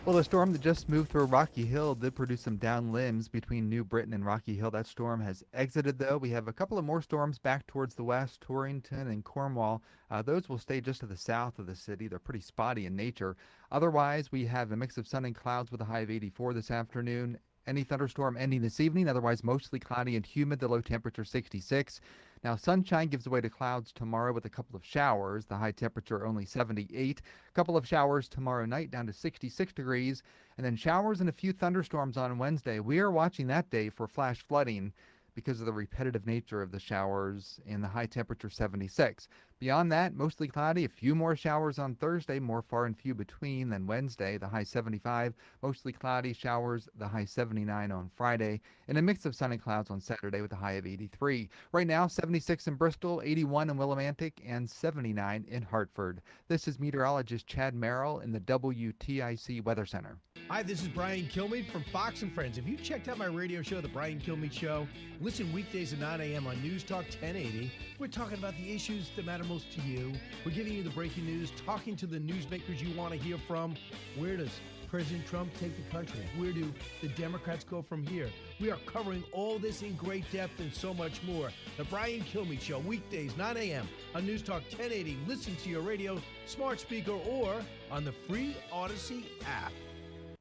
Speaker 12: Well, the storm that just moved through Rocky Hill did produce some down limbs between New Britain and Rocky Hill. That storm has exited, though. We have a couple of more storms back towards the west, Torrington and Cornwall. Those will stay just to the south of the city. They're pretty spotty in nature. Otherwise, we have a mix of sun and clouds with a high of 84 this afternoon. Any thunderstorm ending this evening, otherwise mostly cloudy and humid, the low temperature 66. Now, sunshine gives way to clouds tomorrow with a couple of showers, the high temperature only 78. A couple of showers tomorrow night down to 66 degrees, and then showers and a few thunderstorms on Wednesday. We are watching that day for flash flooding because of the repetitive nature of the showers and the high temperature 76. Beyond that, mostly cloudy, a few more showers on Thursday, more far and few between than Wednesday, the high 75. Mostly cloudy showers, the high 79 on Friday, and a mix of sun and clouds on Saturday with a high of 83. Right now, 76 in Bristol, 81 in Willimantic, and 79 in Hartford. This is meteorologist Chad Merrill in the WTIC Weather Center.
Speaker 7: Hi, this is Brian Kilmeade from Fox & Friends. If you checked out my radio show, The Brian Kilmeade Show, listen weekdays at 9 a.m. on News Talk 1080. We're talking about the issues that matter most to you. We're giving you the breaking news, talking to the newsmakers you want to hear from. Where does President Trump take the country? Where do the Democrats go from here? We are covering all this in great depth and so much more. The Brian Kilmeade Show, weekdays, 9 a.m. on News Talk 1080. Listen to your radio, smart speaker, or on the free Odyssey app.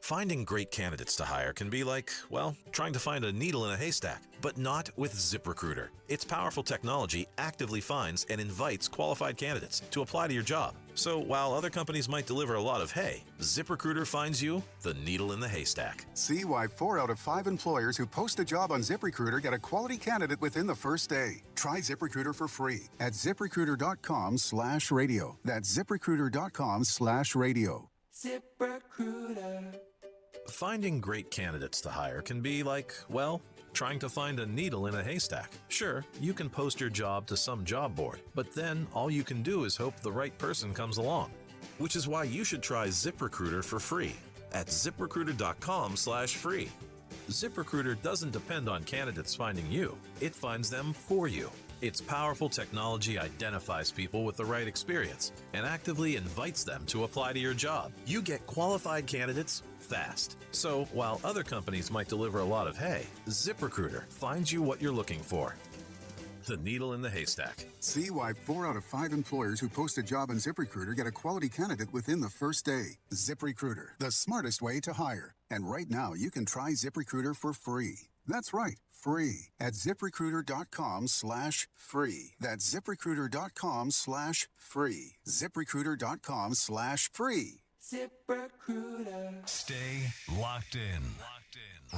Speaker 20: Finding great candidates to hire can be like, well, trying to find a needle in a haystack, but not with ZipRecruiter. Its powerful technology actively finds and invites qualified candidates to apply to your job. So while other companies might deliver a lot of hay, ZipRecruiter finds you the needle in the haystack.
Speaker 23: See why 4 out of 5 employers who post a job on ZipRecruiter get a quality candidate within the first day. Try ZipRecruiter for free at ZipRecruiter.com/radio. That's ZipRecruiter.com/radio.
Speaker 20: ZipRecruiter. Finding great candidates to hire can be like, well, trying to find a needle in a haystack. Sure, you can post your job to some job board, but then all you can do is hope the right person comes along. Which is why you should try ZipRecruiter for free at ZipRecruiter.com/free. ZipRecruiter doesn't depend on candidates finding you. It finds them for you. Its powerful technology identifies people with the right experience and actively invites them to apply to your job. You get qualified candidates fast. So while other companies might deliver a lot of hay, ZipRecruiter finds you what you're looking for. The needle in the haystack.
Speaker 23: See why 4 out of 5 employers who post a job on ZipRecruiter get a quality candidate within the first day. ZipRecruiter, the smartest way to hire. And right now, you can try ZipRecruiter for free. That's right, free at ZipRecruiter.com/free. That's ZipRecruiter.com/free. ZipRecruiter.com/free.
Speaker 30: ZipRecruiter. Stay locked in.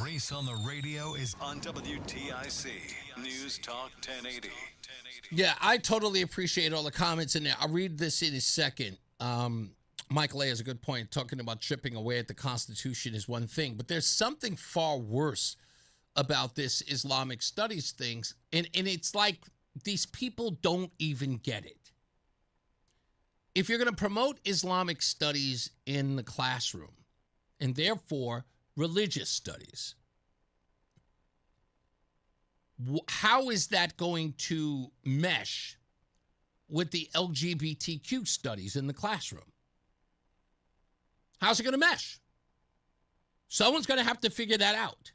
Speaker 30: Reese on the radio is on WTIC News Talk 1080.
Speaker 16: Yeah, I totally appreciate all the comments in there. I'll read this in a second. Michael A. has a good point. Talking about chipping away at the Constitution is one thing, but there's something far worse about this Islamic studies things, and it's like these people don't even get it. If you're going to promote Islamic studies in the classroom, and therefore religious studies, how is that going to mesh with the LGBTQ studies in the classroom? How's it going to mesh? Someone's going to have to figure that out.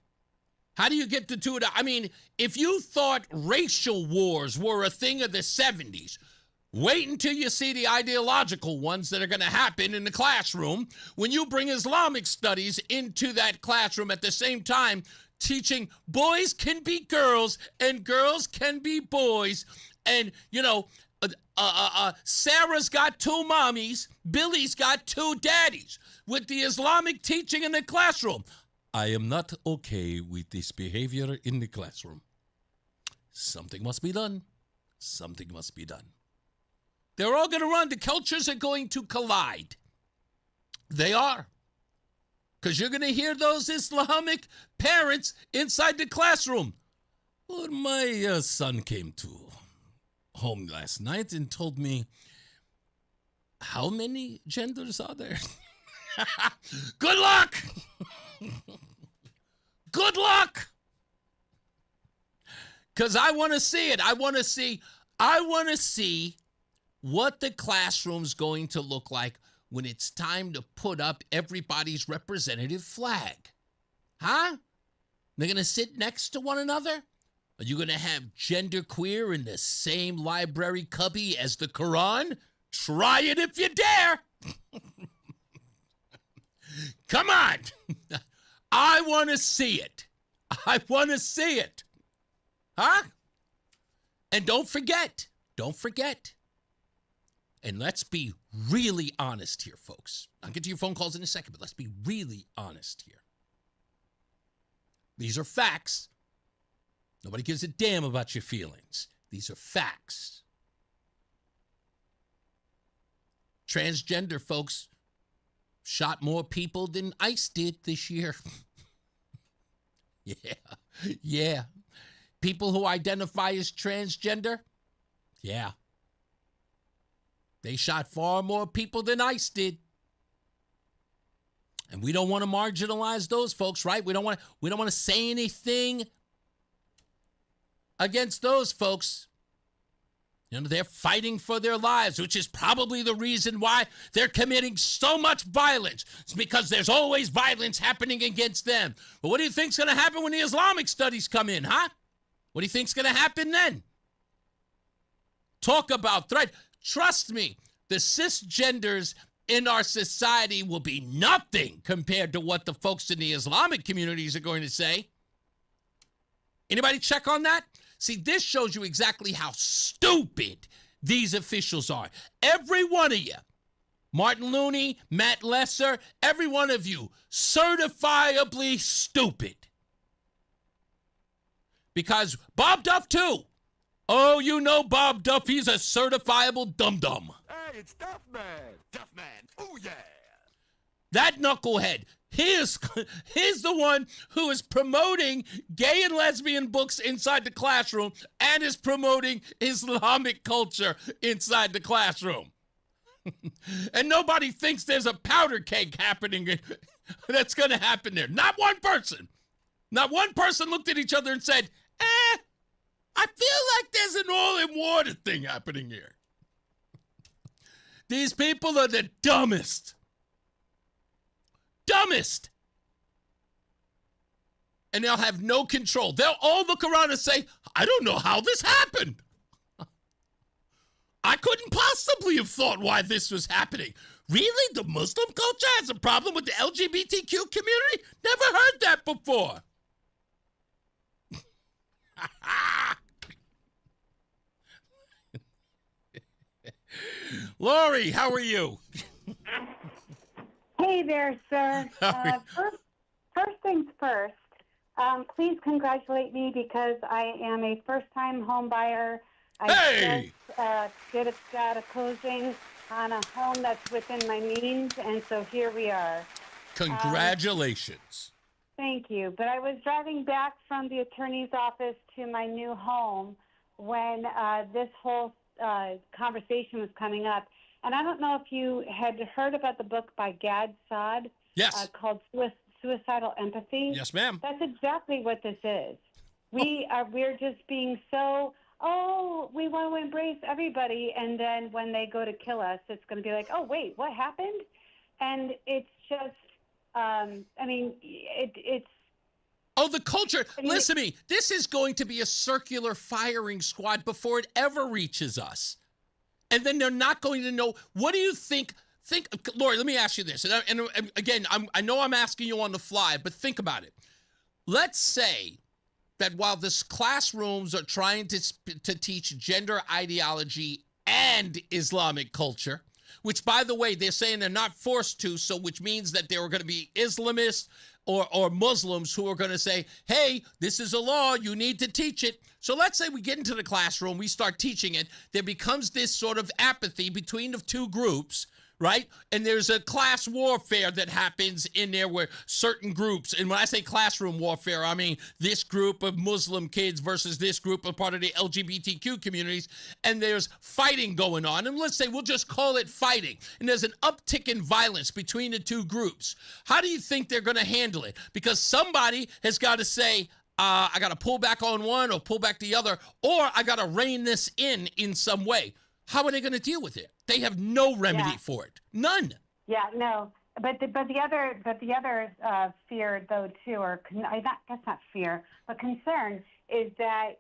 Speaker 16: How do you get the two? I mean, if you thought racial wars were a thing of the 70s, wait until you see the ideological ones that are going to happen in the classroom when you bring Islamic studies into that classroom at the same time, teaching boys can be girls and girls can be boys. And, you know, Sarah's got two mommies, Billy's got two daddies. With the Islamic teaching in the classroom, I am not okay with this behavior in the classroom. Something must be done. Something must be done. They're all going to run. The cultures are going to collide. They are. Because you're going to hear those Islamic parents inside the classroom. Well, my son came to home last night and told me, how many genders are there? Good luck! Good luck! Because I want to see it. I want to see what the classroom's going to look like when it's time to put up everybody's representative flag. Huh? They're going to sit next to one another? Are you going to have genderqueer in the same library cubby as the Quran? Try it if you dare. Come on. I want to see it. I want to see it. Huh? And don't forget. And let's be really honest here, folks. I'll get to your phone calls in a second, but let's be really honest here. These are facts. Nobody gives a damn about your feelings. These are facts. Transgender folks shot more people than ICE did this year. Yeah. People who identify as transgender, yeah. They shot far more people than ICE did. And we don't want to marginalize those folks, right? We don't want to say anything against those folks. You know, they're fighting for their lives, which is probably the reason why they're committing so much violence. It's because there's always violence happening against them. But what do you think's going to happen when the Islamic studies come in, huh? What do you think's going to happen then? Talk about threat. Trust me, the cisgenders in our society will be nothing compared to what the folks in the Islamic communities are going to say. Anybody check on that? See, this shows you exactly how stupid these officials are. Every one of you, Martin Looney, Matt Lesser, every one of you, certifiably stupid. Because Bob Duff, too. Oh, you know Bob Duff, he's a certifiable dum-dum.
Speaker 2: Hey, it's Duff Man. Duff Man. Oh, yeah.
Speaker 16: That knucklehead. He's the one who is promoting gay and lesbian books inside the classroom and is promoting Islamic culture inside the classroom. And nobody thinks there's a powder keg happening that's going to happen there. Not one person. Not one person looked at each other and said, I feel like there's an all-in-water thing happening here. These people are the dumbest. Dumbest. And they'll have no control. They'll all look around and say, I don't know how this happened. I couldn't possibly have thought why this was happening. Really? The Muslim culture has a problem with the LGBTQ community? Never heard that before. Lori, how are you?
Speaker 3: Hey there, sir. First things first, please congratulate me because I am a first-time home buyer. I just got a closing on a home that's within my means, and so here we are.
Speaker 16: Congratulations.
Speaker 3: Thank you. But I was driving back from the attorney's office to my new home when this whole conversation was coming up. And I don't know if you had heard about the book by Gad Saad.
Speaker 16: Yes.
Speaker 3: Called Suicidal Empathy.
Speaker 16: Yes, ma'am.
Speaker 3: That's exactly what this is. we're just being so, oh, we want to embrace everybody, and then when they go to kill us, it's going to be like, oh, wait, what happened? And it's just, it's.
Speaker 16: Oh, the culture. Listen to me. This is going to be a circular firing squad before it ever reaches us. And then they're not going to know. What do you think? Lori, let me ask you this. And again, I know I'm asking you on the fly, but think about it. Let's say that while the classrooms are trying to teach gender ideology and Islamic culture, which, by the way, they're saying they're not forced to, so which means that there are going to be Islamists or Muslims who are going to say, hey, this is a law, you need to teach it. So let's say we get into the classroom, we start teaching it, there becomes this sort of apathy between the two groups, right? And there's a class warfare that happens in there where certain groups, and when I say classroom warfare, I mean this group of Muslim kids versus this group of part of the LGBTQ communities, and there's fighting going on. And let's say we'll just call it fighting. And there's an uptick in violence between the two groups. How do you think they're going to handle it? Because somebody has got to say, I got to pull back on one or pull back the other, or I got to rein this in some way. How are they going to deal with it? They have no remedy for it. None.
Speaker 3: Yeah, no. But the other fear, though, too, or that's not fear, but concern is that,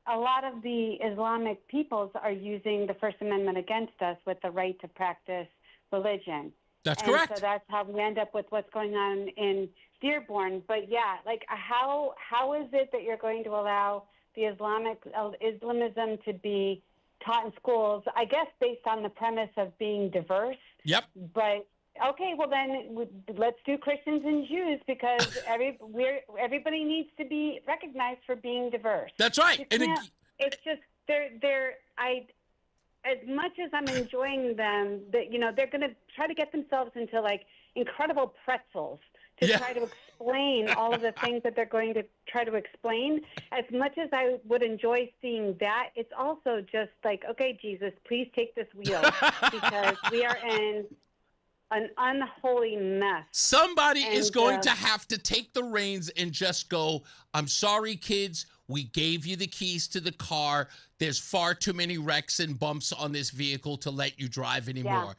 Speaker 3: a lot of the Islamic peoples are using the First Amendment against us with the right to practice religion.
Speaker 16: That's correct.
Speaker 3: So that's how we end up with what's going on in Dearborn. But yeah, like how is it that you're going to allow the Islamism to be taught in schools, I guess based on the premise of being diverse?
Speaker 16: Yep.
Speaker 3: But okay, well then let's do Christians and Jews because everybody needs to be recognized for being diverse.
Speaker 16: That's right.
Speaker 3: It's just as much as I'm enjoying them, that they're going to try to get themselves into like incredible pretzels to try to explain all of the things that they're going to try to explain. As much as I would enjoy seeing that, it's also just like, okay, Jesus, please take this wheel because we are in an unholy mess.
Speaker 16: Somebody is going to have to take the reins and just go, I'm sorry, kids. We gave you the keys to the car. There's far too many wrecks and bumps on this vehicle to let you drive anymore.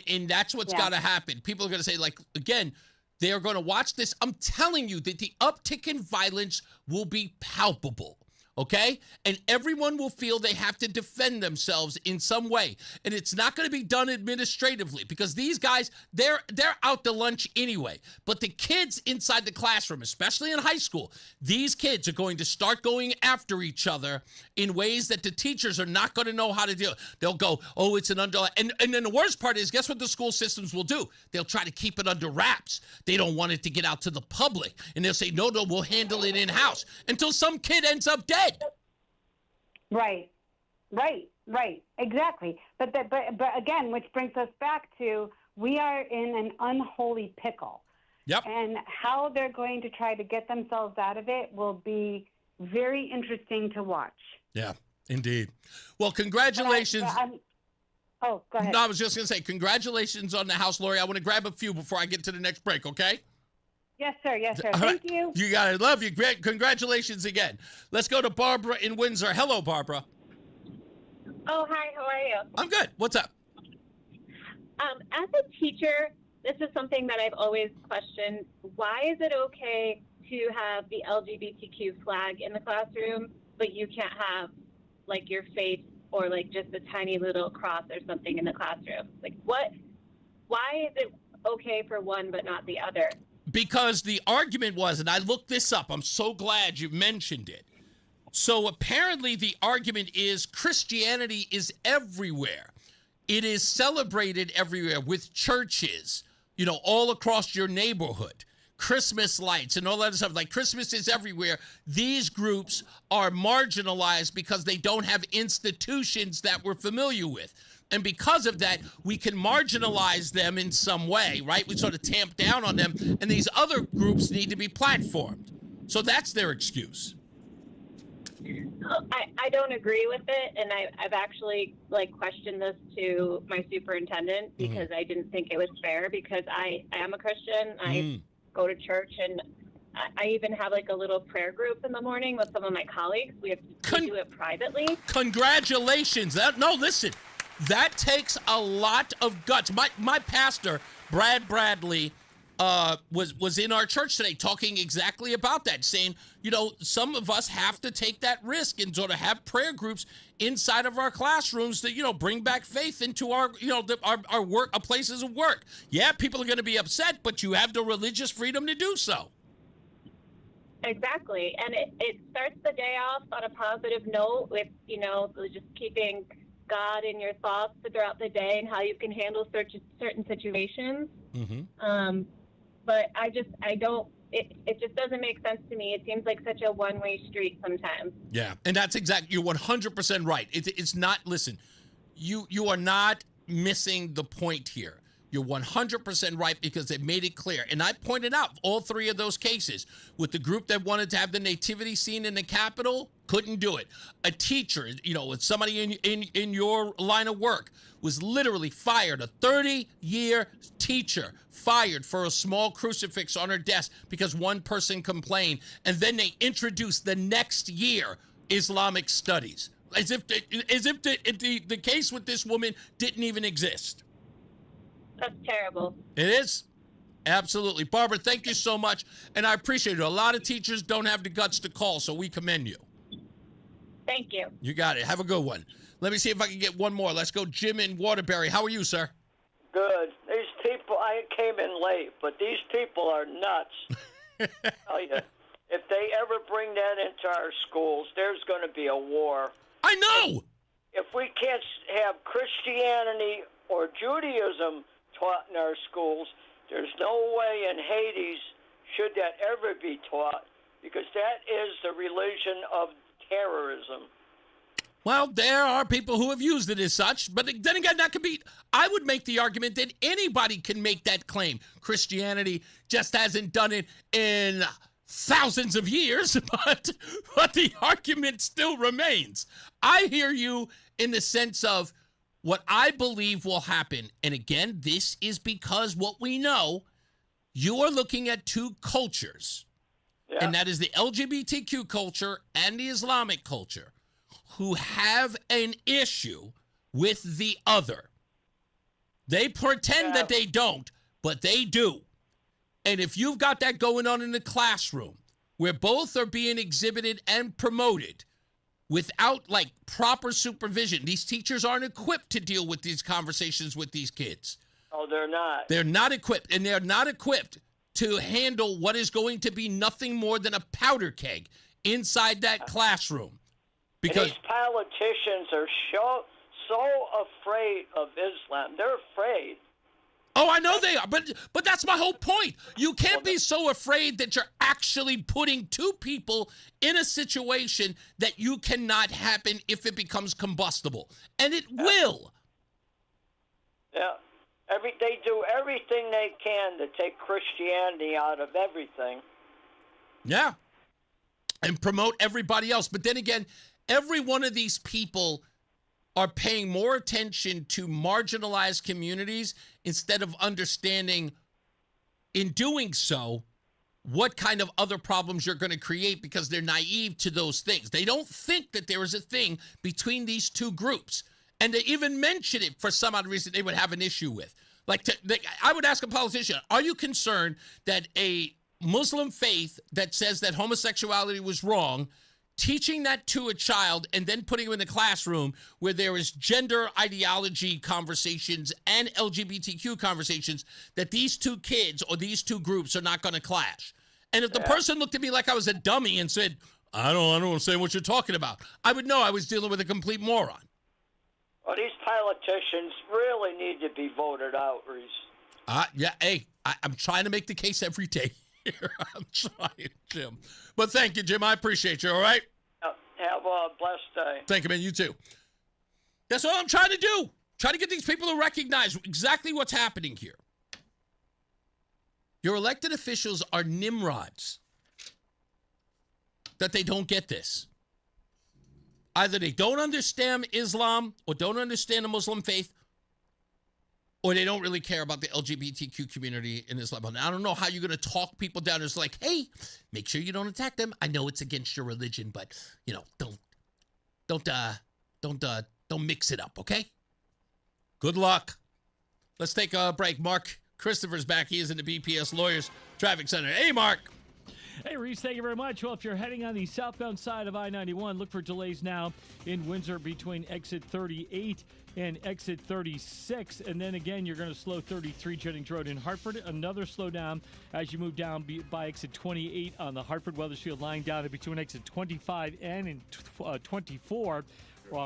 Speaker 16: And that's what's got to happen. People are going to say, like, again, they are going to watch this. I'm telling you that the uptick in violence will be palpable. Okay? And everyone will feel they have to defend themselves in some way. And it's not going to be done administratively because these guys, they're out to lunch anyway. But the kids inside the classroom, especially in high school, these kids are going to start going after each other in ways that the teachers are not going to know how to do. They'll go, oh, it's an and then the worst part is, guess what the school systems will do? They'll try to keep it under wraps. They don't want it to get out to the public. And they'll say, no, we'll handle it in-house until some kid ends up dead.
Speaker 3: Right, exactly. But again, which brings us back to we are in an unholy pickle.
Speaker 16: Yep.
Speaker 3: And how they're going to try to get themselves out of it will be very interesting to watch.
Speaker 16: Yeah, indeed. Well, congratulations.
Speaker 3: Oh, go ahead.
Speaker 16: No, I was just going to say congratulations on the house, Lori. I want to grab a few before I get to the next break, okay?
Speaker 3: Yes, sir.
Speaker 16: All
Speaker 3: Thank
Speaker 16: right.
Speaker 3: you.
Speaker 16: You got it. Love you. Great. Congratulations again. Let's go to Barbara in Windsor. Hello, Barbara.
Speaker 4: Oh, hi. How are you?
Speaker 16: I'm good. What's up?
Speaker 4: As a teacher, this is something that I've always questioned. Why is it okay to have the LGBTQ flag in the classroom, but you can't have, like, your face or, like, just a tiny little cross or something in the classroom? Like, what? Why is it okay for one but not the other?
Speaker 16: Because the argument was, and I looked this up, I'm so glad you mentioned it. So apparently the argument is Christianity is everywhere. It is celebrated everywhere with churches, all across your neighborhood. Christmas lights and all that stuff. Like Christmas is everywhere. These groups are marginalized because they don't have institutions that we're familiar with. And because of that, we can marginalize them in some way, right? We sort of tamp down on them, and these other groups need to be platformed. So that's their excuse.
Speaker 4: I don't agree with it, and I've actually questioned this to my superintendent because I didn't think it was fair because I am a Christian. I go to church, and I even have like a little prayer group in the morning with some of my colleagues. We do it privately.
Speaker 16: Congratulations. No, listen, that takes a lot of guts. My pastor, Brad Bradley, was in our church today talking exactly about that, saying, some of us have to take that risk and sort of have prayer groups inside of our classrooms to, bring back faith into our, our work, our places of work. Yeah, people are going to be upset, but you have the religious freedom to do so.
Speaker 4: Exactly. And it starts the day off on a positive note with, just keeping God in your thoughts throughout the day and how you can handle certain situations.
Speaker 16: Mm-hmm.
Speaker 4: But it just doesn't make sense to me. It seems like such a one-way street sometimes.
Speaker 16: Yeah, and that's exactly, you're 100% right. It's not, listen, you are not missing the point here. You're 100% right because they made it clear. And I pointed out all three of those cases with the group that wanted to have the nativity scene in the Capitol, couldn't do it. A teacher, with somebody in your line of work was literally fired, a 30-year teacher fired for a small crucifix on her desk because one person complained. And then they introduced the next year Islamic studies as if the case with this woman didn't even exist.
Speaker 4: That's terrible.
Speaker 16: It is. Absolutely. Barbara, thank you so much. And I appreciate it. A lot of teachers don't have the guts to call, so we commend you.
Speaker 4: Thank you.
Speaker 16: You got it. Have a good one. Let me see if I can get one more. Let's go. Jim in Waterbury. How are you, sir?
Speaker 5: Good. These people, I came in late, but these people are nuts. Tell you, if they ever bring that into our schools, there's going to be a war.
Speaker 16: I know.
Speaker 5: If we can't have Christianity or Judaism taught in our schools, there's no way in Hades should that ever be taught, because that is the religion of terrorism.
Speaker 16: Well, there are people who have used it as such, but then again, that could be, I would make the argument that anybody can make that claim. Christianity just hasn't done it in thousands of years, but the argument still remains. I hear you in the sense of what I believe will happen, and again, this is because what we know, you are looking at two cultures, and that is the LGBTQ culture and the Islamic culture, who have an issue with the other. They pretend that they don't, but they do. And if you've got that going on in the classroom, where both are being exhibited and promoted, without proper supervision, these teachers aren't equipped to deal with these conversations with these kids.
Speaker 5: Oh, they're not.
Speaker 16: They're not equipped, and they're not equipped to handle what is going to be nothing more than a powder keg inside that classroom. Because
Speaker 5: and these politicians are so afraid of Islam. They're afraid.
Speaker 16: Oh, I know they are, but that's my whole point. You can't be so afraid that you're actually putting two people in a situation that you cannot happen if it becomes combustible. And it will.
Speaker 5: Yeah. They do everything they can to take Christianity out of everything.
Speaker 16: Yeah. And promote everybody else. But then again, every one of these people are paying more attention to marginalized communities instead of understanding, in doing so, what kind of other problems you're going to create, because they're naive to those things. They don't think that there is a thing between these two groups. And they even mention it for some odd reason they would have an issue with. I would ask a politician, are you concerned that a Muslim faith that says that homosexuality was wrong, teaching that to a child and then putting him in the classroom where there is gender ideology conversations and LGBTQ conversations, that these two kids or these two groups are not going to clash? And if the person looked at me like I was a dummy and said, I don't understand what you're talking about, I would know I was dealing with a complete moron.
Speaker 5: Well, these politicians really need to be voted out, Reese.
Speaker 16: Yeah, hey, I'm trying to make the case every day here. I'm trying, Jim. But thank you, Jim. I appreciate you, all right?
Speaker 5: Have a blessed day.
Speaker 16: Thank you, man. You too. That's all I'm trying to do. Try to get these people to recognize exactly what's happening here. Your elected officials are nimrods. That they don't get this. Either they don't understand Islam or don't understand the Muslim faith, or they don't really care about the LGBTQ community in this level. Now, I don't know how you're going to talk people down. It's like, hey, make sure you don't attack them. I know it's against your religion, but don't mix it up, okay? Good luck. Let's take a break. Mark Christopher's back. He is in the BPS Lawyers Traffic Center. Hey, Mark.
Speaker 8: Hey, Reese, thank you very much. Well, if you're heading on the southbound side of I-91, look for delays now in Windsor between exit 38 and exit 36. And then again, you're going to slow 33 Jennings Road in Hartford. Another slowdown as you move down by exit 28 on the Hartford-Weathersfield line down between exit 25 and 24.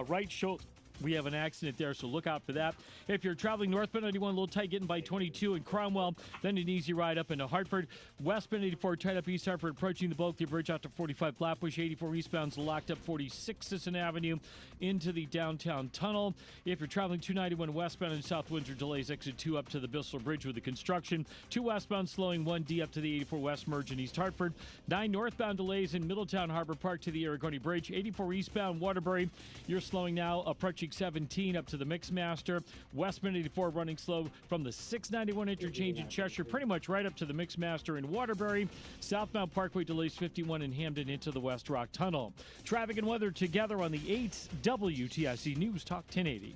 Speaker 8: Right shoulder. We have an accident there, so look out for that. If you're traveling northbound 91, a little tight getting by 22 in Cromwell, then an easy ride up into Hartford. Westbound 84 tight up East Hartford, approaching the Bulkley Bridge out to 45 Flatbush. 84 eastbound's locked up 46 Sisson Avenue into the downtown tunnel. If you're traveling 291 westbound in South Windsor, delays exit 2 up to the Bissell Bridge with the construction. 2 westbound slowing 1D up to the 84 West merge in East Hartford. 9 northbound delays in Middletown Harbor Park to the Aragoni Bridge. 84 eastbound Waterbury, you're slowing now approaching 17 up to the Mixmaster. Westbound 84 running slow from the 691 interchange in Cheshire, pretty much right up to the Mixmaster in Waterbury. Southbound Parkway delays 51 in Hamden into the West Rock Tunnel. Traffic and weather together on the 8th WTIC News Talk 1080.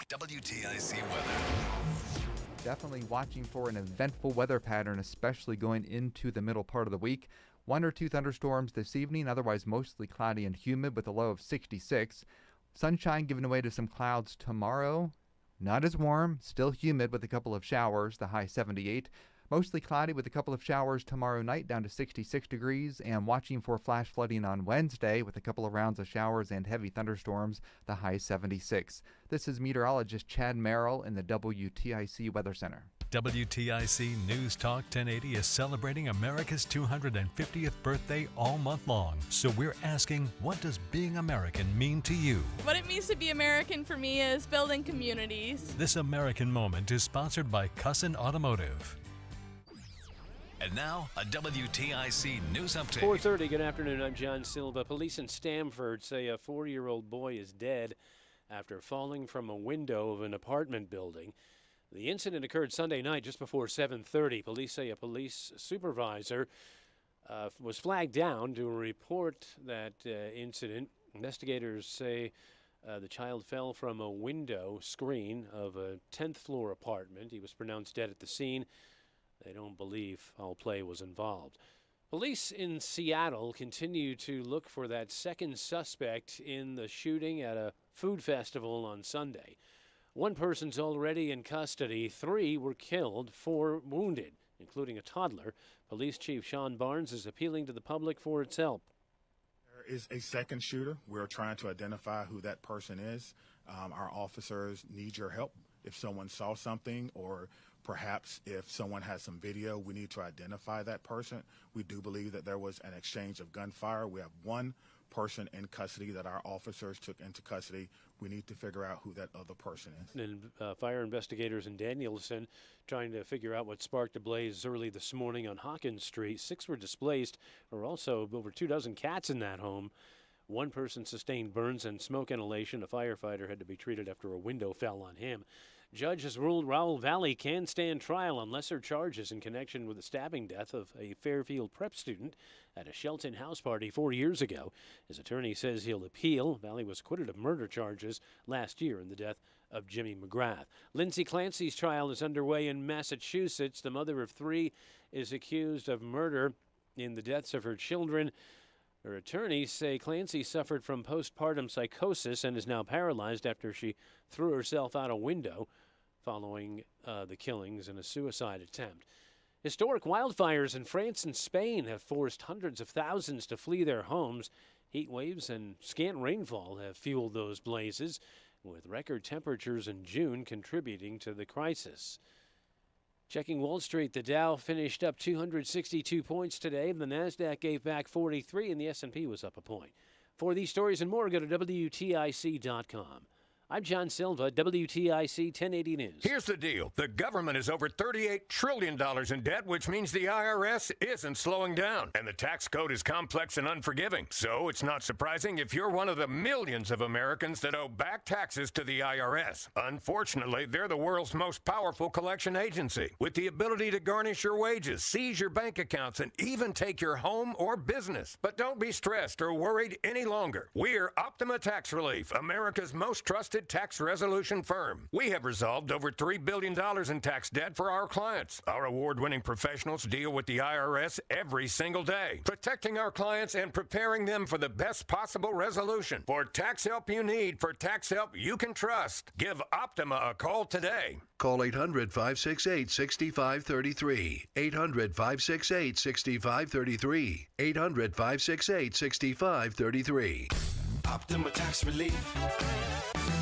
Speaker 30: WTIC weather.
Speaker 12: Definitely watching for an eventful weather pattern, especially going into the middle part of the week. 1 or 2 thunderstorms this evening, otherwise mostly cloudy and humid with a low of 66. Sunshine giving way to some clouds tomorrow. Not as warm, still humid with a couple of showers, the high 78. Mostly cloudy with a couple of showers tomorrow night down to 66 degrees. And watching for flash flooding on Wednesday with a couple of rounds of showers and heavy thunderstorms, the high 76. This is meteorologist Chad Merrill in the WTIC Weather Center.
Speaker 30: WTIC News Talk 1080 is celebrating America's 250th birthday all month long. So we're asking, what does being American mean to you?
Speaker 6: What it means to be American for me is building communities.
Speaker 30: This American moment is sponsored by Cussin Automotive. And now, a WTIC News Update.
Speaker 13: 4:30, good afternoon. I'm John Silva. Police in Stamford say a 4-year-old boy is dead after falling from a window of an apartment building. The incident occurred Sunday night just before 7:30. Police say a police supervisor was flagged down to report that incident. Investigators say the child fell from a window screen of a 10th floor apartment. He was pronounced dead at the scene. They don't believe foul play was involved. Police in Seattle continue to look for that second suspect in the shooting at a food festival on Sunday. 1 person's already in custody. 3 were killed, 4 wounded, including a toddler. Police Chief Sean Barnes is appealing to the public for its help.
Speaker 14: There is a second shooter. We're trying to identify who that person is. Our officers need your help. If someone saw something, or perhaps if someone has some video, we need to identify that person. We do believe that there was an exchange of gunfire. We have 1 person in custody that our officers took into custody. We need to figure out who that other person is.
Speaker 13: And fire investigators in Danielson trying to figure out what sparked a blaze early this morning on Hawkins Street. 6 were displaced. There were also over 24 cats in that home. 1 person sustained burns and smoke inhalation. A firefighter had to be treated after a window fell on him. Judge has ruled Raoul Valley can stand trial on lesser charges in connection with the stabbing death of a Fairfield prep student at a Shelton house party 4 years ago. His attorney says he'll appeal. Valley was acquitted of murder charges last year in the death of Jimmy McGrath. Lindsay Clancy's trial is underway in Massachusetts. The mother of 3 is accused of murder in the deaths of her children. Her attorneys say Clancy suffered from postpartum psychosis and is now paralyzed after she threw herself out a window following the killings in a suicide attempt. Historic wildfires in France and Spain have forced hundreds of thousands to flee their homes. Heat waves and scant rainfall have fueled those blazes, with record temperatures in June contributing to the crisis. Checking Wall Street, the Dow finished up 262 points today. The NASDAQ gave back 43, and the S&P was up a point. For these stories and more, go to WTIC.com. I'm John Silva, WTIC 1080 News.
Speaker 15: Here's the deal. The government is over $38 trillion in debt, which means the IRS isn't slowing down. And the tax code is complex and unforgiving. So it's not surprising if you're one of the millions of Americans that owe back taxes to the IRS. Unfortunately, they're the world's most powerful collection agency, with the ability to garnish your wages, seize your bank accounts, and even take your home or business. But don't be stressed or worried any longer. We're Optima Tax Relief, America's most trusted tax resolution firm. We have resolved over $3 billion in tax debt for our clients. Our award-winning professionals deal with the IRS every single day, protecting our clients and preparing them for the best possible resolution. For tax help you need, for tax help you can trust, give Optima a call today.
Speaker 17: Call 800-568-6533. 800-568-6533. 800-568-6533.
Speaker 11: Optima Tax Relief.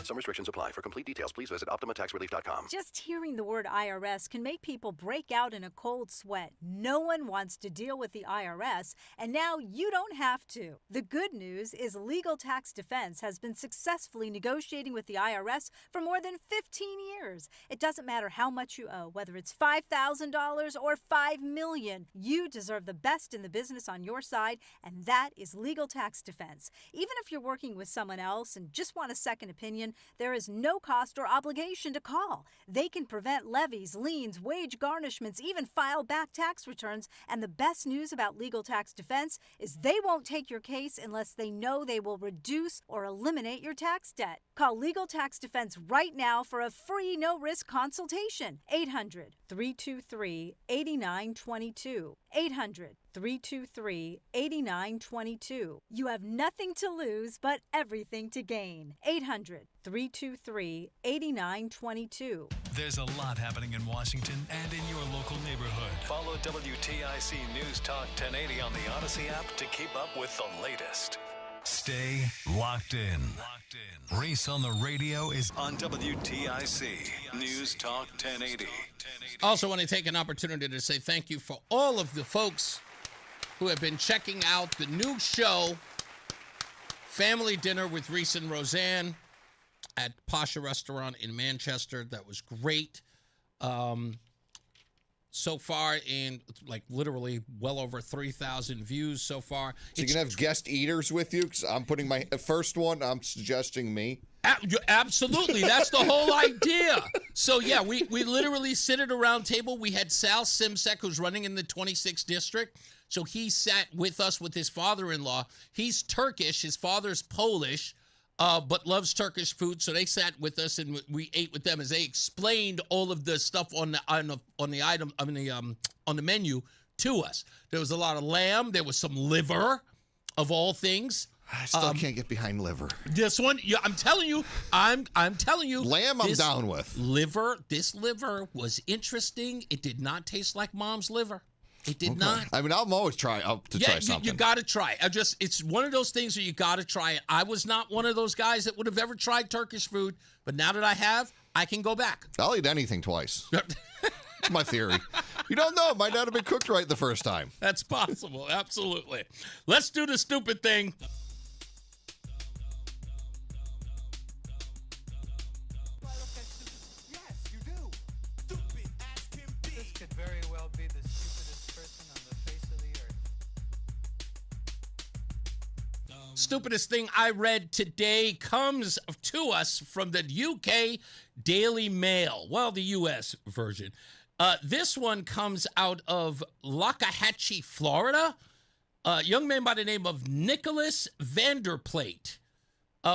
Speaker 17: Some restrictions apply. For complete details, please visit OptimaTaxRelief.com.
Speaker 18: Just hearing the word IRS can make people break out in a cold sweat. No one wants to deal with the IRS, and now you don't have to. The good news is Legal Tax Defense has been successfully negotiating with the IRS for more than 15 years. It doesn't matter how much you owe, whether it's $5,000 or $5 million. You deserve the best in the business on your side, and that is Legal Tax Defense. Even if you're working with someone else and just want a second opinion, there is no cost or obligation to call. They can prevent levies, liens, wage garnishments, even file back tax returns. And the best news about Legal Tax Defense is they won't take your case unless they know they will reduce or eliminate your tax debt. Call Legal Tax Defense right now for a free no-risk consultation. 800-323-8922. 800-323-8922. You have nothing to lose but everything to gain. 800-323-8922.
Speaker 30: There's a lot happening in Washington and in your local neighborhood. Follow WTIC News Talk 1080 on the Odyssey app to keep up with the latest. Stay locked in. Reese on the radio is on WTIC News Talk 1080.
Speaker 16: Also want to take an opportunity to say thank you for all of the folks who have been checking out the new show, Family Dinner with Reese and Roseanne, at Pasha Restaurant in Manchester. That was great. So far, in like literally well over 3,000 views so far.
Speaker 22: So you can have guest eaters with you? Because I'm putting my first one, I'm suggesting me.
Speaker 16: Absolutely. That's the whole idea. So, yeah, we literally sit at a round table. We had Sal Simsek, who's running in the 26th district. So he sat with us with his father-in-law. He's Turkish. His father's Polish, but loves Turkish food. So they sat with us and we ate with them as they explained all of the stuff on the menu to us. There was a lot of lamb. There was some liver, of all things.
Speaker 22: I still can't get behind liver.
Speaker 16: This one, yeah, I'm telling you. Lamb, I'm down with. This liver was interesting. It did not taste like mom's liver. It did not.
Speaker 22: I mean, I'm always try something.
Speaker 16: You got to try. It's one of those things where you got to try it. I was not one of those guys that would have ever tried Turkish food, but now that I have, I can go back.
Speaker 22: I'll eat anything twice. That's my theory. You don't know. It might not have been cooked right the first time.
Speaker 16: That's possible. Absolutely. Let's do the stupid thing. Stupidest thing I read today comes to us from the UK Daily Mail. Well, the U.S. version. This one comes out of Lockahachie, Florida. A young man by the name of Nicholas Vanderplate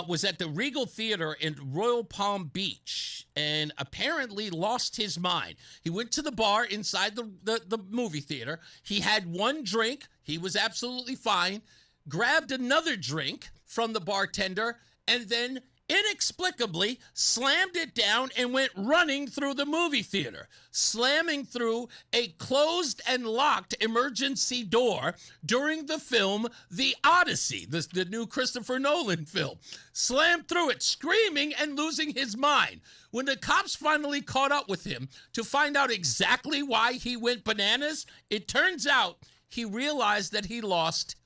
Speaker 16: was at the Regal Theater in Royal Palm Beach and apparently lost his mind. He went to the bar inside the movie theater. He had one drink. He was absolutely fine. Grabbed another drink from the bartender, and then inexplicably slammed it down and went running through the movie theater, slamming through a closed and locked emergency door during the film The Odyssey, the new Christopher Nolan film. Slammed through it, screaming and losing his mind. When the cops finally caught up with him to find out exactly why he went bananas, it turns out he realized that he lost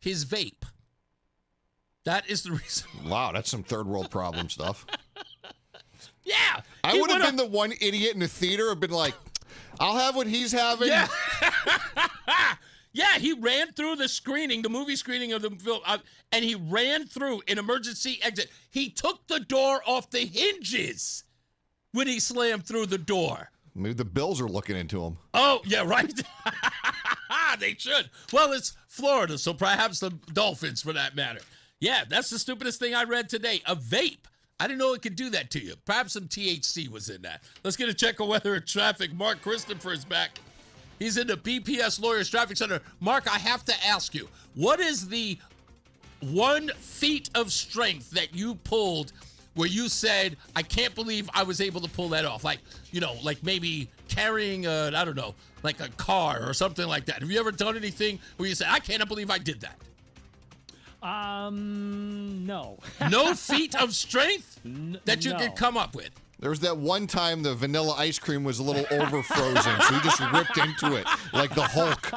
Speaker 16: his vape. That is the reason.
Speaker 22: Wow, that's some third world problem stuff. I would have been the one idiot in the theater. Have been like, I'll have what he's having.
Speaker 16: Yeah. Yeah, he ran through the screening, the movie screening of the film, and he ran through an emergency exit. He took the door off the hinges when he slammed through the door.
Speaker 22: Maybe the Bills are looking into him.
Speaker 16: Oh, yeah, right. They should. Well, it's Florida, so perhaps the Dolphins for that matter. Yeah, that's the stupidest thing I read today. A vape. I didn't know it could do that to you. Perhaps some THC was in that. Let's get a check of weather and traffic. Mark Christopher is back. He's in the BPS Lawyers Traffic Center. Mark, I have to ask you, what is the 1 feat of strength that you pulled where you said, I can't believe I was able to pull that off? Like, like maybe carrying I don't know, like a car or something like that. Have you ever done anything where you said, I can't believe I did that?
Speaker 8: No.
Speaker 16: No feat of strength that you could come up with?
Speaker 22: There was that one time the vanilla ice cream was a little over frozen, so he just ripped into it like the Hulk.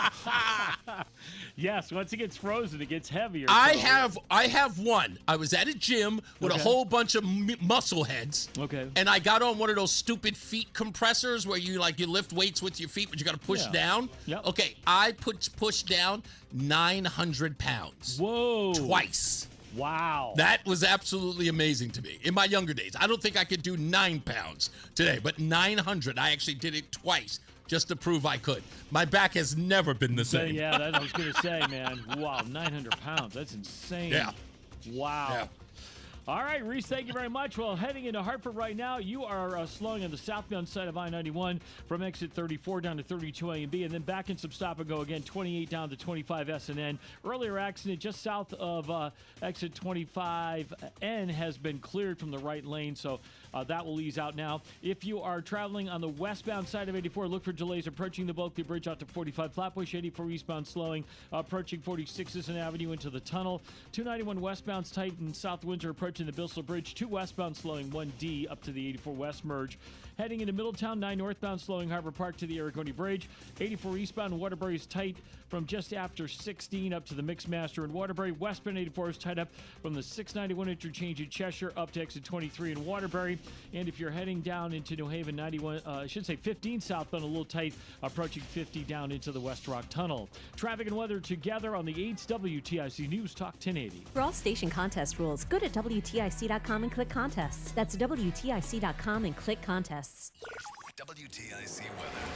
Speaker 8: Yes, once it gets frozen, it gets heavier.
Speaker 16: I have one. I was at a gym with a whole bunch of muscle heads.
Speaker 8: Okay.
Speaker 16: And I got on one of those stupid feet compressors where you lift weights with your feet, but you got to push down.
Speaker 8: Yep.
Speaker 16: Okay, I pushed down 900 pounds.
Speaker 8: Whoa.
Speaker 16: Twice.
Speaker 8: Wow.
Speaker 16: That was absolutely amazing to me in my younger days. I don't think I could do 9 pounds today, but 900, I actually did it twice just to prove I could. My back has never been the same.
Speaker 8: Yeah, I was going to say, man. Wow, 900 pounds. That's insane.
Speaker 16: Yeah.
Speaker 8: Wow.
Speaker 16: Yeah.
Speaker 8: All right, Reese, thank you very much. Well, heading into Hartford right now, you are slowing on the southbound side of I-91 from exit 34 down to 32A and B, and then back in some stop-and-go again, 28 down to 25 S&N. Earlier accident just south of exit 25N has been cleared from the right lane, so that will ease out now. If you are traveling on the westbound side of 84, look for delays approaching the Bulkley Bridge out to 45 Flatbush, 84 eastbound slowing, approaching 46 Island Avenue into the tunnel. 291 westbound's tight in South Windsor approaching the Bissell Bridge. 2 westbound slowing 1D up to the 84 West merge. Heading into Middletown, 9 northbound slowing Harbor Park to the Aragoni Bridge. 84 eastbound Waterbury is tight from just after 16 up to the Mixmaster in Waterbury. Westbound 84 is tied up from the 691 interchange in Cheshire up to exit 23 in Waterbury. And if you're heading down into New Haven, 15 southbound a little tight, approaching 50 down into the West Rock Tunnel. Traffic and weather together on the 8's WTIC News Talk 1080.
Speaker 9: For all station contest rules, go to WTIC.com and click contests. That's WTIC.com and click contests.
Speaker 30: WTIC weather.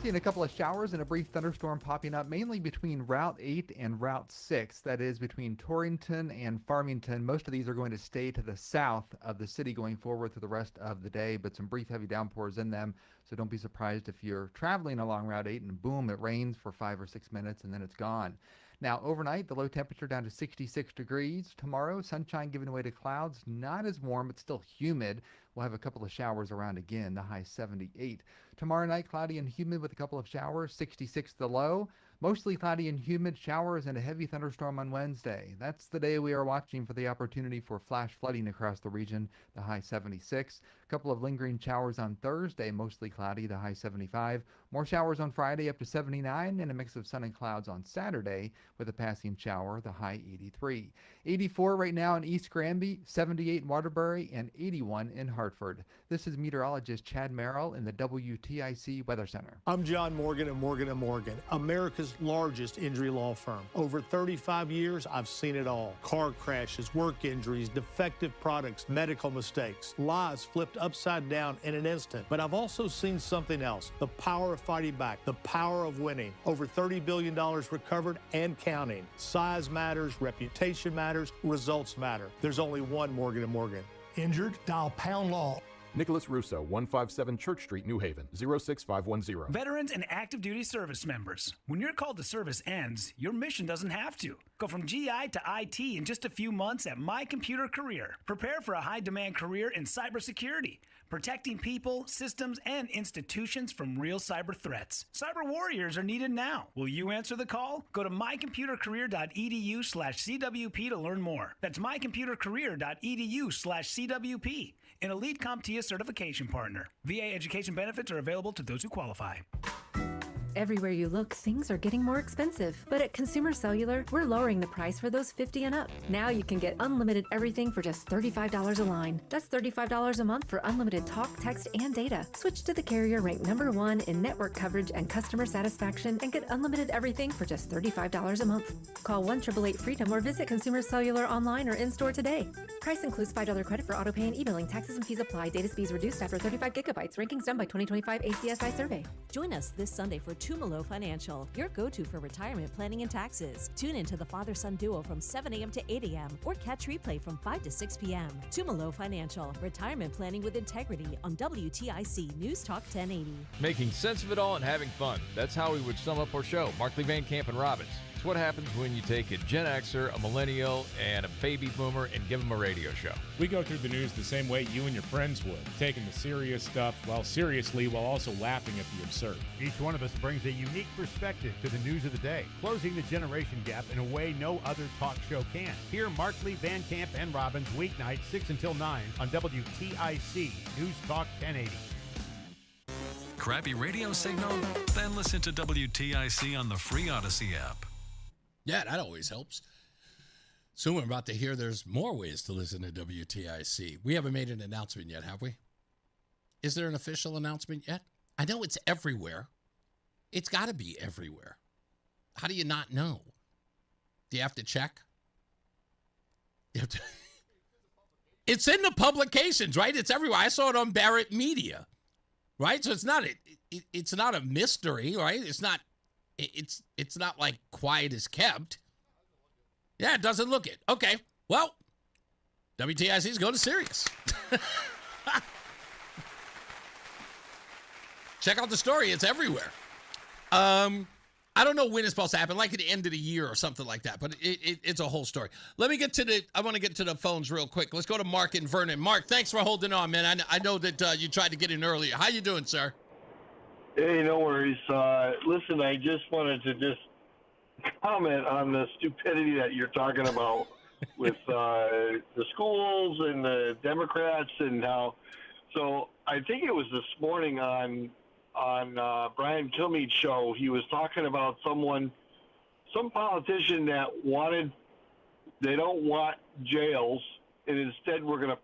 Speaker 12: Seeing a couple of showers and a brief thunderstorm popping up mainly between Route 8 and Route 6. That is between Torrington and Farmington. Most of these are going to stay to the south of the city going forward through the rest of the day, but some brief heavy downpours in them. So don't be surprised if you're traveling along Route 8 and boom, it rains for 5 or 6 minutes and then it's gone. Now, overnight, the low temperature down to 66 degrees. Tomorrow, sunshine giving way to clouds. Not as warm, but still humid. We'll have a couple of showers around again, the high 78. Tomorrow night, cloudy and humid with a couple of showers, 66 the low. Mostly cloudy and humid, showers and a heavy thunderstorm on Wednesday. That's the day we are watching for the opportunity for flash flooding across the region, the high 76. A couple of lingering showers on Thursday, mostly cloudy, the high 75. More showers on Friday up to 79, and a mix of sun and clouds on Saturday with a passing shower, the high 83. 84 right now in East Granby, 78 in Waterbury, and 81 in Hartford. This is meteorologist Chad Merrill in the WTIC Weather Center.
Speaker 10: I'm John Morgan of Morgan & Morgan, America's largest injury law firm. Over 35 years, I've seen it all. Car crashes, work injuries, defective products, medical mistakes, lives flipped upside down in an instant. But I've also seen something else, the power of fighting back, the power of winning. Over $30 billion recovered and counting. Size matters, reputation matters, results matter. There's only one Morgan & Morgan.
Speaker 19: Injured? Dial pound law.
Speaker 21: Nicholas Russo, 157 Church Street, New Haven, 06510.
Speaker 24: Veterans and active duty service members. When your call to service ends, your mission doesn't have to. Go from GI to IT in just a few months at My Computer Career. Prepare for a high-demand career in cybersecurity, protecting people, systems, and institutions from real cyber threats. Cyber warriors are needed now. Will you answer the call? Go to mycomputercareer.edu/CWP to learn more. That's mycomputercareer.edu/CWP. An elite CompTIA certification partner. VA education benefits are available to those who qualify.
Speaker 1: Everywhere you look, things are getting more expensive. But at Consumer Cellular, we're lowering the price for those 50 and up. Now you can get unlimited everything for just $35 a line. That's $35 a month for unlimited talk, text, and data. Switch to the carrier ranked #1 in network coverage and customer satisfaction and get unlimited everything for just $35 a month. Call 1-888-FREEDOM or visit Consumer Cellular online or in-store today. Price includes $5 credit for auto pay and e-billing. Taxes and fees apply. Data speeds reduced after 35 gigabytes. Rankings done by 2025 ACSI survey.
Speaker 9: Join us this Sunday for Tumalo Financial, your go-to for retirement planning and taxes. Tune in to the father-son duo from 7 a.m. to 8 a.m. or catch replay from 5 to 6 p.m. Tumalo Financial, retirement planning with integrity on WTIC News Talk 1080.
Speaker 2: Making sense of it all and having fun. That's how we would sum up our show, Markley, Van Camp, and Robbins. It's what happens when you take a Gen Xer, a millennial, and a baby boomer and give them a radio show.
Speaker 7: We go through the news the same way you and your friends would, taking the serious stuff seriously while also laughing at the absurd.
Speaker 20: Each one of us brings a unique perspective to the news of the day, closing the generation gap in a way no other talk show can. Hear Markley, Van Camp, and Robbins weeknights 6 until 9 on WTIC News Talk 1080.
Speaker 30: Crappy radio signal? Then listen to WTIC on the free Odyssey app.
Speaker 16: Yeah, that always helps. Soon we're about to hear there's more ways to listen to WTIC. We haven't made an announcement yet, have we? Is there an official announcement yet? I know it's everywhere. It's got to be everywhere. How do you not know? Do you have to check? You have to it's in the publications, right? It's everywhere. I saw it on Barrett Media, right? So it's not a mystery, right? It's not like quiet as kept. Yeah, it doesn't look it. Okay, well, WTIC's going to Sirius. Check out the story. It's everywhere. I don't know when it's supposed to happen, like at the end of the year or something like that, but it's a whole story. I want to get to the phones real quick. Let's go to Mark and Vernon. Mark, thanks for holding on, man. I know that you tried to get in earlier. How you doing, sir?
Speaker 23: Hey, no worries. Listen, I just wanted to comment on the stupidity that you're talking about with the schools and the Democrats and how. So I think it was this morning on Brian Kilmeade's show. He was talking about some politician that they don't want jails, and instead we're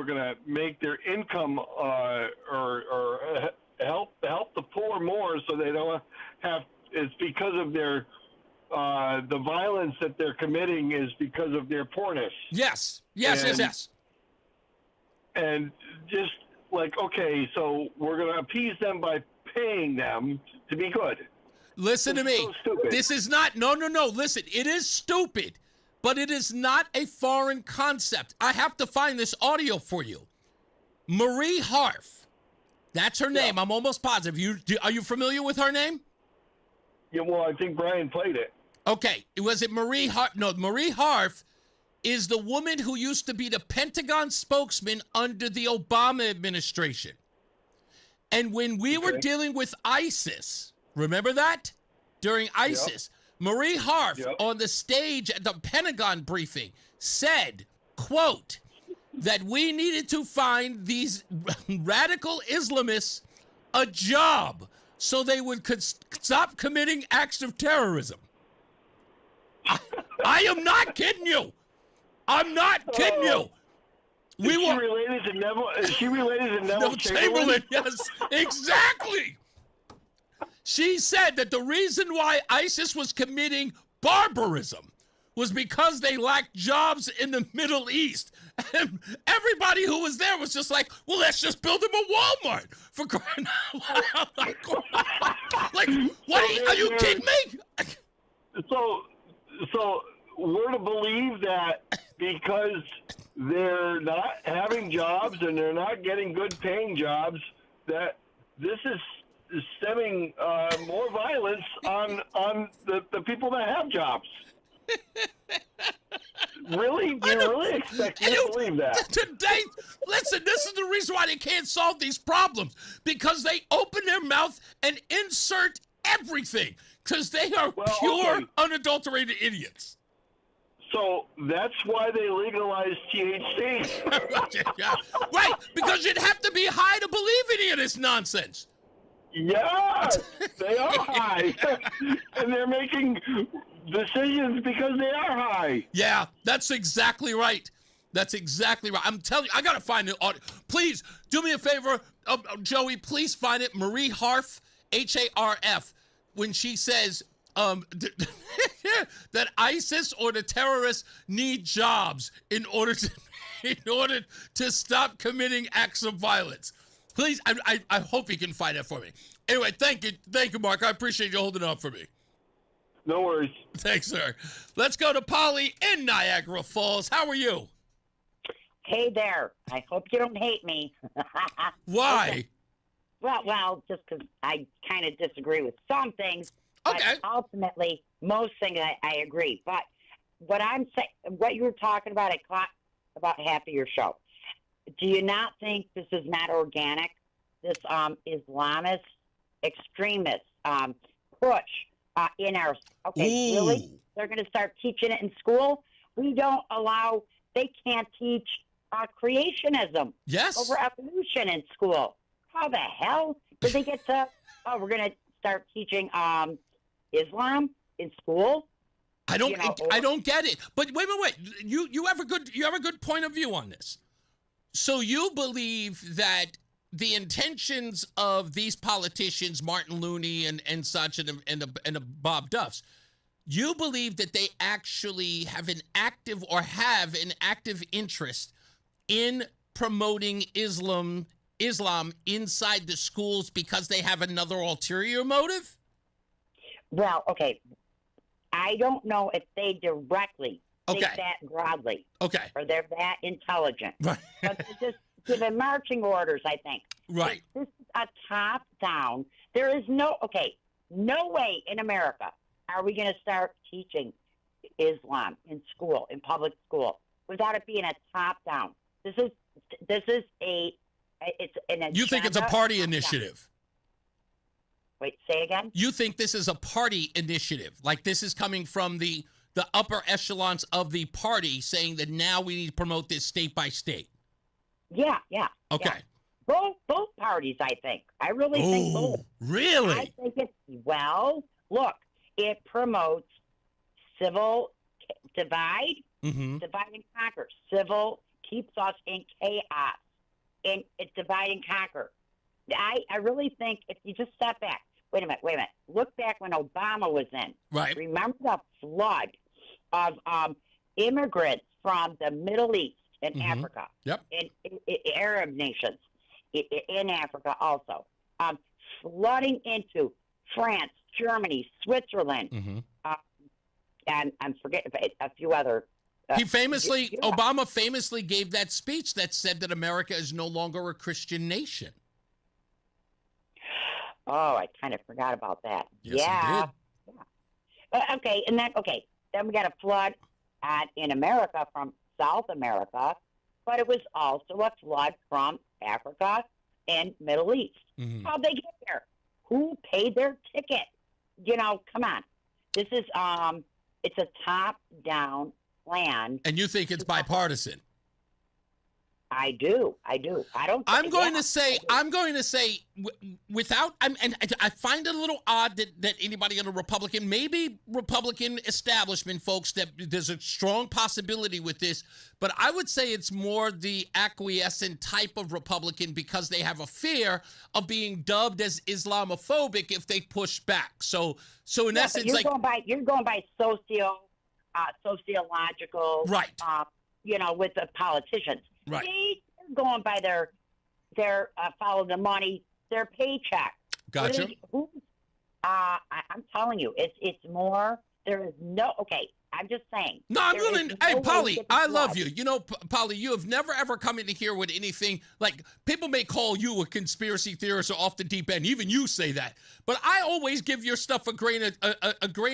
Speaker 23: gonna make their income or help the poor more, so they don't have. It's because of their the violence that they're committing is because of their poorness.
Speaker 16: Yes.
Speaker 23: And just like, okay, so we're going to appease them by paying them to be good.
Speaker 16: Listen to me.
Speaker 23: So stupid.
Speaker 16: This is not. No. Listen, it is stupid, but it is not a foreign concept. I have to find this audio for you. Marie Harf. That's her name. I'm almost positive. Are you familiar with her name?
Speaker 23: Yeah, well, I think Brian played it.
Speaker 16: Okay. Was it Marie Harf? No, Marie Harf is the woman who used to be the Pentagon spokesman under the Obama administration. And when we were dealing with ISIS, remember that? During ISIS, Marie Harf on the stage at the Pentagon briefing said, quote, that we needed to find these radical Islamists a job so they would stop committing acts of terrorism. I am not kidding you. I'm not kidding you.
Speaker 23: Is she related to Neville Chamberlain?
Speaker 16: Yes, exactly. She said that the reason why ISIS was committing barbarism was because they lacked jobs in the Middle East. And everybody who was there was just like, well, let's just build them a Walmart for crying out loud. Like, what? Are you kidding me?
Speaker 23: So we're to believe that because they're not having jobs and they're not getting good paying jobs, that this is stemming more violence on the people that have jobs. Really? Do you really expect me to believe that?
Speaker 16: Today, listen, this is the reason why they can't solve these problems. Because they open their mouth and insert everything. Because they are pure, unadulterated idiots.
Speaker 23: So that's why they legalized THC.
Speaker 16: Right, because you'd have to be high to believe any of this nonsense.
Speaker 23: Yeah, they are high. And they're making decisions because they are high.
Speaker 16: Yeah, that's exactly right. That's exactly right. I'm telling you, I got to find it. Please, do me a favor, Joey, please find it. Marie Harf, Harf, when she says that ISIS or the terrorists need jobs in order to stop committing acts of violence. Please, I hope you can find it for me. Anyway, thank you, Mark. I appreciate you holding up for me.
Speaker 23: No worries.
Speaker 16: Thanks, sir. Let's go to Polly in Niagara Falls. How are you?
Speaker 3: Hey there. I hope you don't hate me.
Speaker 16: Why?
Speaker 3: Okay. Well, just because I kind of disagree with some things. Okay. But ultimately, most things I agree. But what I'm saying, what you were talking about, I caught about half of your show. Do you not think this is not organic? This Islamist extremist push in our really? They're going to start teaching it in school? We don't allow. They can't teach creationism.
Speaker 16: Yes.
Speaker 3: Over evolution in school. How the hell did they get to? We're going to start teaching Islam in school.
Speaker 16: I don't get it. But wait. You have a good point of view on this. So you believe that the intentions of these politicians, Martin Looney and such, and the Bob Duffs, you believe that they actually have an active interest in promoting Islam inside the schools because they have another ulterior motive?
Speaker 3: Well, okay. I don't know if they directly think that broadly.
Speaker 16: Okay.
Speaker 3: Or they're that intelligent.
Speaker 16: Right.
Speaker 3: But they're just giving marching orders, I think.
Speaker 16: Right.
Speaker 3: This is a top-down. There is no way in America are we going to start teaching Islam in school, in public school, without it being a top-down. This is it's an agenda.
Speaker 16: You think it's a party initiative?
Speaker 3: Wait, say again?
Speaker 16: You think this is a party initiative? Like this is coming from the upper echelons of the party saying that now we need to promote this state by state?
Speaker 3: Yeah.
Speaker 16: Okay.
Speaker 3: Yeah. Both parties, I think. I really think both.
Speaker 16: Really?
Speaker 3: I think look, it promotes civil divide, divide and conquer. Civil keeps us in chaos, and it's divide and conquer. I really think if you just step back, wait a minute. Look back when Obama was in.
Speaker 16: Right.
Speaker 3: Remember the flood of immigrants from the Middle East and Africa.
Speaker 16: Yep.
Speaker 3: And Arab nations in Africa also. Flooding into France, Germany, Switzerland, and I'm forgetting a few other.
Speaker 16: Obama famously gave that speech that said that America is no longer a Christian nation.
Speaker 3: Oh, I kind of forgot about that.
Speaker 16: Yes, you
Speaker 3: did. Then we got a flood in America from South America, but it was also a flood from Africa and Middle East. How'd they get there? Who paid their ticket? Come on. This is it's a top-down plan.
Speaker 16: And you think it's bipartisan?
Speaker 3: I do. I don't.
Speaker 16: I'm going to say without. And I find it a little odd that anybody in a Republican, maybe Republican establishment folks, that there's a strong possibility with this. But I would say it's more the acquiescent type of Republican because they have a fear of being dubbed as Islamophobic if they push back. So in essence,
Speaker 3: you're going by sociological,
Speaker 16: right?
Speaker 3: With the politicians.
Speaker 16: Right.
Speaker 3: They're going by their follow the money, their paycheck.
Speaker 16: Gotcha.
Speaker 3: I'm telling you, it's more. There is no. Okay, I'm just saying.
Speaker 16: No, I'm willing. Hey, Polly, I love you. Polly, you have never ever come into here with anything like people may call you a conspiracy theorist or off the deep end. Even you say that, but I always give your stuff a grain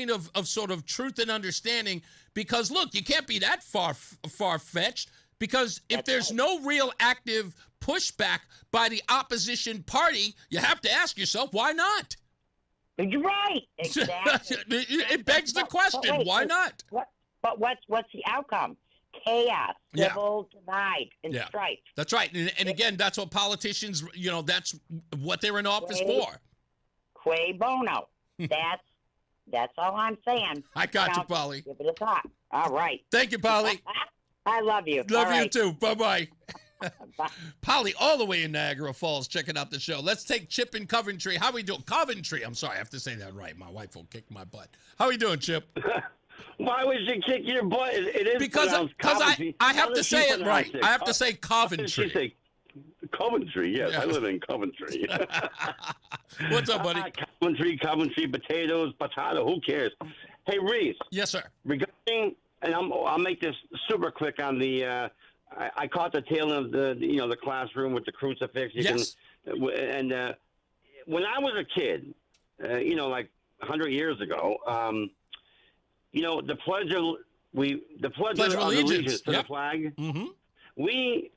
Speaker 16: of sort of truth and understanding because look, you can't be that far fetched. Because if there's no real active pushback by the opposition party, you have to ask yourself, why not?
Speaker 3: You're right. Exactly.
Speaker 16: It begs the question, why not?
Speaker 3: But what's the outcome? Chaos, civil divide, and strife.
Speaker 16: That's right. And again, that's what politicians, that's what they're in office for.
Speaker 3: Quay Bono. That's all I'm saying.
Speaker 16: I got you, Polly.
Speaker 3: Give it a thought. All right.
Speaker 16: Thank you, Polly.
Speaker 3: I love you.
Speaker 16: Love
Speaker 3: All
Speaker 16: you
Speaker 3: right.
Speaker 16: too. Bye-bye. Polly, all the way in Niagara Falls, checking out the show. Let's take Chip in Coventry. How we doing? Coventry. I'm sorry, I have to say that right. My wife will kick my butt. How we doing, Chip?
Speaker 4: Why would you kick your butt? It is
Speaker 16: because I have to say it right. I have to say Coventry.
Speaker 4: She say Coventry. Yes, I live in Coventry.
Speaker 16: What's up, buddy?
Speaker 4: Coventry, potatoes, potato. Who cares? Hey, Reese.
Speaker 16: Yes, sir.
Speaker 4: Regarding, and I'll make this super quick on the. I caught the tail end of the classroom with the crucifix.
Speaker 16: Yes.
Speaker 4: And when I was a kid, like 100 years ago, the pledge of allegiance to the flag.
Speaker 16: Mm-hmm.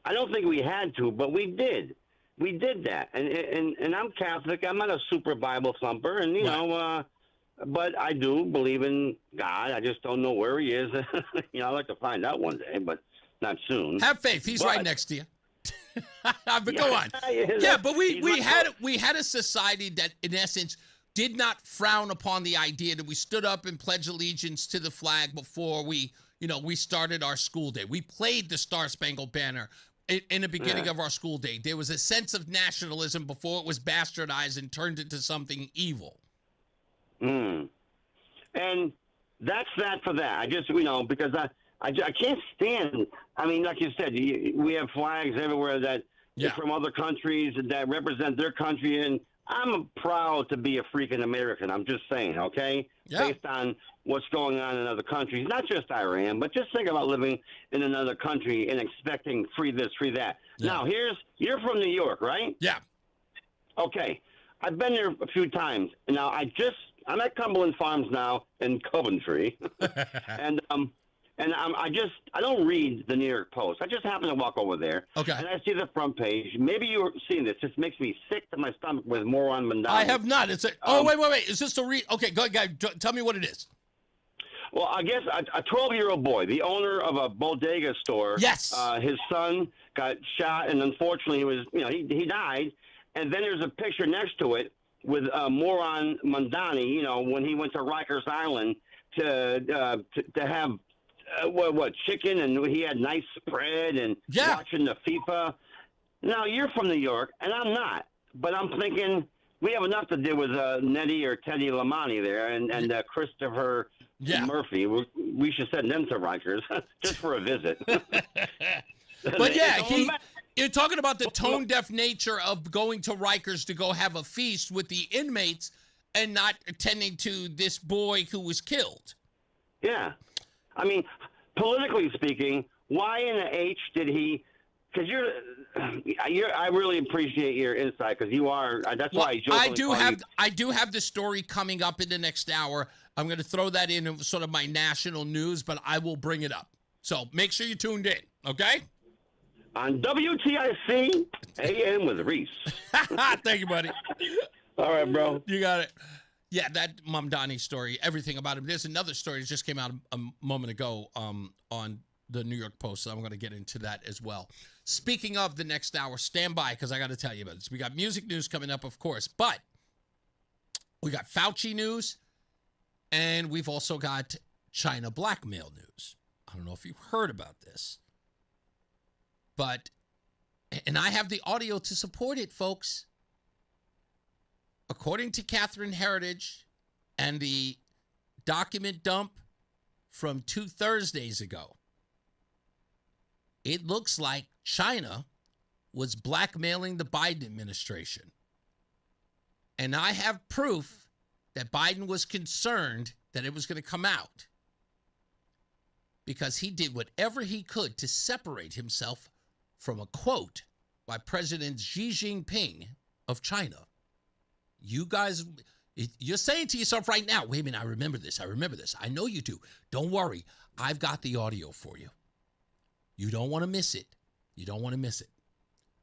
Speaker 4: I don't think we had to, but we did. We did that, and I'm Catholic. I'm not a super Bible thumper, and but I do believe in God. I just don't know where He is. I'd like to find out one day, but not soon.
Speaker 16: Have faith. He's right next to you. But go on. Yeah, but we had a society that, in essence, did not frown upon the idea that we stood up and pledged allegiance to the flag before we started our school day. We played the Star Spangled Banner in the beginning of our school day. There was a sense of nationalism before it was bastardized and turned into something evil.
Speaker 4: And that's that for that. I just, because I can't stand. I mean, like you said, we have flags everywhere that from other countries that represent their country, and I'm proud to be a freaking American. I'm just saying, okay?
Speaker 16: Yeah.
Speaker 4: Based on what's going on in other countries, not just Iran, but just think about living in another country and expecting free this, free that.
Speaker 16: Yeah.
Speaker 4: Now, you're from New York, right?
Speaker 16: Yeah.
Speaker 4: Okay. I've been there a few times. Now, I'm at Cumberland Farms now in Coventry, and I don't read the New York Post. I just happen to walk over there.
Speaker 16: Okay.
Speaker 4: And I see the front page. Maybe you've seen this. This makes me sick to my stomach with moron Mandani.
Speaker 16: I have not. It's wait. Is this the Okay, go ahead. Tell me what it is.
Speaker 4: Well, I guess a 12-year-old boy, the owner of a bodega store.
Speaker 16: Yes.
Speaker 4: His son got shot, and unfortunately, he died. And then there's a picture next to it with moron Mandani. When he went to Rikers Island to have. What chicken, and he had nice spread and watching the FIFA. Now, you're from New York, and I'm not, but I'm thinking we have enough to do with Nettie or Teddy Lamani there and Christopher Murphy. We should send them to Rikers just for a visit.
Speaker 16: But you're talking about the tone-deaf nature of going to Rikers to go have a feast with the inmates and not attending to this boy who was killed.
Speaker 4: Yeah. I mean, politically speaking, why in the H did he? Because I really appreciate your insight because you are. That's why I
Speaker 16: do have the story coming up in the next hour. I'm going to throw that in sort of my national news, but I will bring it up. So make sure you tuned in, okay?
Speaker 4: On WTIC AM with Reese.
Speaker 16: Thank you, buddy.
Speaker 4: All right, bro.
Speaker 16: You got it. Yeah, that Mamdani story, everything about him. There's another story that just came out a moment ago on the New York Post, so I'm going to get into that as well. Speaking of the next hour, stand by because I got to tell you about this. We got music news coming up, of course, but we got Fauci news, and we've also got China blackmail news. I don't know if you've heard about this, and I have the audio to support it, folks. According to Catherine Heritage and the document dump from 2 Thursdays ago, it looks like China was blackmailing the Biden administration. And I have proof that Biden was concerned that it was going to come out because he did whatever he could to separate himself from a quote by President Xi Jinping of China. You guys, you're saying to yourself right now, wait a minute, I remember this. I know you do. Don't worry. I've got the audio for you. You don't want to miss it.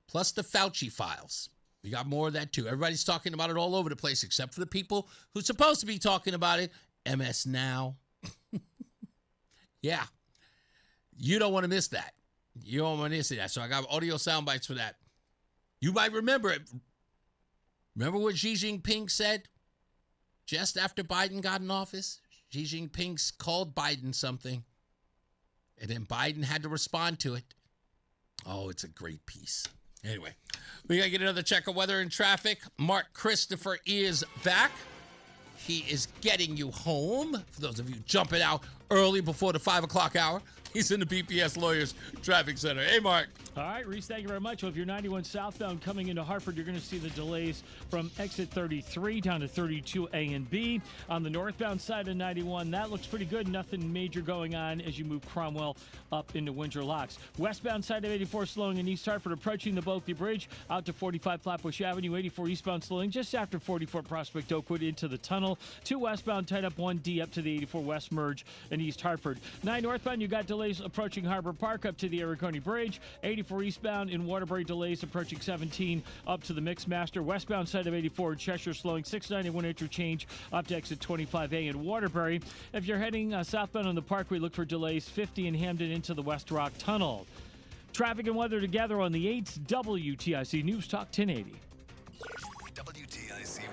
Speaker 16: Plus the Fauci files. We got more of that too. Everybody's talking about it all over the place except for the people who's supposed to be talking about it. MS Now. Yeah. You don't want to miss that. So I got audio sound bites for that. You might remember it. Remember what Xi Jinping said just after Biden got in office, Xi Jinping called Biden something, and then Biden had to respond to it. Oh, it's a great piece. Anyway, we got to get another check of weather and traffic. Mark Christopher is back. He is getting you home. For those of you jumping out early before the 5 o'clock hour, he's in the BPS Lawyers Traffic Center. Hey, Mark.
Speaker 8: All right, Reese, thank you very much. Well, if you're 91 southbound coming into Hartford, you're going to see the delays from exit 33 down to 32A and B. On the northbound side of 91, that looks pretty good. Nothing major going on as you move Cromwell up into Windsor Locks. Westbound side of 84 slowing in East Hartford, approaching the Bulkley Bridge out to 45 Flatbush Avenue. 84 eastbound slowing just after 44 Prospect Oakwood into the tunnel. 2 westbound tied up 1D up to the 84 West merge in East Hartford. 9 northbound, you got delays approaching Harbor Park up to the Ariconi Bridge. 84 eastbound in Waterbury, delays approaching 17 up to the Mixmaster. Westbound side of 84 in Cheshire slowing 691 interchange up to exit 25A in Waterbury. If you're heading southbound on the Parkway, look for delays 50 in Hamden into the West Rock Tunnel. Traffic and weather together on the 8th. WTIC News Talk 1080.
Speaker 30: WTIC weather.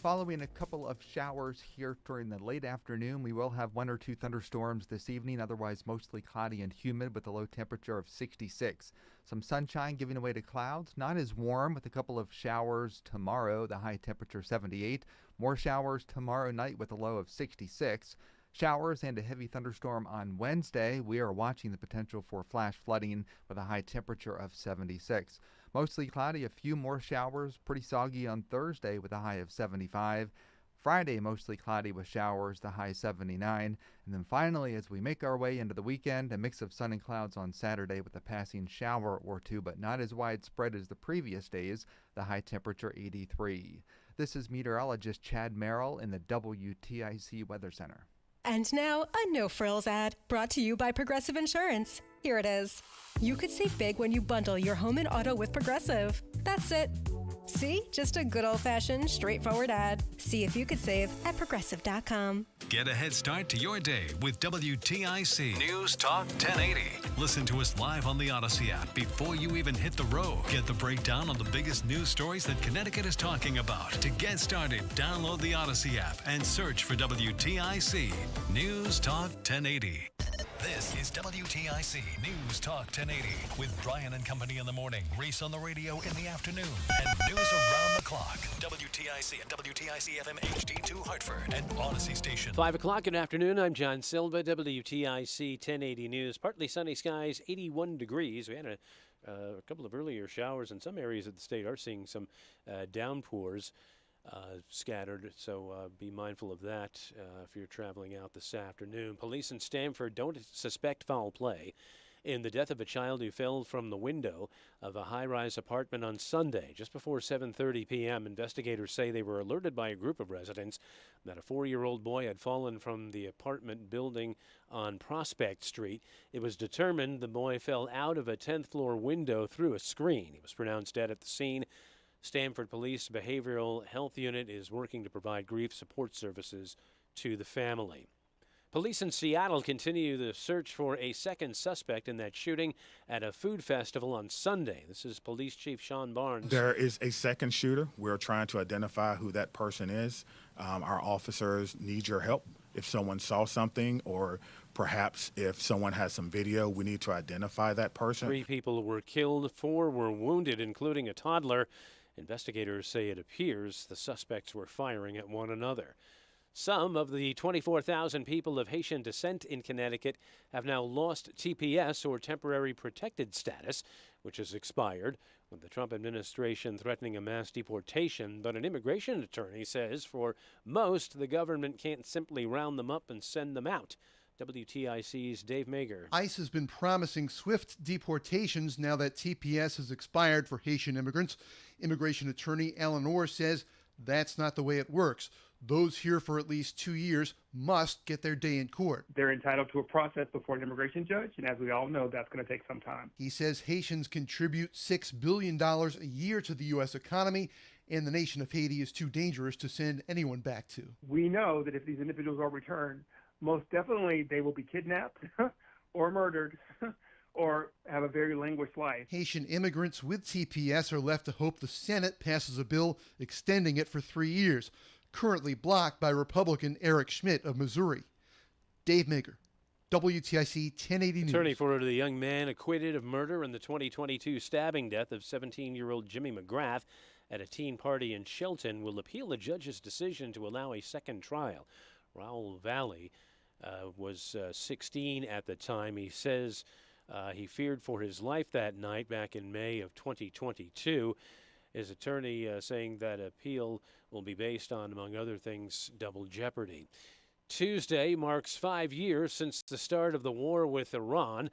Speaker 12: Following a couple of showers here during the late afternoon, we will have 1 or 2 thunderstorms this evening, otherwise mostly cloudy and humid with a low temperature of 66. Some sunshine giving way to clouds, not as warm with a couple of showers tomorrow, the high temperature 78. More showers tomorrow night with a low of 66. Showers and a heavy thunderstorm on Wednesday. We are watching the potential for flash flooding with a high temperature of 76. Mostly cloudy, a few more showers, pretty soggy on Thursday with a high of 75. Friday, mostly cloudy with showers, the high 79. And then finally, as we make our way into the weekend, a mix of sun and clouds on Saturday with a passing shower or two, but not as widespread as the previous days, the high temperature 83. This is meteorologist Chad Merrill in the WTIC Weather Center.
Speaker 5: And now, a no-frills ad brought to you by Progressive Insurance. Here it is. You could save big when you bundle your home and auto with Progressive. That's it. See? Just a good old-fashioned, straightforward ad. See if you could save at Progressive.com.
Speaker 30: Get a head start to your day with WTIC News Talk 1080. Listen to us live on the Odyssey app before you even hit the road. Get the breakdown on the biggest news stories that Connecticut is talking about. To get started, download the Odyssey app and search for WTIC News Talk 1080. This is WTIC News Talk 1080 with Brian and Company in the morning, Reese on the radio in the afternoon, and news around the clock. WTIC and WTIC FM HD2 Hartford and Odyssey Station.
Speaker 6: 5 o'clock, good afternoon. I'm John Silva, WTIC 1080 News. Partly sunny skies, 81 degrees. We had a couple of earlier showers in some areas of the state. Are seeing some downpours scattered, so be mindful of that if you're traveling out this afternoon. Police in Stamford don't suspect foul play in the death of a child who fell from the window of a high-rise apartment on Sunday. Just before 7:30 p.m., investigators say they were alerted by a group of residents that a 4-year-old boy had fallen from the apartment building on Prospect Street. It was determined the boy fell out of a 10th-floor window through a screen. He was pronounced dead at the scene. Stamford Police Behavioral Health Unit is working to provide grief support services to the family. Police in Seattle continue the search for a second suspect in that shooting at a food festival on Sunday. This is Police Chief Sean Barnes.
Speaker 13: There is a second shooter. We're trying to identify who that person is. Our officers need your help. If someone saw something or perhaps if someone has some video, we need to identify that person.
Speaker 6: 3 people were killed, 4 were wounded, including a toddler. Investigators say it appears the suspects were firing at one another. Some of the 24,000 people of Haitian descent in Connecticut have now lost TPS, or temporary protected status, which has expired, with the Trump administration threatening a mass deportation. But an immigration attorney says for most, the government can't simply round them up and send them out. WTIC's Dave Mager.
Speaker 14: ICE has been promising swift deportations now that TPS has expired for Haitian immigrants. Immigration attorney Alan Orr says that's not the way it works. Those here for at least 2 years must get their day in court.
Speaker 15: They're entitled to a process before an immigration judge, and as we all know, that's going to take some time.
Speaker 14: He says Haitians contribute $6 billion a year to the U.S. economy, and the nation of Haiti is too dangerous to send anyone back to.
Speaker 15: We know that if these individuals are returned, most definitely they will be kidnapped or murdered or have a very languished life.
Speaker 14: Haitian immigrants with TPS are left to hope the Senate passes a bill extending it for 3 years, currently blocked by Republican Eric Schmidt of Missouri. Dave Maker, WTIC 1080 News.
Speaker 6: Attorney for the young man acquitted of murder in the 2022 stabbing death of 17-year-old Jimmy McGrath at a teen party in Shelton will appeal the judge's decision to allow a second trial. Raul Valley was 16 at the time. He says he feared for his life that night back in May of 2022. His attorney saying that appeal will be based on, among other things, double jeopardy. Tuesday marks 5 years since the start of the war with Iran.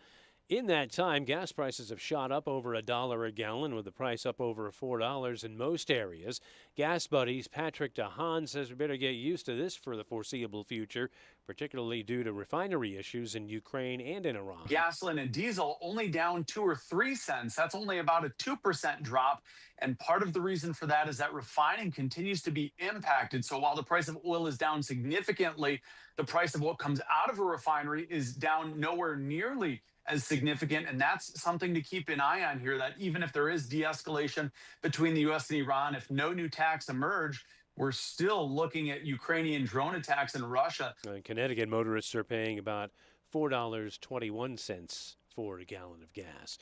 Speaker 6: In that time, gas prices have shot up over $1 a gallon, with the price up over $4 in most areas. Gas Buddies Patrick DeHaan says we better get used to this for the foreseeable future, particularly due to refinery issues in Ukraine and in Iran.
Speaker 10: Gasoline and diesel only down 2 or 3 cents. That's only about a 2% drop. And part of the reason for that is that refining continues to be impacted. So while the price of oil is down significantly, the price of what comes out of a refinery is down nowhere nearly as significant. And that's something to keep an eye on here, that even if there is de-escalation between the U.S. and Iran, if no new attacks emerge, we're still looking at Ukrainian drone attacks in Russia.
Speaker 6: In Connecticut, motorists are paying about $4.21 for a gallon of gas.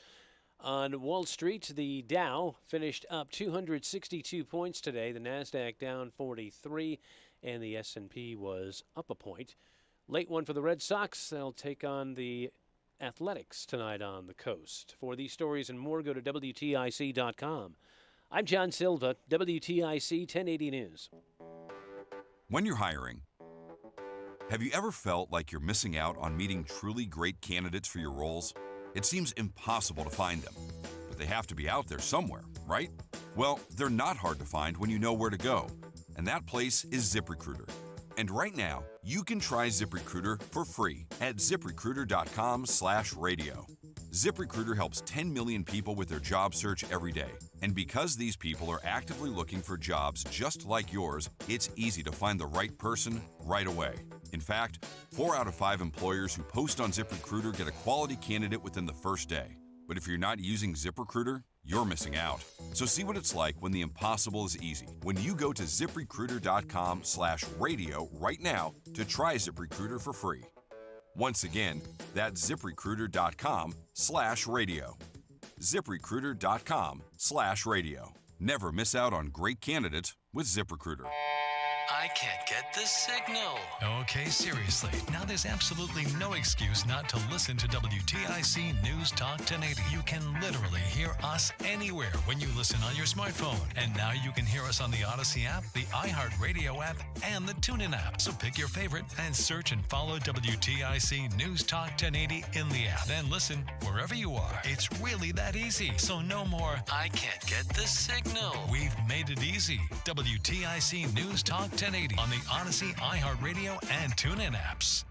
Speaker 6: On Wall Street, the Dow finished up 262 points today. The NASDAQ down 43, and the S&P was up a point. Late one for the Red Sox. They'll take on the Athletics tonight on the coast. For these stories and more, go to WTIC.com. I'm John Silva, WTIC 1080 News.
Speaker 11: When you're hiring, have you ever felt like you're missing out on meeting truly great candidates for your roles? It seems impossible to find them, but they have to be out there somewhere, right? Well, they're not hard to find when you know where to go, and that place is ZipRecruiter. And right now, you can try ZipRecruiter for free at ZipRecruiter.com/radio. ZipRecruiter helps 10 million people with their job search every day. And because these people are actively looking for jobs just like yours, it's easy to find the right person right away. In fact, 4 out of 5 employers who post on ZipRecruiter get a quality candidate within the first day. But if you're not using ZipRecruiter, you're missing out. So see what it's like when the impossible is easy. When you go to ZipRecruiter.com/radio right now to try ZipRecruiter for free. Once again, that's ZipRecruiter.com/radio. ZipRecruiter.com/radio. Never miss out on great candidates with ZipRecruiter.
Speaker 30: I can't get the signal. Okay, seriously. Now there's absolutely no excuse not to listen to WTIC News Talk 1080. You can literally hear us anywhere when you listen on your smartphone. And now you can hear us on the Odyssey app, the iHeartRadio app, and the TuneIn app. So pick your favorite and search and follow WTIC News Talk 1080 in the app. Then listen wherever you are. It's really that easy. So no more, I can't get the signal. We've made it easy. WTIC News Talk 1080 on the Odyssey, iHeartRadio, and TuneIn apps.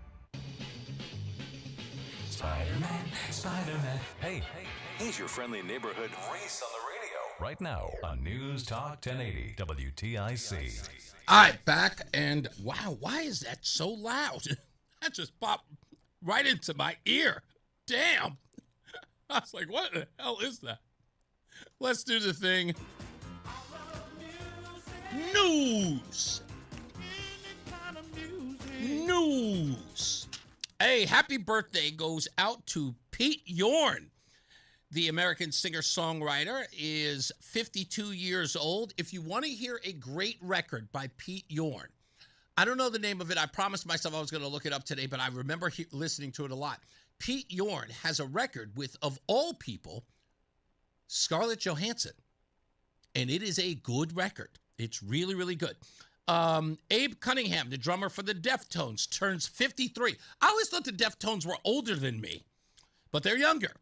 Speaker 30: Spider-Man, Spider-Man. Hey, he's your friendly neighborhood Reese on the radio. Right now on News Talk 1080 WTIC.
Speaker 16: All right, back, and wow, why is that so loud? That just popped right into my ear. Damn. I was like, what the hell is that? Let's do the thing. News. Hey, happy birthday goes out to Pete Yorn. The American singer-songwriter is 52 years old. If you want to hear a great record by Pete Yorn, I don't know the name of it. I promised myself I was going to look it up today, but I remember listening to it a lot. Pete Yorn has a record with, of all people, Scarlett Johansson. And it is a good record. It's really, really good. Abe Cunningham, the drummer for the Deftones, turns 53. I always thought the Deftones were older than me, but they're younger.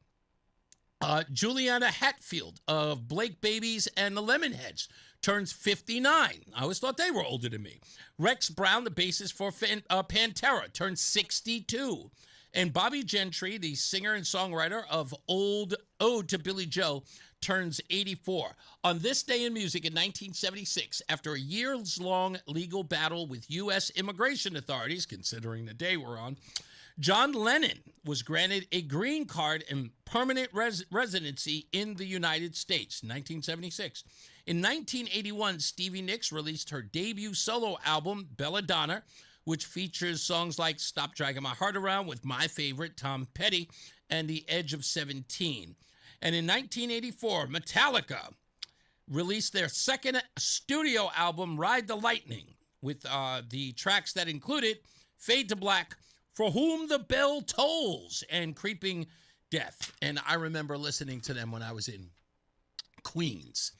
Speaker 16: Juliana Hatfield of Blake Babies and the Lemonheads turns 59. I always thought they were older than me. Rex Brown, the bassist for Pantera, turns 62. And Bobby Gentry, the singer and songwriter of Old Ode to Billy Joe, turns 84. On this day in music in 1976, after a years-long legal battle with U.S. immigration authorities, considering the day we're on, John Lennon was granted a green card and permanent residency in the United States in 1976. In 1981, Stevie Nicks released her debut solo album, Belladonna, which features songs like Stop Dragging My Heart Around with my favorite, Tom Petty, and The Edge of 17. And in 1984, Metallica released their second studio album, Ride the Lightning, with the tracks that included Fade to Black, For Whom the Bell Tolls, and Creeping Death. And I remember listening to them when I was in Queens.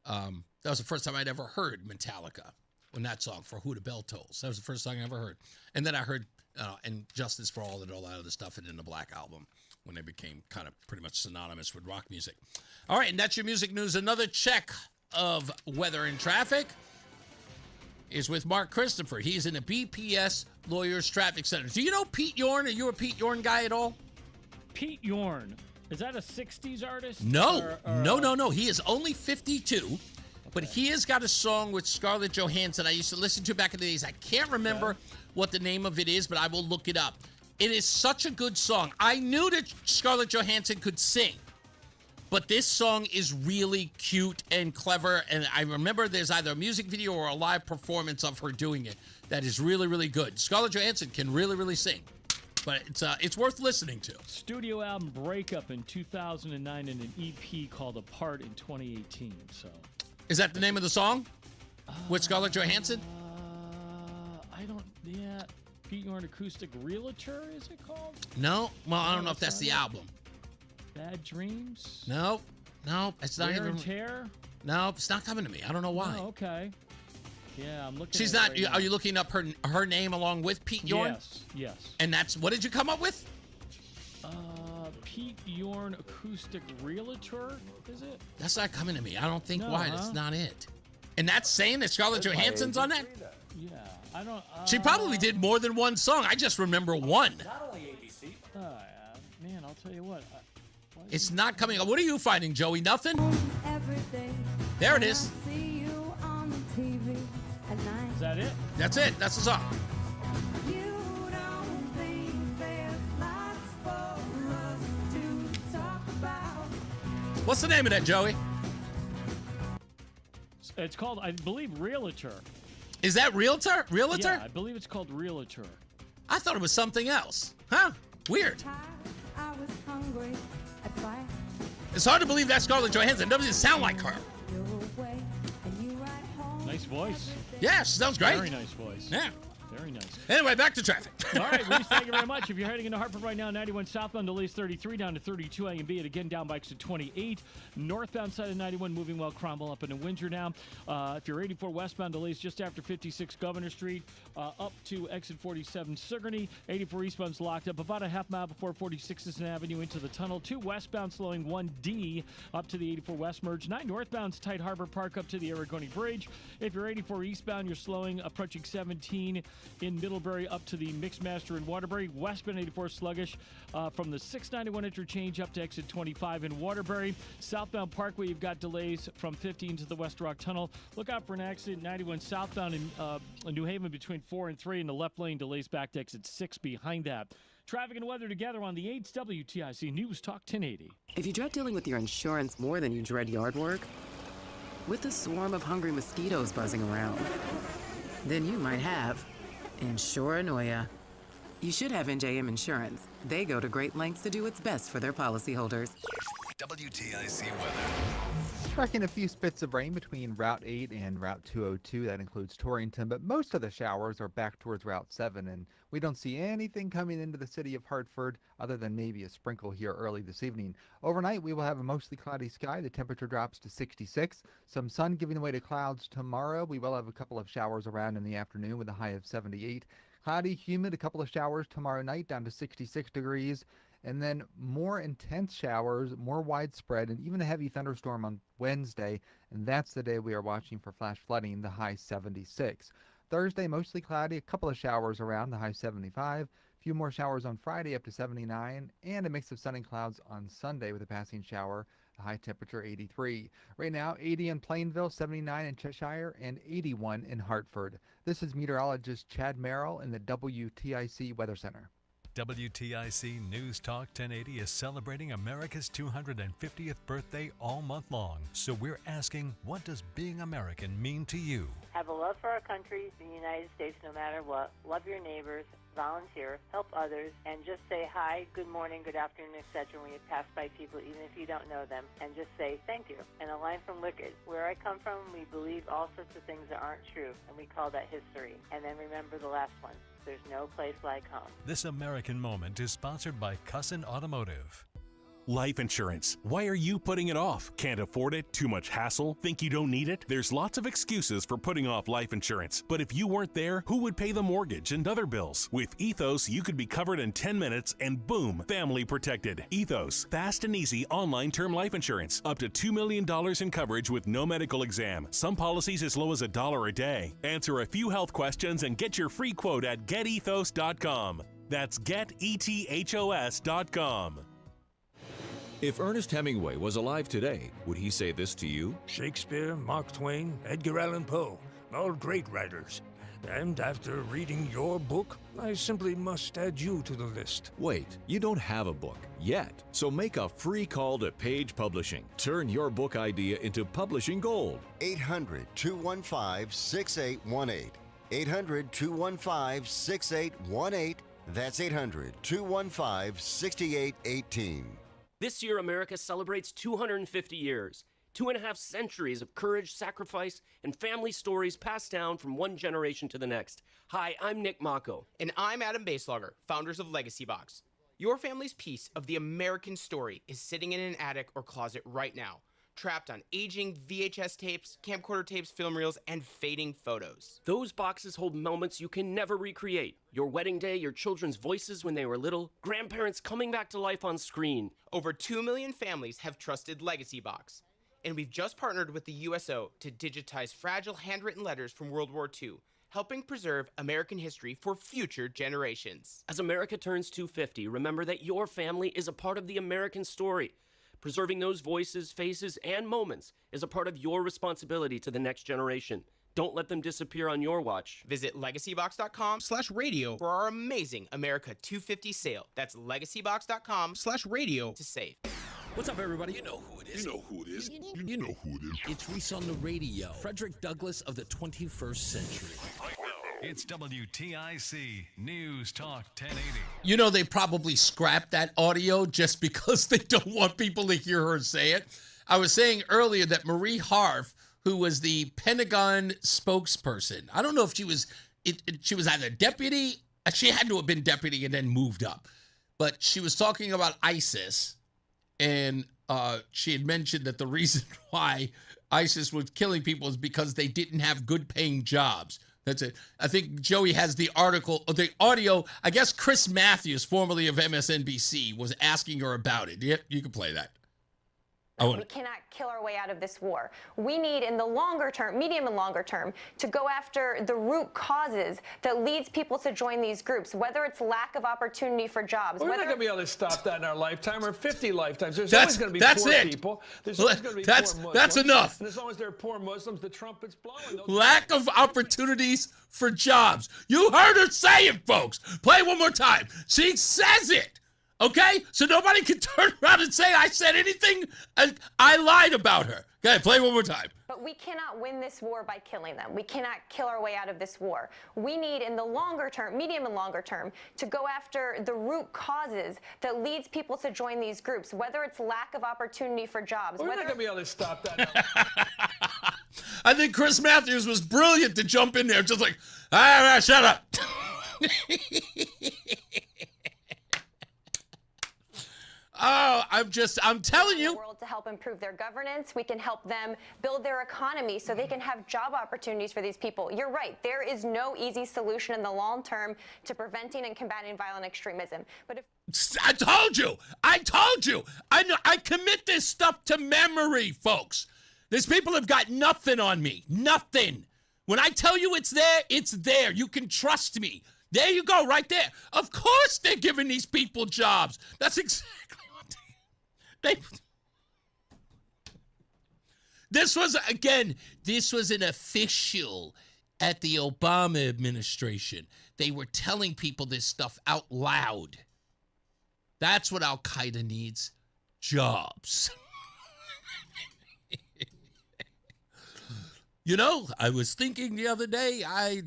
Speaker 16: That was the first time I'd ever heard Metallica, when that song, For Who the Bell Tolls. That was the first song I ever heard. And then I heard and Justice for All and all that other stuff and in the Black Album, when they became kind of pretty much synonymous with rock music. All right, and that's your music news. Another check of weather and traffic is with Mark Christopher. He's in the BPS Lawyers Traffic Center. Do you know Pete Yorn? Are you a Pete Yorn guy at all?
Speaker 8: Pete Yorn. Is that a 60s artist?
Speaker 16: No. No. He is only 52, but he has got a song with Scarlett Johansson I used to listen to back in the days. I can't remember what the name of it is, but I will look it up. It is such a good song. I knew that Scarlett Johansson could sing, but this song is really cute and clever, and I remember there's either a music video or a live performance of her doing it that is really, really good. Scarlett Johansson can really, really sing, but it's worth listening to.
Speaker 8: Studio album Breakup in 2009 and an EP called Apart in 2018. So,
Speaker 16: is that the name of the song with Scarlett Johansson?
Speaker 8: Pete Yorn Acoustic Realtor, is it called?
Speaker 16: No. Well, I don't know if that's the album.
Speaker 8: Bad Dreams?
Speaker 16: No, it's not
Speaker 8: Wear
Speaker 16: even.
Speaker 8: and Tear?
Speaker 16: No, it's not coming to me. I don't know why.
Speaker 8: Oh, okay. Yeah, I'm looking.
Speaker 16: She's
Speaker 8: at
Speaker 16: not.
Speaker 8: it right
Speaker 16: Are you looking up her name along with Pete Yorn?
Speaker 8: Yes.
Speaker 16: And that's what did you come up with?
Speaker 8: Pete Yorn Acoustic Realtor, is it?
Speaker 16: That's not coming to me. I don't think
Speaker 8: No,
Speaker 16: why.
Speaker 8: huh?
Speaker 16: That's not it. And that's saying that Scarlett Johansson's on that?
Speaker 8: Yeah, I don't.
Speaker 16: She probably did more than one song. I just remember one.
Speaker 8: Not only ABC. Man, I'll tell you what.
Speaker 16: It's not coming up. What are you finding, Joey? Nothing? There it is.
Speaker 8: Is that it?
Speaker 16: That's it. That's the song. What's the name of that, Joey?
Speaker 8: It's called, I believe, Realtor.
Speaker 16: Is that Realtor?
Speaker 8: Yeah, I believe it's called Realtor.
Speaker 16: I thought it was something else. Huh? Weird. It's hard to believe that's Scarlett Johansson. It doesn't sound like her.
Speaker 8: Nice voice.
Speaker 16: Yeah, she sounds great.
Speaker 8: Very nice voice.
Speaker 16: Yeah.
Speaker 8: Very nice.
Speaker 16: Anyway, back to traffic.
Speaker 8: All right, Reese, thank you very much. If you're heading into Hartford right now, 91 southbound delays 33 down to 32 A and B, and again down bikes to 28. Northbound side of 91 moving well, Cromwell up into Windsor now. If you're 84 westbound delays just after 56 Governor Street, up to exit 47 Sigourney. 84 eastbound's locked up about a half mile before 46th Avenue into the tunnel. 2 westbound slowing 1D up to the 84 west merge. 9 northbound's tight Harbor Park up to the Aragoni Bridge. If you're 84 eastbound, you're slowing approaching 17 in Middlebury up to the Mixmaster in Waterbury. Westbound 84 sluggish from the 691 interchange up to exit 25 in Waterbury. Southbound Parkway, you've got delays from 15 to the West Rock Tunnel. Look out for an accident 91 southbound in New Haven between 4 and 3, and the left lane delays back to exit 6 behind that. Traffic and weather together on the 8's WTIC News Talk 1080.
Speaker 17: If you dread dealing with your insurance more than you dread yard work, with a swarm of hungry mosquitoes buzzing around, then you might have Insuranoia. You should have NJM Insurance. They go to great lengths to do what's best for their policyholders.
Speaker 30: WTIC weather.
Speaker 12: Tracking a few spits of rain between Route 8 and Route 202. That includes Torrington, but most of the showers are back towards Route 7, and we don't see anything coming into the city of Hartford other than maybe a sprinkle here early this evening. Overnight, we will have a mostly cloudy sky. The temperature drops to 66. Some sun giving way to clouds tomorrow. We will have a couple of showers around in the afternoon with a high of 78. Cloudy, humid, a couple of showers tomorrow night down to 66 degrees. And then more intense showers, more widespread, and even a heavy thunderstorm on Wednesday. And that's the day we are watching for flash flooding, the high 76. Thursday, mostly cloudy, a couple of showers around, the high 75. A few more showers on Friday up to 79. And a mix of sun and clouds on Sunday with a passing shower, the high temperature 83. Right now, 80 in Plainville, 79 in Cheshire, and 81 in Hartford. This is meteorologist Chad Merrill in the WTIC Weather Center.
Speaker 30: WTIC News Talk 1080 is celebrating America's 250th birthday all month long. So we're asking, what does being American mean to you?
Speaker 18: Have a love for our country, the United States, no matter what. Love your neighbors, volunteer, help others, and just say hi, good morning, good afternoon, etc. when you pass by people, even if you don't know them, and just say thank you. And a line from Wicked, where I come from, we believe all sorts of things that aren't true, and we call that history. And then remember the last one. There's no place like home.
Speaker 30: This American moment is sponsored by Cussin Automotive.
Speaker 19: Life insurance. Why are you putting it off? Can't afford it? Too much hassle? Think you don't need it? There's lots of excuses for putting off life insurance. But if you weren't there, who would pay the mortgage and other bills? With Ethos, you could be covered in 10 minutes and boom, family protected. Ethos, fast and easy online term life insurance. Up to $2 million in coverage with no medical exam. Some policies as low as $1 a day. Answer a few health questions and get your free quote at getethos.com. That's getethos.com.
Speaker 21: If Ernest Hemingway was alive today, would he say this to you?
Speaker 22: Shakespeare, Mark Twain, Edgar Allan Poe, all great writers. And after reading your book, I simply must add you to the list.
Speaker 21: Wait, you don't have a book yet. So make a free call to Page Publishing. Turn your book idea into publishing gold.
Speaker 24: 800-215-6818. 800-215-6818. That's 800-215-6818.
Speaker 25: This year, America celebrates 250 years, 2.5 centuries of courage, sacrifice, and family stories passed down from one generation to the next. Hi, I'm Nick Mako.
Speaker 26: And I'm Adam Baselogger, founders of Legacy Box. Your family's piece of the American story is sitting in an attic or closet right now, trapped on aging VHS tapes, camcorder tapes, film reels, and fading photos.
Speaker 25: Those boxes hold moments you can never recreate. Your wedding day, your children's voices when they were little, grandparents coming back to life on screen.
Speaker 26: Over 2 million families have trusted Legacy Box. And we've just partnered with the USO to digitize fragile handwritten letters from World War II, helping preserve American history for future generations.
Speaker 25: As America turns 250, remember that your family is a part of the American story. Preserving those voices, faces, and moments is a part of your responsibility to the next generation. Don't let them disappear on your watch.
Speaker 26: Visit legacybox.com/radio for our amazing America 250 sale. That's legacybox.com/radio to save.
Speaker 16: What's up, everybody? You know who it is.
Speaker 27: You know who it is.
Speaker 16: You know who it is. It's Reese on the radio. Frederick Douglass of the 21st century.
Speaker 30: It's WTIC News Talk 1080.
Speaker 16: You know, they probably scrapped that audio just because they don't want people to hear her say it. I was saying earlier that Marie Harf, who was the Pentagon spokesperson, I don't know if she was either deputy, she had to have been deputy and then moved up, but she was talking about ISIS, and she had mentioned that the reason why ISIS was killing people is because they didn't have good paying jobs. That's it. I think Joey has the article, the audio. I guess Chris Matthews, formerly of MSNBC, was asking her about it. Yep, you can play that.
Speaker 28: We cannot kill our way out of this war. We need, in the longer term, medium and longer term, to go after the root causes that leads people to join these groups, whether it's lack of opportunity for jobs.
Speaker 29: We're not going to be able to stop that in our lifetime or 50 lifetimes. There's always going to be poor people. There's always going to be poor Muslims.
Speaker 16: That's enough.
Speaker 29: And as long as there are poor Muslims, the trumpet's blowing.
Speaker 16: Lack of opportunities for jobs. You heard her say it, folks. Play it one more time. She says it. Okay? So nobody can turn around and say I said anything and I lied about her. Okay, play one more time.
Speaker 28: But we cannot win this war by killing them. We cannot kill our way out of this war. We need, in the longer term, medium and longer term, to go after the root causes that leads people to join these groups, whether it's lack of opportunity for jobs.
Speaker 29: We're not going to be able to stop that.
Speaker 16: I think Chris Matthews was brilliant to jump in there, just like, all right, shut up. Oh, I'm telling you.
Speaker 28: The world to help improve their governance. We can help them build their economy so they can have job opportunities for these people. You're right. There is no easy solution in the long term to preventing and combating violent extremism. But if
Speaker 16: I told you. I know. I commit this stuff to memory, folks. These people have got nothing on me. Nothing. When I tell you it's there, it's there. You can trust me. There you go, right there. Of course they're giving these people jobs. That's exactly what This was an official at the Obama administration. They were telling people this stuff out loud. That's what Al-Qaeda needs. Jobs. I was thinking the other day, I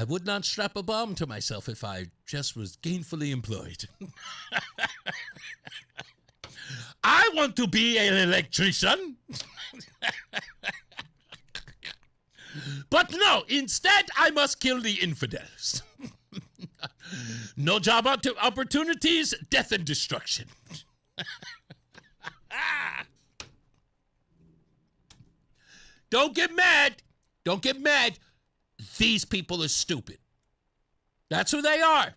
Speaker 16: would not strap a bomb to myself if I just was gainfully employed. I want to be an electrician. But no, instead I must kill the infidels. No job opportunities, death and destruction. Don't get mad. Don't get mad. These people are stupid. That's who they are.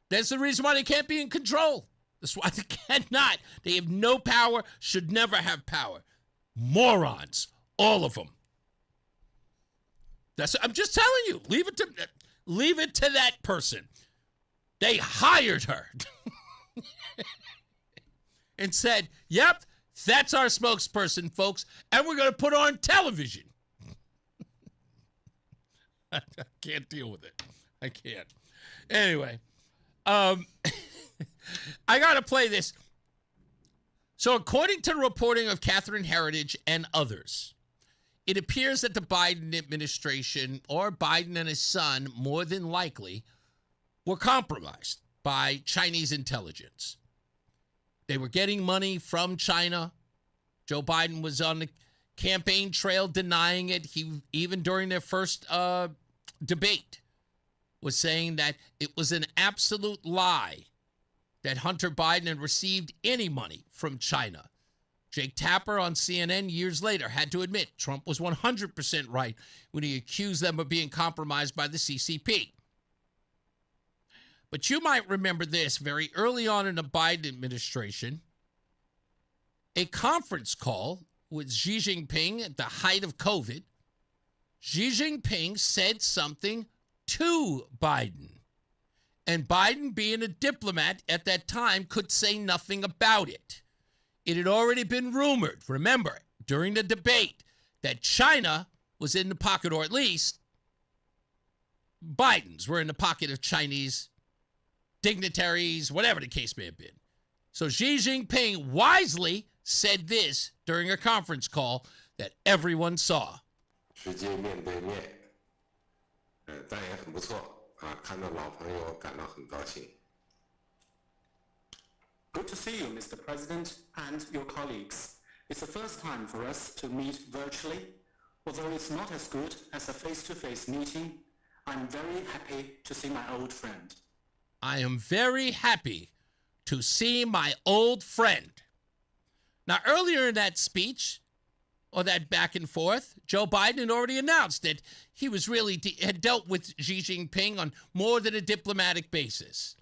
Speaker 16: That's the reason why they can't be in control. That's why they cannot. They have no power, should never have power. Morons. All of them. I'm just telling you. Leave it to that person. They hired her. And said, yep, that's our spokesperson, folks, and we're going to put her on television. I can't deal with it. I can't. Anyway, I got to play this. So according to the reporting of Catherine Heritage and others, it appears that the Biden administration, or Biden and his son, more than likely, were compromised by Chinese intelligence. They were getting money from China. Joe Biden was on the campaign trail denying it. He, even during their first debate, was saying that it was an absolute lie that Hunter Biden had received any money from China. Jake Tapper on CNN years later had to admit Trump was 100% right when he accused them of being compromised by the CCP. But you might remember this, very early on in the Biden administration, a conference call with Xi Jinping at the height of COVID. Xi Jinping said something to Biden. And Biden, being a diplomat at that time, could say nothing about it. It had already been rumored, remember, during the debate, that China was in the pocket, or at least Biden's were in the pocket of Chinese dignitaries, whatever the case may have been. So Xi Jinping wisely said this during a conference call that everyone saw.
Speaker 1: Good to see you, Mr. President, and your colleagues. It's the first time for us to meet virtually. Although it's not as good as a face-to-face meeting, I'm very happy to see my old friend.
Speaker 16: I am very happy to see my old friend. Now, earlier in that speech, or that back and forth, Joe Biden had already announced that he was really had dealt with Xi Jinping on more than a diplomatic basis.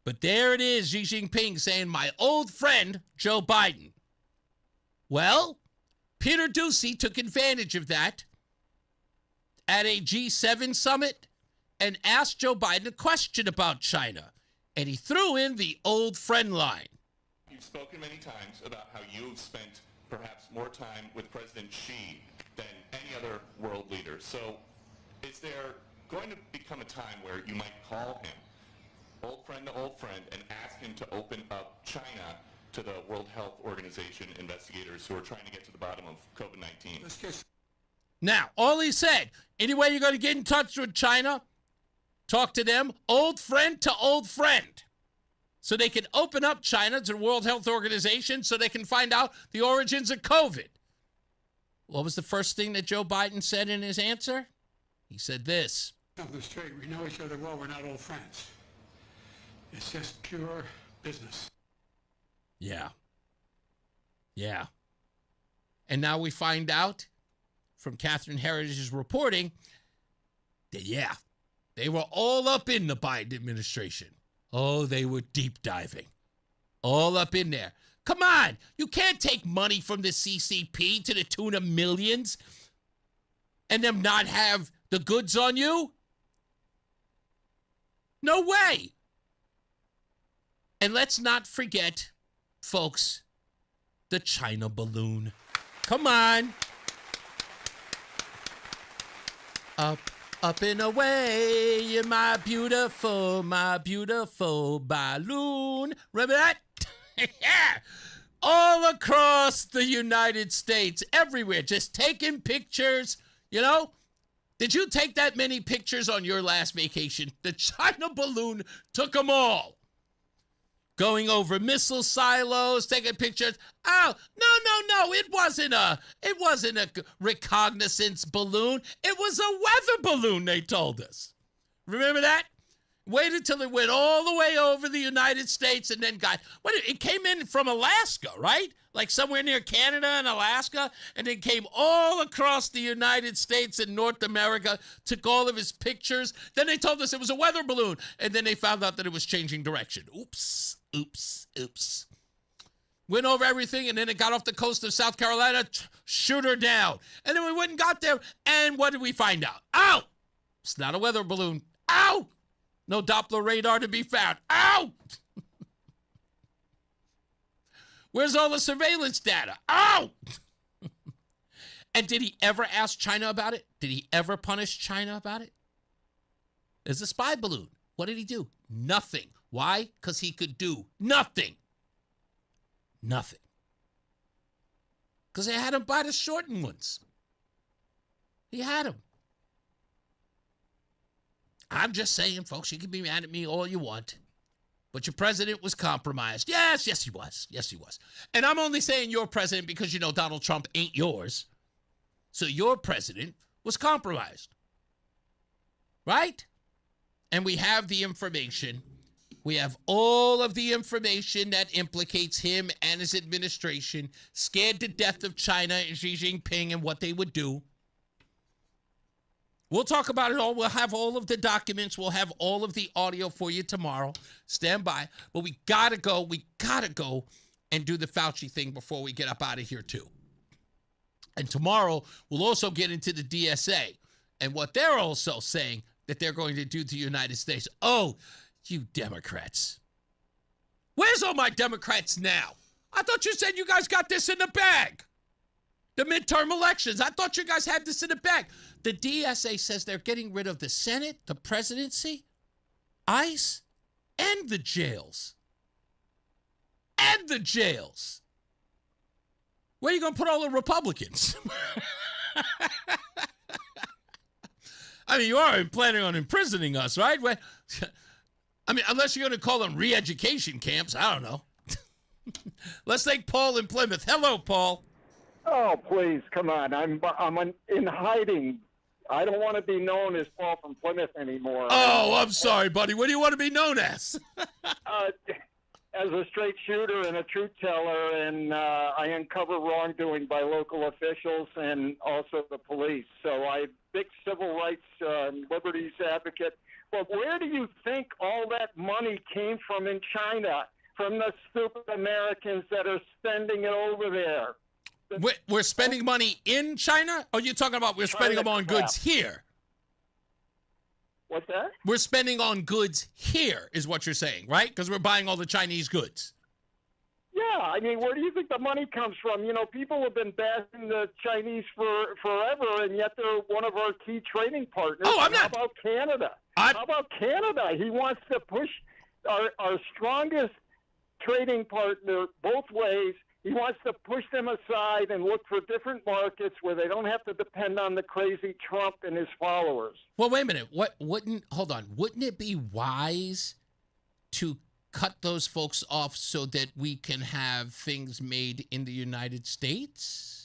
Speaker 16: But there it is, Xi Jinping saying, my old friend, Joe Biden. Well, Peter Doocy took advantage of that at a G7 summit and asked Joe Biden a question about China. And he threw in the old friend line.
Speaker 2: You've spoken many times about how you've spent perhaps more time with President Xi than any other world leader. So is there going to become a time where you might call him old friend to old friend and ask him to open up China to the World Health Organization investigators who are trying to get to the bottom of COVID-19?
Speaker 16: Now, all he said, any way you're going to get in touch with China, talk to them, old friend to old friend. So they can open up China to the World Health Organization so they can find out the origins of COVID. What was the first thing that Joe Biden said in his answer? He said this.
Speaker 3: Something straight. We know each other well. We're not old friends. It's just pure business.
Speaker 16: Yeah. Yeah. And now we find out from Catherine Heritage's reporting that, yeah, they were all up in the Biden administration. Oh, they were deep diving. All up in there. Come on. You can't take money from the CCP to the tune of millions and them not have the goods on you. No way. And let's not forget, folks, the China balloon. Come on. Up and away in my beautiful balloon. Remember that? Yeah. All across the United States, everywhere, just taking pictures, you know? Did you take that many pictures on your last vacation? The China balloon took them all. Going over missile silos, taking pictures. Oh, no. It wasn't a reconnaissance balloon. It was a weather balloon, they told us. Remember that? Waited till it went all the way over the United States and then it came in from Alaska, right? Like somewhere near Canada and Alaska, and then came all across the United States and North America, took all of his pictures. Then they told us it was a weather balloon, and then they found out that it was changing direction. Oops. Went over everything, and then it got off the coast of South Carolina, shoot her down. And then we went and got there, and what did we find out? Ow! It's not a weather balloon. Ow! No Doppler radar to be found. Ow! Where's all the surveillance data? Ow! And did he ever ask China about it? Did he ever punish China about it? It's a spy balloon. What did he do? Nothing. Why? Because he could do nothing. Nothing. Because they had him buy the shortened ones. He had him. I'm just saying, folks, you can be mad at me all you want, but your president was compromised. Yes, he was. Yes, he was. And I'm only saying your president because, you know, Donald Trump ain't yours. So your president was compromised. Right? And we have the information. We have all of the information that implicates him and his administration, scared to death of China and Xi Jinping and what they would do. We'll talk about it all. We'll have all of the documents. We'll have all of the audio for you tomorrow. Stand by. But we got to go. We got to go and do the Fauci thing before we get up out of here, too. And tomorrow, we'll also get into the DSA and what they're also saying that they're going to do to the United States. Oh, you Democrats. Where's all my Democrats now? I thought you said you guys got this in the bag. The midterm elections. I thought you guys had this in the bag. The DSA says they're getting rid of the Senate, the presidency, ICE, and the jails. And the jails. Where are you going to put all the Republicans? I mean, you are planning on imprisoning us, right? I mean, unless you're going to call them re-education camps. I don't know. Let's take Paul in Plymouth. Hello, Paul.
Speaker 4: Oh, please, come on. I'm in hiding. I don't want to be known as Paul from Plymouth anymore.
Speaker 16: Oh, I'm sorry, buddy. What do you want to be known as?
Speaker 4: As a straight shooter and a truth teller, and I uncover wrongdoing by local officials and also the police. So I'm a big civil rights and liberties advocate. But where do you think all that money came from in China? From the stupid Americans that are spending it over there.
Speaker 16: We're spending money in China? Or are you talking about we're spending them on goods here?
Speaker 4: What's that?
Speaker 16: We're spending on goods here, is what you're saying, right? Because we're buying all the Chinese goods.
Speaker 4: Yeah, I mean, where do you think the money comes from? You know, people have been bashing the Chinese forever, and yet they're one of our key trading partners.
Speaker 16: Oh, I'm not.
Speaker 4: How about Canada? How about Canada? He wants to push our strongest trading partner both ways. He wants to push them aside and look for different markets where they don't have to depend on the crazy Trump and his followers.
Speaker 16: Well, wait a minute. Hold on. Wouldn't it be wise to cut those folks off so that we can have things made in the United States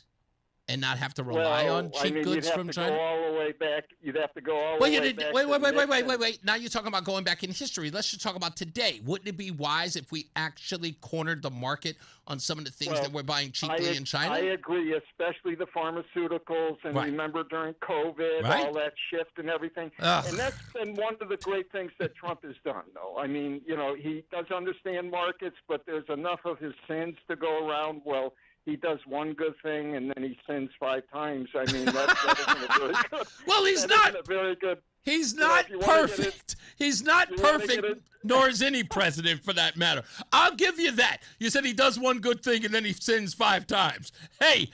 Speaker 16: and not have to rely on cheap goods from China?
Speaker 4: Go all the way back. You'd have to go all the way back.
Speaker 16: Wait. Now you're talking about going back in history. Let's just talk about today. Wouldn't it be wise if we actually cornered the market on some of the things that we're buying cheaply in China?
Speaker 4: I agree, especially the pharmaceuticals. And remember during COVID, all that shift and everything. And that's been one of the great things that Trump has done, though. I mean, you know, he does understand markets, but there's enough of his sins to go around. Well, he does one good thing and then he sins 5 times. I mean, that isn't a very good.
Speaker 16: Well, he's not
Speaker 4: a very good.
Speaker 16: He's not perfect. He's not perfect, nor is any president for that matter. I'll give you that. You said he does one good thing and then he sins 5 times. Hey,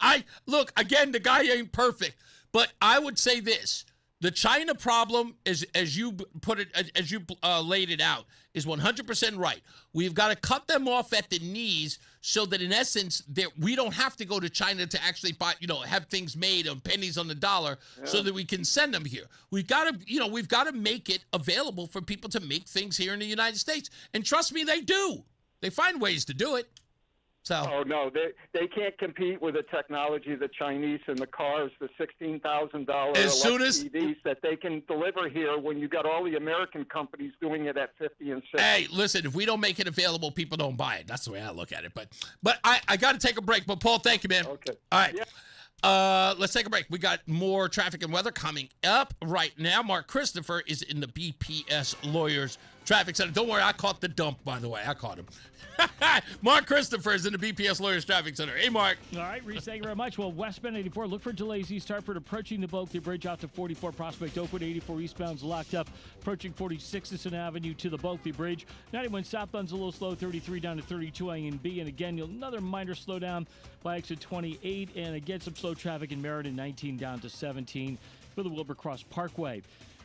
Speaker 16: I look, again, the guy ain't perfect, But I would say this. The China problem, as you put it, as you laid it out, is 100% right. We've got to cut them off at the knees so that, in essence, we don't have to go to China to actually buy, have things made on pennies on the dollar, so that we can send them here. We've got to make it available for people to make things here in the United States. And trust me, they do. They find ways to do it. So.
Speaker 4: Oh no, they can't compete with the technology of the Chinese and the cars, the $16,000 TVs that they can deliver here. When you got all the American companies doing it at 50 and 60.
Speaker 16: Hey, listen, if we don't make it available, people don't buy it. That's the way I look at it. But I got to take a break. But Paul, thank you, man.
Speaker 4: Okay.
Speaker 16: All right. Let's take a break. We got more traffic and weather coming up right now. Mark Christopher is in the BPS Lawyers Traffic Center. Don't worry, I caught the dump, by the way. I caught him. Mark Christopher is in the BPS Lawyers Traffic Center. Hey, Mark.
Speaker 8: All right, Reese, thank you very much. Well, westbound 84, look for delays East Hartford approaching the Bulkley Bridge out to 44 Prospect Oakwood. 84 eastbound's locked up, approaching 46th Avenue to the Bulkley Bridge. 91 southbound's a little slow, 33 down to 32 A and B. And again, another minor slowdown by exit 28. And again, some slow traffic in Meriden, 19 down to 17 for the Wilbur Cross Parkway.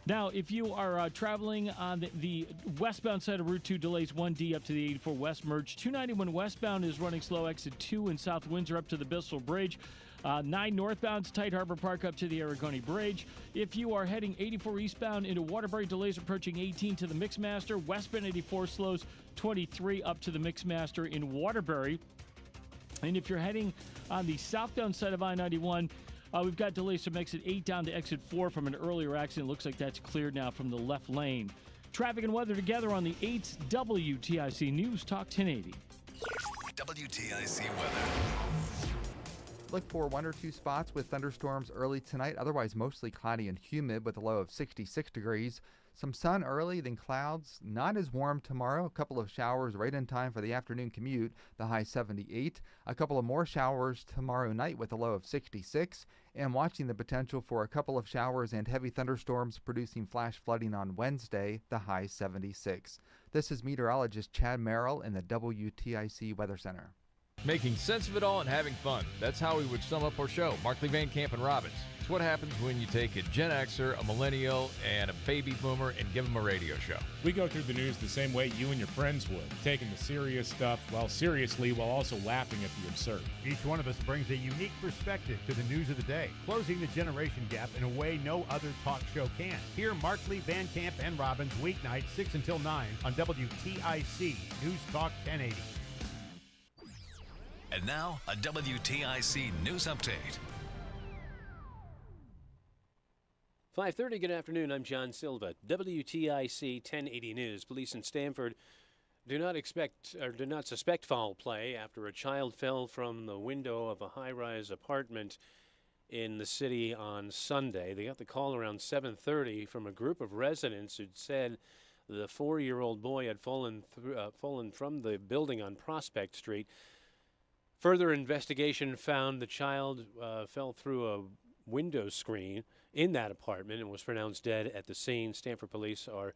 Speaker 8: Now, if you are traveling on the westbound side of Route 2, delays 1D up to the 84 West merge. 291 westbound is running slow, exit 2 in South Windsor up to the Bissell Bridge. 9 northbound's Tight Harbor Park up to the Aragoni Bridge. If you are heading 84 eastbound into Waterbury, delays approaching 18 to the Mixmaster. Westbound 84 slows 23 up to the Mixmaster in Waterbury. And if you're heading on the southbound side of I-91, we've got delays from exit 8 down to exit 4 from an earlier accident. Looks like that's cleared now from the left lane. Traffic and weather together on the 8th WTIC News Talk 1080.
Speaker 30: WTIC weather.
Speaker 12: Look for 1 or 2 spots with thunderstorms early tonight. Otherwise, mostly cloudy and humid with a low of 66 degrees. Some sun early, then clouds. Not as warm tomorrow. A couple of showers right in time for the afternoon commute, the high 78. A couple of more showers tomorrow night with a low of 66. And watching the potential for a couple of showers and heavy thunderstorms producing flash flooding on Wednesday, the high 76. This is meteorologist Chad Merrill in the WTIC Weather Center.
Speaker 5: Making sense of it all and having fun. That's how we would sum up our show, Markley, Van Camp, and Robbins. It's what happens when you take a Gen Xer, a millennial, and a baby boomer and give them a radio show.
Speaker 7: We go through the news the same way you and your friends would, taking the serious stuff seriously while also laughing at the absurd.
Speaker 9: Each one of us brings a unique perspective to the news of the day, closing the generation gap in a way no other talk show can. Hear Markley, Van Camp, and Robbins weeknights 6 until 9 on WTIC News Talk 1080.
Speaker 30: And now, a WTIC news update.
Speaker 6: 5:30, good afternoon. I'm John Silva. WTIC 1080 News. Police in Stamford do not suspect foul play after a child fell from the window of a high-rise apartment in the city on Sunday. They got the call around 7:30 from a group of residents who'd said the 4-year-old boy had fallen from the building on Prospect Street. Further investigation found the child fell through a window screen in that apartment and was pronounced dead at the scene. Stamford police are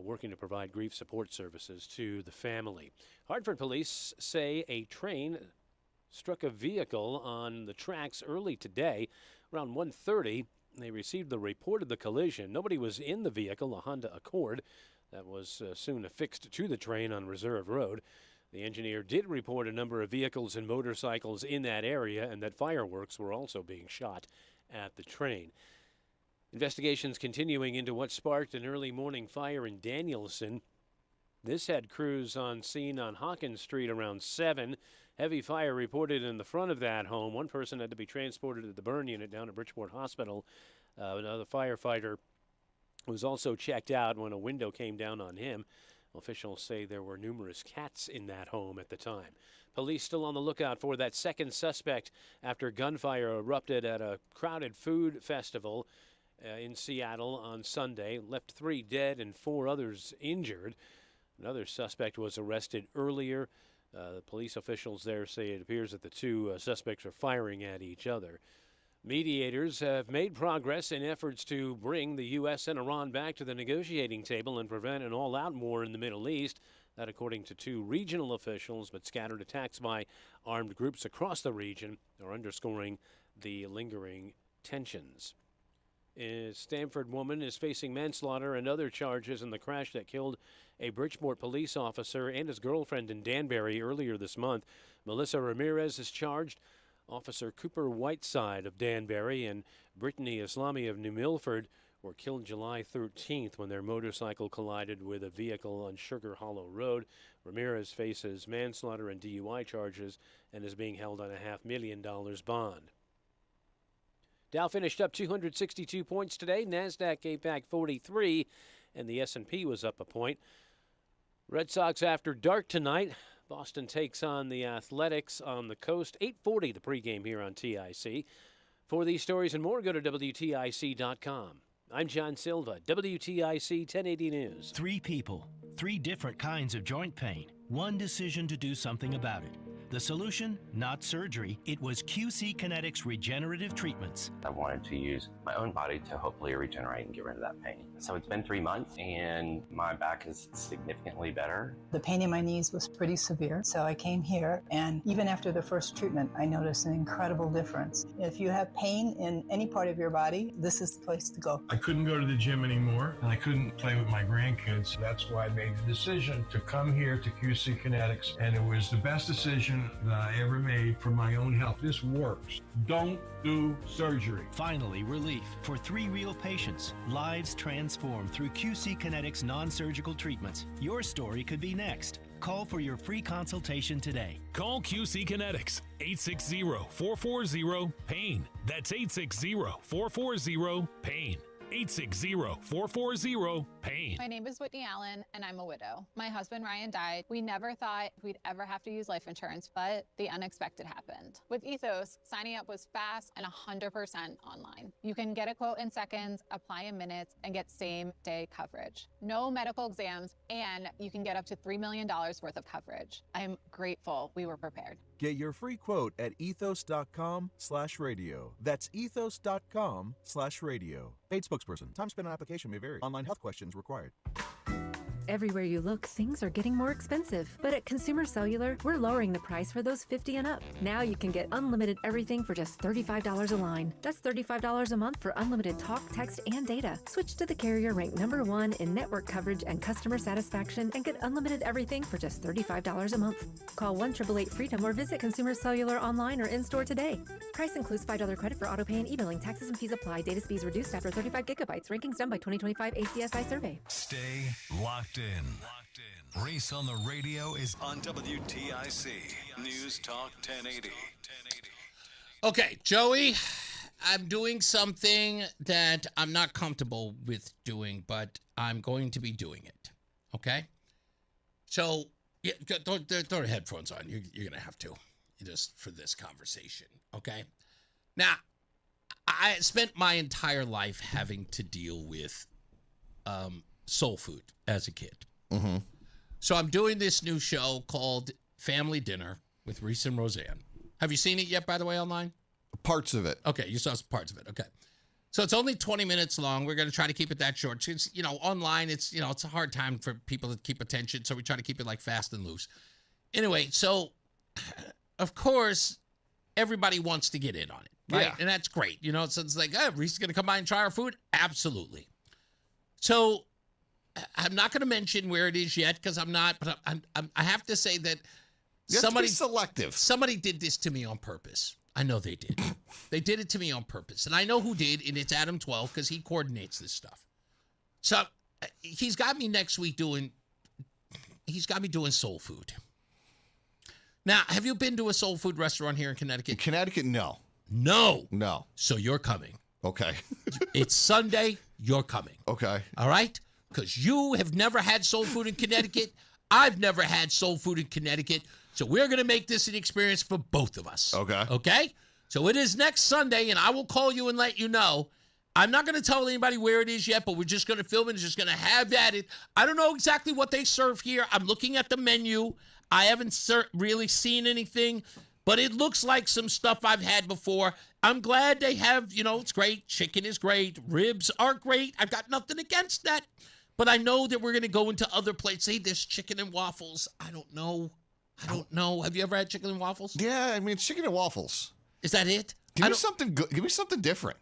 Speaker 6: working to provide grief support services to the family. Hartford police say a train struck a vehicle on the tracks early today. Around 1:30, they received the report of the collision. Nobody was in the vehicle, a Honda Accord, that was soon affixed to the train on Reserve Road. The engineer did report a number of vehicles and motorcycles in that area and that fireworks were also being shot at the train. Investigations continuing into what sparked an early morning fire in Danielson. This had crews on scene on Hawkins Street around 7. Heavy fire reported in the front of that home. One person had to be transported to the burn unit down at Bridgeport Hospital. Another firefighter was also checked out when a window came down on him. Officials say there were numerous cats in that home at the time. Police still on the lookout for that second suspect after gunfire erupted at a crowded food festival in Seattle on Sunday. Left 3 dead and 4 others injured. Another suspect was arrested earlier. Police officials there say it appears that the 2 suspects are firing at each other. Mediators have made progress in efforts to bring the U.S. and Iran back to the negotiating table and prevent an all-out war in the Middle East. That according to 2 regional officials, but scattered attacks by armed groups across the region are underscoring the lingering detentions. A Stanford woman is facing manslaughter and other charges in the crash that killed a Bridgeport police officer and his girlfriend in Danbury earlier this month. Melissa Ramirez is charged. Officer Cooper Whiteside of Danbury and Brittany Islami of New Milford were killed July 13th when their motorcycle collided with a vehicle on Sugar Hollow Road. Ramirez faces manslaughter and DUI charges and is being held on a $500,000 bond. Dow finished up 262 points today. NASDAQ gave back 43, and the S&P was up a point. Red Sox after dark tonight. Boston takes on the Athletics on the coast. 8:40 the pregame here on TIC. For these stories and more, go to WTIC.com. I'm John Silva, WTIC 1080 News.
Speaker 10: 3 people, 3 different kinds of joint pain, 1 decision to do something about it. The solution? Not surgery. It was QC Kinetics regenerative treatments.
Speaker 11: I wanted to use my own body to hopefully regenerate and get rid of that pain. So it's been 3 months and my back is significantly better.
Speaker 13: The pain in my knees was pretty severe, so I came here, and even after the first treatment, I noticed an incredible difference. If you have pain in any part of your body, this is the place to go.
Speaker 14: I couldn't go to the gym anymore, and I couldn't play with my grandkids. That's why I made the decision to come here to QC Kinetics, and it was the best decision that I ever made for my own health. This works. Don't do surgery.
Speaker 10: Finally, relief for 3 real patients. Lives transformed through QC Kinetics non-surgical treatments. Your story could be next. Call for your free consultation today.
Speaker 30: Call QC Kinetics, 860-440-PAIN. That's 860-440-PAIN. 860-440-PAIN.
Speaker 15: My name is Whitney Allen, and I'm a widow. My husband, Ryan, died. We never thought we'd ever have to use life insurance, but the unexpected happened. With Ethos, signing up was fast and 100% online. You can get a quote in seconds, apply in minutes, and get same-day coverage. No medical exams, and you can get up to $3 million worth of coverage. I'm grateful we were prepared.
Speaker 17: Get your free quote at ethos.com/radio. That's ethos.com/radio. Paid spokesperson. Time spent on application may vary. Online health questions required.
Speaker 18: Everywhere you look, things are getting more expensive. But at Consumer Cellular, we're lowering the price for those 50 and up. Now you can get unlimited everything for just $35 a line. That's $35 a month for unlimited talk, text, and data. Switch to the carrier ranked #1 in network coverage and customer satisfaction and get unlimited everything for just $35 a month. Call 1-888-FREEDOM or visit Consumer Cellular online or in-store today. Price includes $5 credit for auto pay and e-billing. Taxes and fees apply. Data speeds reduced after 35 gigabytes. Rankings done by 2025 ACSI survey.
Speaker 30: Stay locked in. Reese on the radio is on WTIC News Talk 1080.
Speaker 16: Okay, Joey, I'm doing something that I'm not comfortable with doing, but I'm going to be doing it. Okay? So, yeah, throw the headphones on. You're going to have to, just for this conversation. Okay? Now, I spent my entire life having to deal with soul food as a kid.
Speaker 20: Mm-hmm.
Speaker 16: So I'm doing this new show called Family Dinner with Reese and Roseanne. Have you seen it yet, by the way, online?
Speaker 20: Parts of it.
Speaker 16: Okay, you saw some parts of it. Okay. So it's only 20 minutes long. We're going to try to keep it that short. It's, online, it's a hard time for people to keep attention, so we try to keep it like fast and loose. Anyway, so, of course, everybody wants to get in on it, right?
Speaker 20: Yeah.
Speaker 16: And that's great. So it's like, Reese is going to come by and try our food? Absolutely. So I'm not going to mention where it is yet because I'm not, but I have to say that somebody
Speaker 20: selective.
Speaker 16: Somebody did this to me on purpose. I know they did. They did it to me on purpose, and I know who did, and it's Adam 12 because he coordinates this stuff. So he's got me next week doing soul food. Now, have you been to a soul food restaurant here in Connecticut?
Speaker 20: In Connecticut, no.
Speaker 16: No. So you're coming.
Speaker 20: Okay.
Speaker 16: It's Sunday. You're coming.
Speaker 20: Okay.
Speaker 16: All right? Because you have never had soul food in Connecticut. I've never had soul food in Connecticut. So we're going to make this an experience for both of us.
Speaker 20: Okay.
Speaker 16: Okay? So it is next Sunday, and I will call you and let you know. I'm not going to tell anybody where it is yet, but we're just going to film it and just going to have at it. I don't know exactly what they serve here. I'm looking at the menu. I haven't really seen anything, but it looks like some stuff I've had before. I'm glad they have, it's great. Chicken is great. Ribs are great. I've got nothing against that. But I know that we're going to go into other places. Hey, there's chicken and waffles. I don't know. Have you ever had chicken and waffles?
Speaker 20: Yeah, it's chicken and waffles.
Speaker 16: Is that it?
Speaker 20: Give me something good. Give me something different.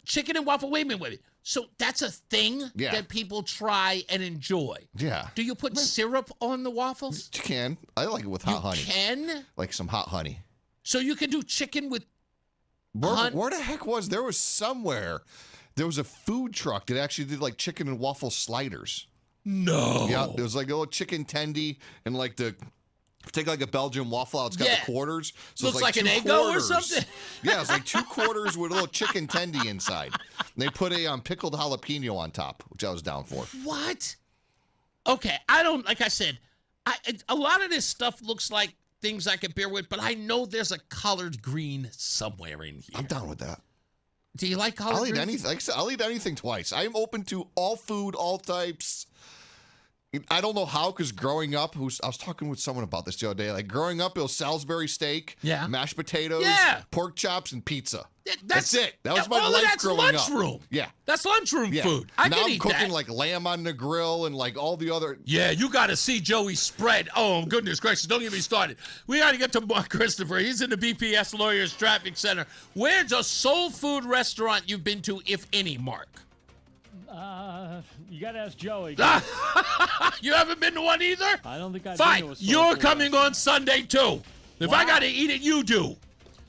Speaker 16: Chicken and waffle. Wait a minute. So that's a thing that people try and enjoy.
Speaker 20: Yeah.
Speaker 16: Do you put syrup on the waffles?
Speaker 20: You can. I like it with hot honey.
Speaker 16: Can?
Speaker 20: Like some hot honey.
Speaker 16: So you can do chicken with
Speaker 20: Where the heck was? There was somewhere. There was a food truck that actually did like chicken and waffle sliders.
Speaker 16: No.
Speaker 20: Yeah, there was like a little chicken tendy and like take like a Belgian waffle out. It's got the quarters. So
Speaker 16: Looks
Speaker 20: it's like
Speaker 16: an
Speaker 20: two
Speaker 16: Eggo or
Speaker 20: quarters.
Speaker 16: something.
Speaker 20: Yeah, it's like 2 quarters with a little chicken tendy inside. And they put a pickled jalapeno on top, which I was down for.
Speaker 16: What? Okay, I don't, like I said, a lot of this stuff looks like things I can bear with, but I know there's a collard green somewhere in here.
Speaker 20: I'm down with that.
Speaker 16: Do you like collard
Speaker 20: I'll
Speaker 16: greens?
Speaker 20: eat anything. Like I said, I'll eat anything twice. I'm open to all food, all types. I don't know how, because growing up, I was talking with someone about this the other day. Like growing up, it was Salisbury steak, mashed potatoes, pork chops, and pizza. That's it. That was my life growing up.
Speaker 16: Lunchroom.
Speaker 20: Yeah,
Speaker 16: that's lunchroom food. I
Speaker 20: now
Speaker 16: can
Speaker 20: I'm
Speaker 16: eat
Speaker 20: cooking
Speaker 16: that.
Speaker 20: like lamb on the grill and like all the other.
Speaker 16: Yeah, you got to see Joey's spread. Oh, goodness gracious. Don't get me started. We got to get to Mark Christopher. He's in the BPS Lawyers Traffic Center. Where's a soul food restaurant you've been to, if any, Mark?
Speaker 8: You got to ask Joey.
Speaker 16: You haven't been to one either?
Speaker 8: I don't think I've
Speaker 16: Fine.
Speaker 8: been to a soul
Speaker 16: You're
Speaker 8: food
Speaker 16: coming on Sunday, too. If I got to eat it, you do.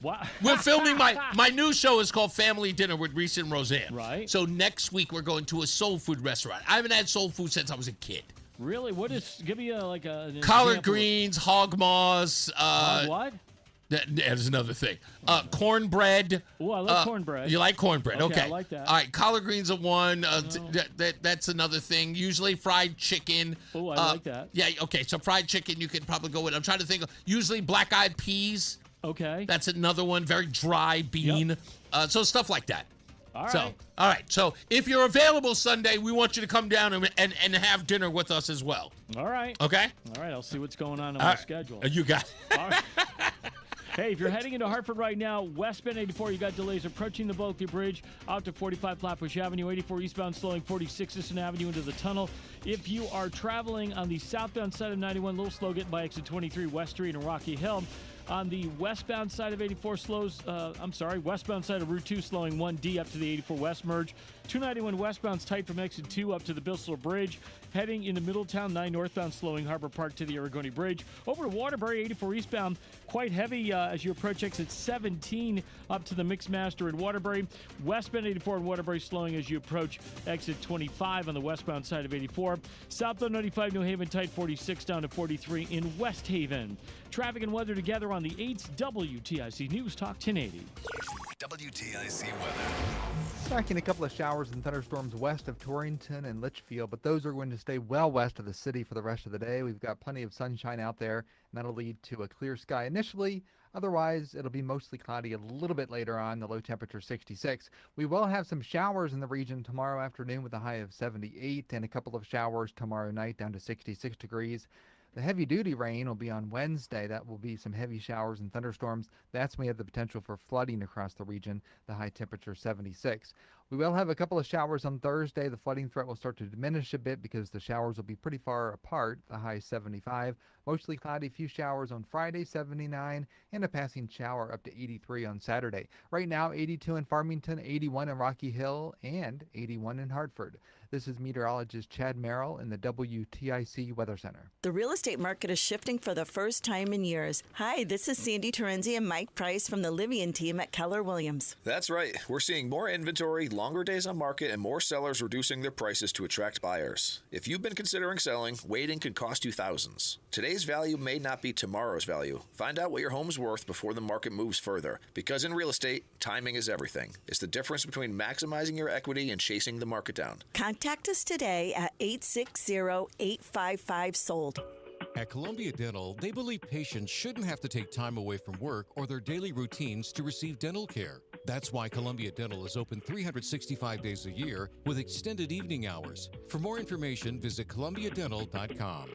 Speaker 8: Wow.
Speaker 16: We're filming my new show is called Family Dinner with Reese and Roseanne.
Speaker 8: Right.
Speaker 16: So next week we're going to a soul food restaurant. I haven't had soul food since I was a kid.
Speaker 8: Really? What is? Give me an
Speaker 16: Collard
Speaker 8: example.
Speaker 16: greens, hog maws.
Speaker 8: What?
Speaker 16: There's another thing. Cornbread.
Speaker 8: Oh, I like cornbread.
Speaker 16: You like cornbread? Okay.
Speaker 8: I like that.
Speaker 16: All right, collard greens are one. That's another thing. Usually fried chicken.
Speaker 8: Oh, I like that.
Speaker 16: Yeah. Okay. So fried chicken, you can probably go with. I'm trying to think. Usually black-eyed peas.
Speaker 8: Okay.
Speaker 16: That's another one. Very dry bean. So stuff like that.
Speaker 8: All right.
Speaker 16: So, all right. So if you're available Sunday, we want you to come down and have dinner with us as well.
Speaker 8: All right.
Speaker 16: Okay.
Speaker 8: All right. I'll see what's going on in my schedule.
Speaker 16: You got it.
Speaker 8: All right. Hey, if you're heading into Hartford right now, westbound 84, you got delays approaching the Bulkley Bridge out to 45 Flatbush Avenue, 84 eastbound slowing 46 Sisson Avenue into the tunnel. If you are traveling on the southbound side of 91, a little slow getting by exit 23 West Street and Rocky Hill. On the westbound side of 84 westbound side of Route 2 slowing 1D up to the 84 West merge. 291 westbound's tight from exit 2 up to the Bissell Bridge. Heading into Middletown, 9 northbound slowing Harbor Park to the Aragoni Bridge. Over to Waterbury, 84 eastbound, quite heavy as you approach exit 17 up to the Mixmaster in Waterbury. Westbound 84 in Waterbury slowing as you approach exit 25 on the westbound side of 84. Southbound 95 New Haven tight 46 down to 43 in West Haven. Traffic and weather together on the 8th WTIC News Talk 1080.
Speaker 30: WTIC weather.
Speaker 12: Tracking a couple of showers and thunderstorms west of Torrington and Litchfield, but those are going to stay well west of the city for the rest of the day. We've got plenty of sunshine out there, and that'll lead to a clear sky initially. Otherwise, it'll be mostly cloudy a little bit later on, the low temperature 66. We will have some showers in the region tomorrow afternoon with a high of 78, and a couple of showers tomorrow night down to 66 degrees. The heavy-duty rain will be on Wednesday. That will be some heavy showers and thunderstorms. That's when we have the potential for flooding across the region, the high temperature 76. We will have a couple of showers on Thursday. The flooding threat will start to diminish a bit because the showers will be pretty far apart, the high 75. Mostly cloudy, few showers on Friday, 79, and a passing shower up to 83 on Saturday. Right now, 82 in Farmington, 81 in Rocky Hill, and 81 in Hartford. This is meteorologist Chad Merrill in the WTIC Weather Center.
Speaker 19: The real estate market is shifting for the first time in years. Hi, this is Sandy Terenzi and Mike Price from the Livian team at Keller Williams.
Speaker 21: That's right. We're seeing more inventory, longer days on market, and more sellers reducing their prices to attract buyers. If you've been considering selling, waiting could cost you thousands. Today's value may not be tomorrow's value. Find out what your home's worth before the market moves further. Because in real estate, timing is everything. It's the difference between maximizing your equity and chasing the market down.
Speaker 19: Contact us today at 860-855-SOLD.
Speaker 22: At Columbia Dental, they believe patients shouldn't have to take time away from work or their daily routines to receive dental care. That's why Columbia Dental is open 365 days a year with extended evening hours. For more information, visit columbiadental.com.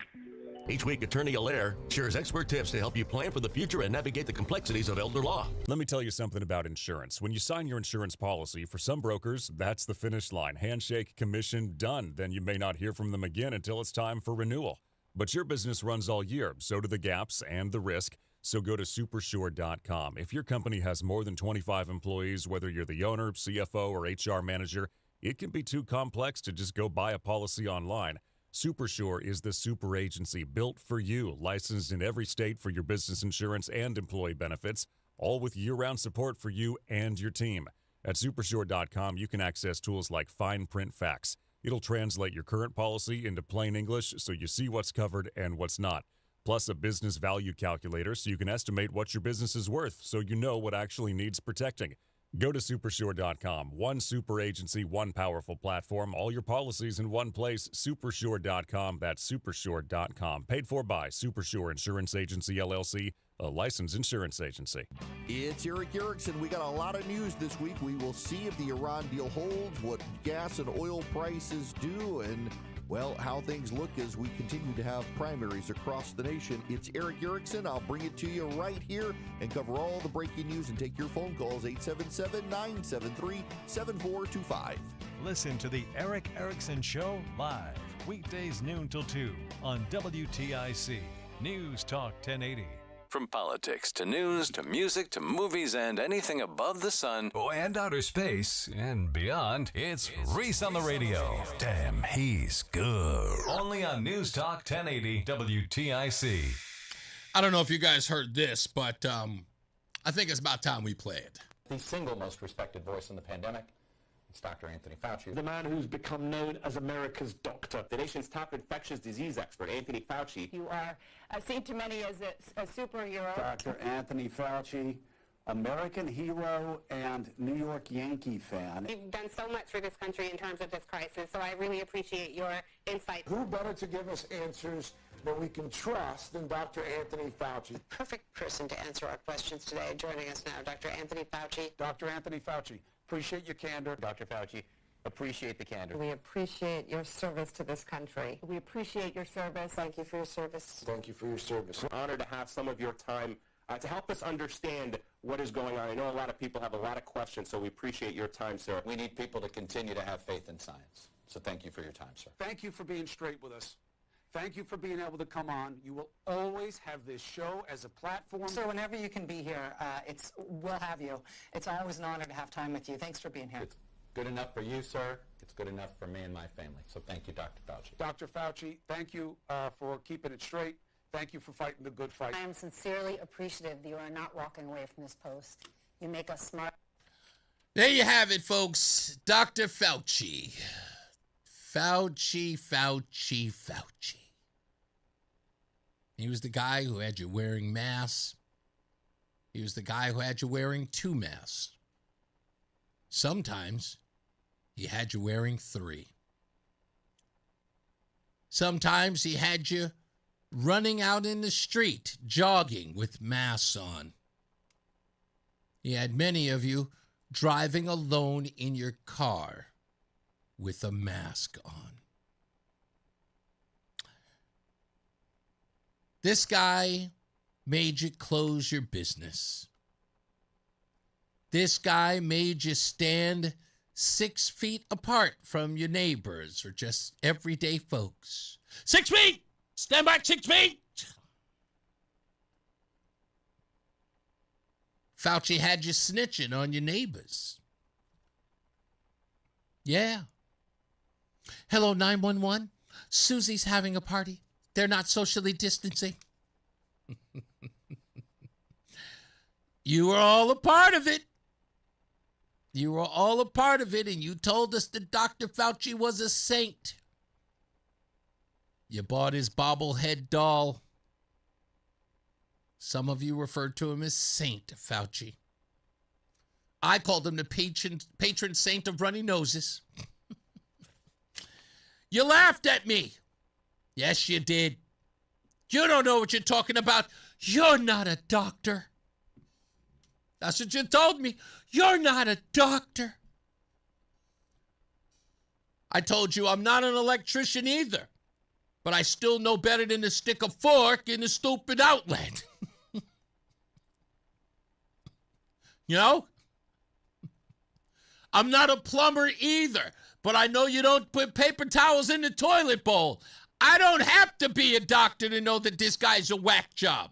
Speaker 23: Each week, Attorney Allaire shares expert tips to help you plan for the future and navigate the complexities of elder law.
Speaker 24: Let me tell you something about insurance. When you sign your insurance policy, for some brokers, that's the finish line. Handshake, commission, done. Then you may not hear from them again until it's time for renewal. But your business runs all year, so do the gaps and the risk. So go to supersure.com. If your company has more than 25 employees, whether you're the owner, CFO, or HR manager, it can be too complex to just go buy a policy online. Supersure is the super agency built for you, licensed in every state for your business insurance and employee benefits, all with year-round support for you and your team. At supersure.com, you can access tools like fine print facts. It'll translate your current policy into plain English so you see what's covered and what's not. Plus a business value calculator so you can estimate what your business is worth so you know what actually needs protecting. Go to supersure.com. One super agency, one powerful platform, all your policies in one place. Supersure.com. That's supersure.com. Paid for by Supersure Insurance Agency, LLC, a licensed insurance agency.
Speaker 1: It's Eric Erickson. We got a lot of news this week. We will see if the Iran deal holds, what gas and oil prices do, and well, how things look as we continue to have primaries across the nation. It's Eric Erickson. I'll bring it to you right here and cover all the breaking news and take your phone calls, 877-973-7425.
Speaker 30: Listen to the Eric Erickson Show live, weekdays noon till 2 on WTIC, News Talk 1080.
Speaker 2: From politics to news to music to movies and anything above the sun and outer space and beyond, it's Reese on the radio. Damn, he's good. Only on News Talk 1080 WTIC.
Speaker 16: I don't know if you guys heard this, but I think it's about time we play it.
Speaker 3: The single most respected voice in the pandemic. It's Dr. Anthony Fauci.
Speaker 4: The man who's become known as America's doctor. The nation's top infectious disease expert, Anthony Fauci.
Speaker 5: You are seen to many as a superhero.
Speaker 25: Dr. Anthony Fauci, American hero and New York Yankee fan.
Speaker 5: You've done so much for this country in terms of this crisis, so I really appreciate your insight.
Speaker 26: Who better to give us answers that we can trust than Dr. Anthony Fauci?
Speaker 5: The perfect person to answer our questions today. Joining us now, Dr. Anthony Fauci.
Speaker 25: Dr. Anthony Fauci, appreciate your candor.
Speaker 3: Dr. Fauci, appreciate the candor.
Speaker 5: We appreciate your service to this country. We appreciate your service. Thank you for your service.
Speaker 26: Thank you for your service. We're honored to have some of your time to help us understand what is going on. I know a lot of people have a lot of questions, so we appreciate your time, sir.
Speaker 3: We need people to continue to have faith in science. So thank you for your time, sir.
Speaker 25: Thank you for being straight with us. Thank you for being able to come on. You will always have this show as a platform.
Speaker 5: Sir, whenever you can be here, we'll have you. It's always an honor to have time with you. Thanks for being here.
Speaker 3: It's good enough for you, sir. It's good enough for me and my family. So thank you, Dr. Fauci.
Speaker 25: Dr. Fauci, thank you for keeping it straight. Thank you for fighting the good fight.
Speaker 5: I am sincerely appreciative that you are not walking away from this post. You make us smart.
Speaker 16: There you have it, folks. Dr. Fauci. Fauci. He was the guy who had you wearing masks. He was the guy who had you wearing 2 masks. Sometimes he had you wearing 3. Sometimes he had you running out in the street, jogging with masks on. He had many of you driving alone in your car with a mask on. This guy made you close your business. This guy made you stand 6 feet apart from your neighbors or just everyday folks. 6 feet! Stand back 6 feet! Fauci had you snitching on your neighbors. Yeah. Hello, 911. Susie's having a party. They're not socially distancing. You were all a part of it. You were all a part of it, and you told us that Dr. Fauci was a saint. You bought his bobblehead doll. Some of you referred to him as Saint Fauci. I called him the patron saint of runny noses. You laughed at me. Yes, you did. You don't know what you're talking about. You're not a doctor. That's what you told me. You're not a doctor. I told you I'm not an electrician either, but I still know better than to stick a fork in a stupid outlet. You know? I'm not a plumber either, but I know you don't put paper towels in the toilet bowl. I don't have to be a doctor to know that this guy's a whack job.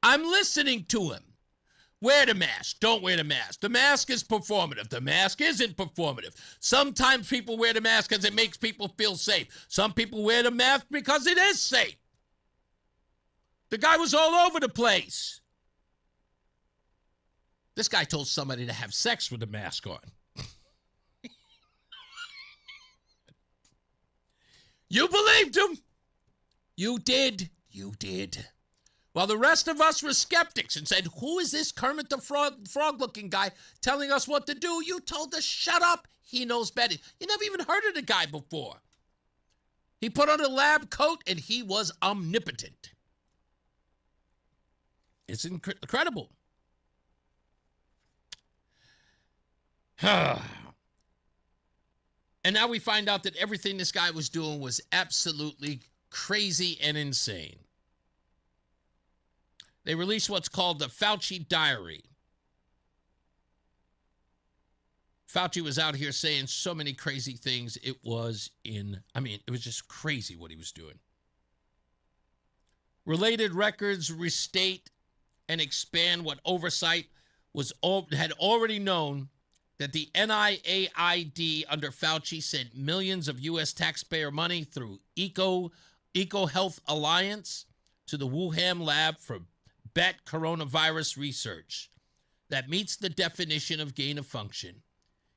Speaker 16: I'm listening to him. Wear the mask. Don't wear the mask. The mask is performative. The mask isn't performative. Sometimes people wear the mask because it makes people feel safe. Some people wear the mask because it is safe. The guy was all over the place. This guy told somebody to have sex with the mask on. You believed him. You did. You did. While the rest of us were skeptics and said, who is this Kermit the Frog-looking guy telling us what to do? You told us, shut up. He knows better. You never even heard of the guy before. He put on a lab coat and he was omnipotent. It's incredible. And now we find out that everything this guy was doing was absolutely crazy and insane. They released what's called the Fauci Diary. Fauci was out here saying so many crazy things. It was just crazy what he was doing. Related records restate and expand what oversight had already known, that the NIAID under Fauci sent millions of U.S. taxpayer money through Eco Health Alliance to the Wuhan lab for bat coronavirus research that meets the definition of gain of function.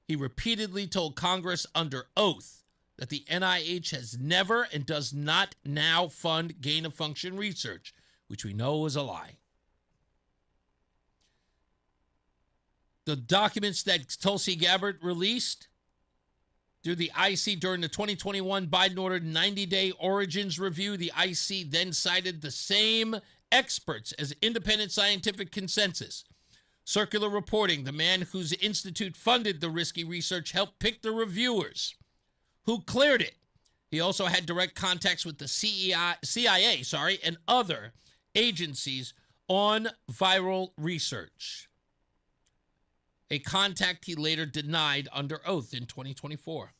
Speaker 16: He repeatedly told Congress under oath that the NIH has never and does not now fund gain of function research, which we know is a lie. The documents that Tulsi Gabbard released through the IC during the 2021 Biden-ordered 90-day origins review, the IC then cited the same experts as independent scientific consensus. Circular reporting, the man whose institute funded the risky research, helped pick the reviewers who cleared it. He also had direct contacts with the CIA, and other agencies on viral research. A contact he later denied under oath in 2024.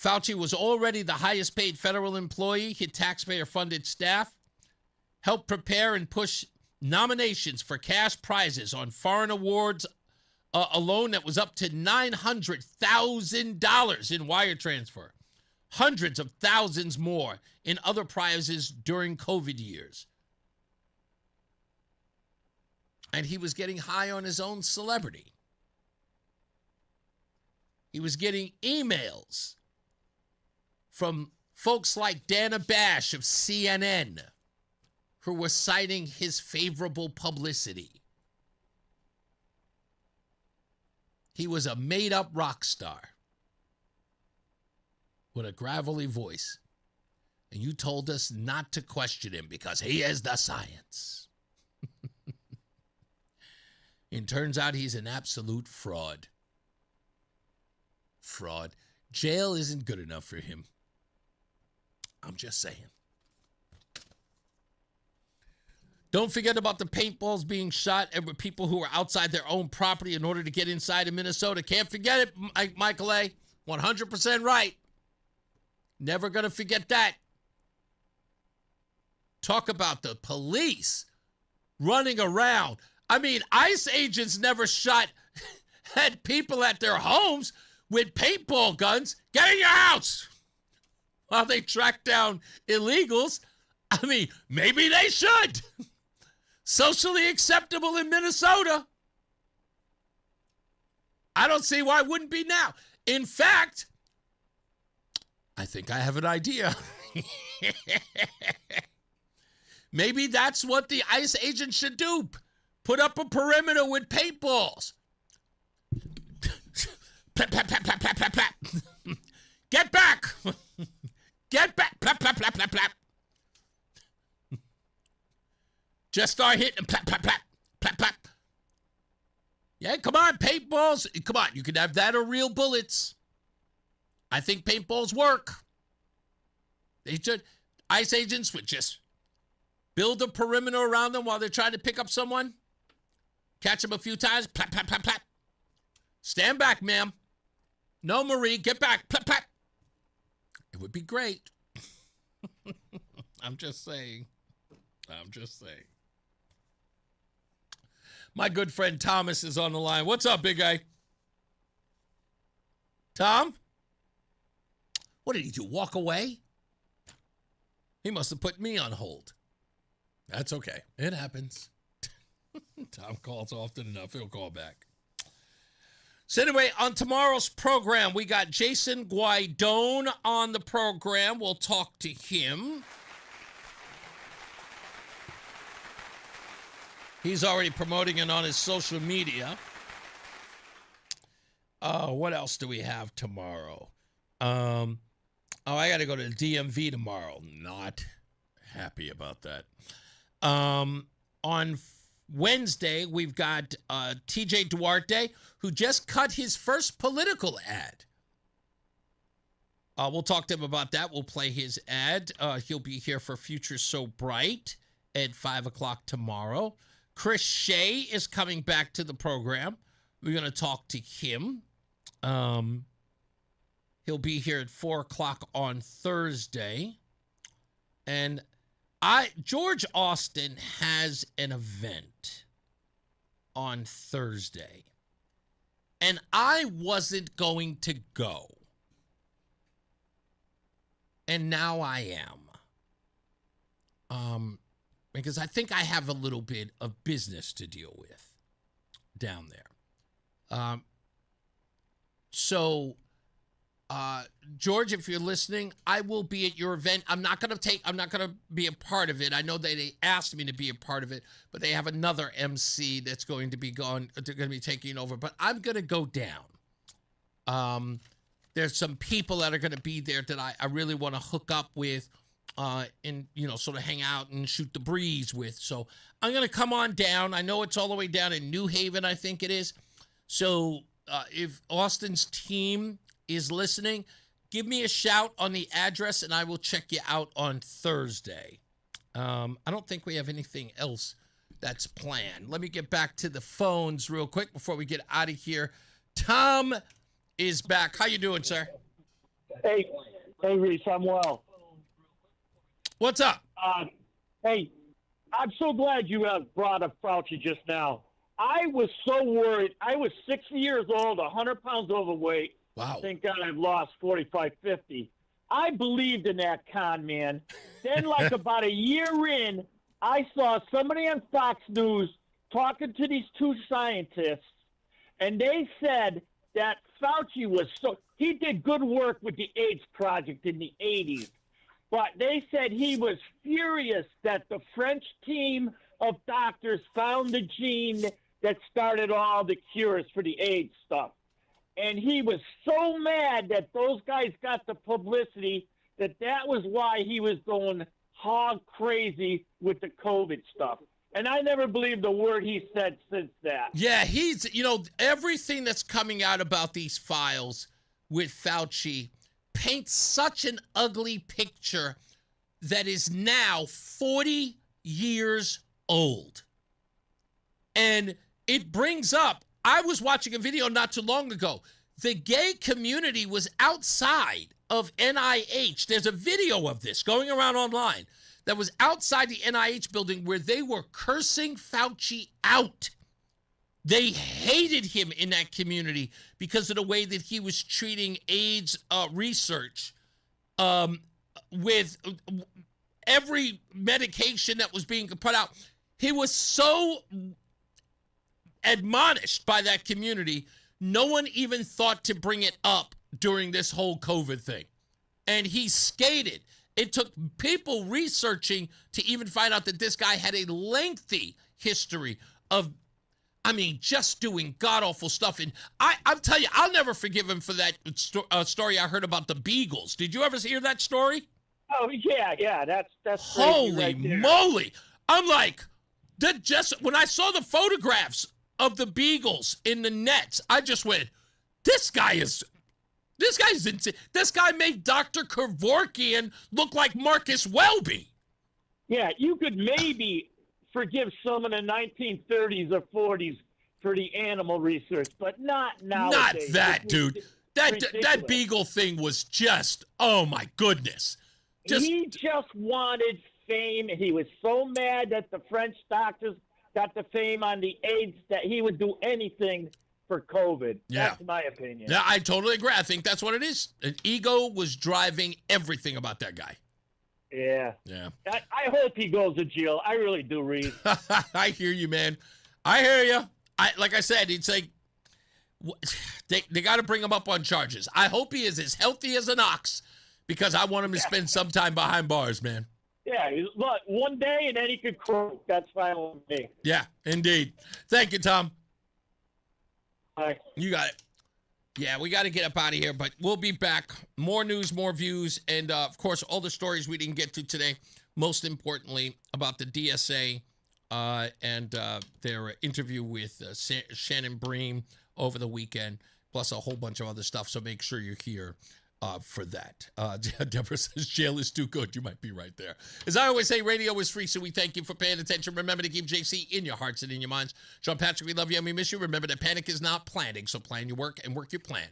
Speaker 16: Fauci was already the highest paid federal employee. He had taxpayer-funded staff, helped prepare and push nominations for cash prizes on foreign awards alone that was up to $900,000 in wire transfer. Hundreds of thousands more in other prizes during COVID years. And he was getting high on his own celebrity. He was getting emails from folks like Dana Bash of CNN who were citing his favorable publicity. He was a made-up rock star with a gravelly voice. And you told us not to question him because he is the science. It turns out he's an absolute fraud. Fraud. Jail isn't good enough for him. I'm just saying. Don't forget about the paintballs being shot at people who are outside their own property in order to get inside of Minnesota. Can't forget it, Michael A. 100% right. Never going to forget that. Talk about the police running around. I mean, ICE agents never had people at their homes with paintball guns. Get in your house while they track down illegals. I mean, maybe they should. Socially acceptable in Minnesota. I don't see why it wouldn't be now. In fact, I think I have an idea. Maybe that's what the ICE agent should do. Put up a perimeter with paintballs. Plap, plap, plap, plap, plap, plap, plap. Get back. Get back. Plap, plap, plap, plap, plap. Just start hitting. Plap, plap, plap, plap, plap. Yeah, come on, paintballs. Come on, you can have that or real bullets. I think paintballs work. ICE agents would just build a perimeter around them while they're trying to pick up someone. Catch them a few times. Plap, plap, plap, plap. Stand back, ma'am. No, Marie, get back. Plap, plap. It would be great. I'm just saying. I'm just saying. My good friend Thomas is on the line. What's up, big guy? Tom? What did he do? Walk away? He must have put me on hold. That's okay. It happens. Tom calls often enough. He'll call back. So anyway, on tomorrow's program, we got Jason Guidone on the program. We'll talk to him. He's already promoting it on his social media. What else do we have tomorrow? I got to go to the DMV tomorrow. Not happy about that. On Wednesday, we've got TJ Duarte, who just cut his first political ad. We'll talk to him about that. We'll play his ad. He'll be here for Future So Bright at 5 o'clock tomorrow. Chris Shea is coming back to the program. We're going to talk to him. He'll be here at 4 o'clock on Thursday. And George Austin has an event on Thursday. And I wasn't going to go. And now I am. Because I think I have a little bit of business to deal with down there. George, if you're listening, I will be at your event. I'm not going to be a part of it. I know they asked me to be a part of it, but they have another MC that's going to be taking over, but I'm going to go down. There's some people that are going to be there that I really want to hook up with, and, sort of hang out and shoot the breeze with. So I'm going to come on down. I know it's all the way down in New Haven, I think it is. So if Austin's team is listening, give me a shout on the address and I will check you out on Thursday. I don't think we have anything else that's planned. Let me get back to the phones real quick before we get out of here. Tom is back. How you doing, sir?
Speaker 6: Hey, Reese, I'm well.
Speaker 16: What's up?
Speaker 6: Hey, I'm so glad you brought up Fauci just now. I was so worried. I was 60 years old, 100 pounds overweight.
Speaker 16: Wow.
Speaker 6: Thank God I've lost 45, 50. I believed in that con man. Then, like about a year in, I saw somebody on Fox News talking to these two scientists, and they said that Fauci he did good work with the AIDS Project in the 80s. But they said he was furious that the French team of doctors found the gene that started all the cures for the AIDS stuff. And he was so mad that those guys got the publicity that was why he was going hog crazy with the COVID stuff. And I never believed a word he said since that.
Speaker 16: Yeah, he's, everything that's coming out about these files with Fauci paints such an ugly picture that is now 40 years old. And it brings up, I was watching a video not too long ago. The gay community was outside of NIH. There's a video of this going around online that was outside the NIH building where they were cursing Fauci out. They hated him in that community because of the way that he was treating AIDS research with every medication that was being put out. He was so admonished by that community, no one even thought to bring it up during this whole COVID thing. And he skated. It took people researching to even find out that this guy had a lengthy history of, just doing god-awful stuff. And I'll tell you, I'll never forgive him for that story I heard about the Beagles. Did you ever hear that story?
Speaker 6: Oh, yeah, that's
Speaker 16: holy
Speaker 6: right
Speaker 16: moly. I'm like, when I saw the photographs of the Beagles in the nets, I just went, this guy's insane. This guy made Dr. Kevorkian look like Marcus Welby.
Speaker 6: Yeah, you could maybe forgive some in the 1930s or 40s for the animal research, but not nowadays.
Speaker 16: Not that, dude. That Beagle thing was just, oh my goodness.
Speaker 6: He just wanted fame. He was so mad that the French doctors got the fame on the AIDS that he would do anything for COVID.
Speaker 16: Yeah.
Speaker 6: That's my opinion.
Speaker 16: Yeah, I totally agree. I think that's what it is. An ego was driving everything about that guy.
Speaker 6: Yeah.
Speaker 16: Yeah.
Speaker 6: I hope he goes to jail. I really do, Reese.
Speaker 16: I hear you, man. I hear you. Like I said, it's like they got to bring him up on charges. I hope he is as healthy as an ox because I want him to spend some time behind bars, man.
Speaker 6: Yeah, look, one day and then he could croak. That's fine with me.
Speaker 16: Yeah, indeed. Thank you, Tom.
Speaker 6: Bye.
Speaker 16: You got it. Yeah, we got to get up out of here, but we'll be back. More news, more views, and, of course, all the stories we didn't get to today, most importantly, about the DSA and their interview with Shannon Bream over the weekend, plus a whole bunch of other stuff, so make sure you're here for that. Deborah says, jail is too good. You might be right there. As I always say, radio is free, so we thank you for paying attention. Remember to keep JC in your hearts and in your minds. Sean Patrick, we love you and we miss you. Remember that panic is not planning, so plan your work and work your plan.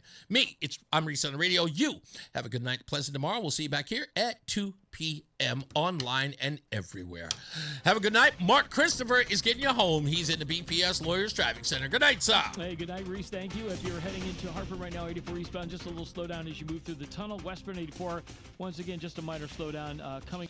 Speaker 16: I'm Reese on the radio. You have a good night. Pleasant tomorrow. We'll see you back here at 2 p.m. online and everywhere. Have a good night. Mark Christopher is getting you home. He's in the BPS Lawyers Traffic Center. Good night, sir.
Speaker 8: Hey, good night, Reese. Thank you. If you're heading into Hartford right now, 84 eastbound, just a little slowdown as you move through the tunnel. Westbound 84, once again, just a minor slowdown coming.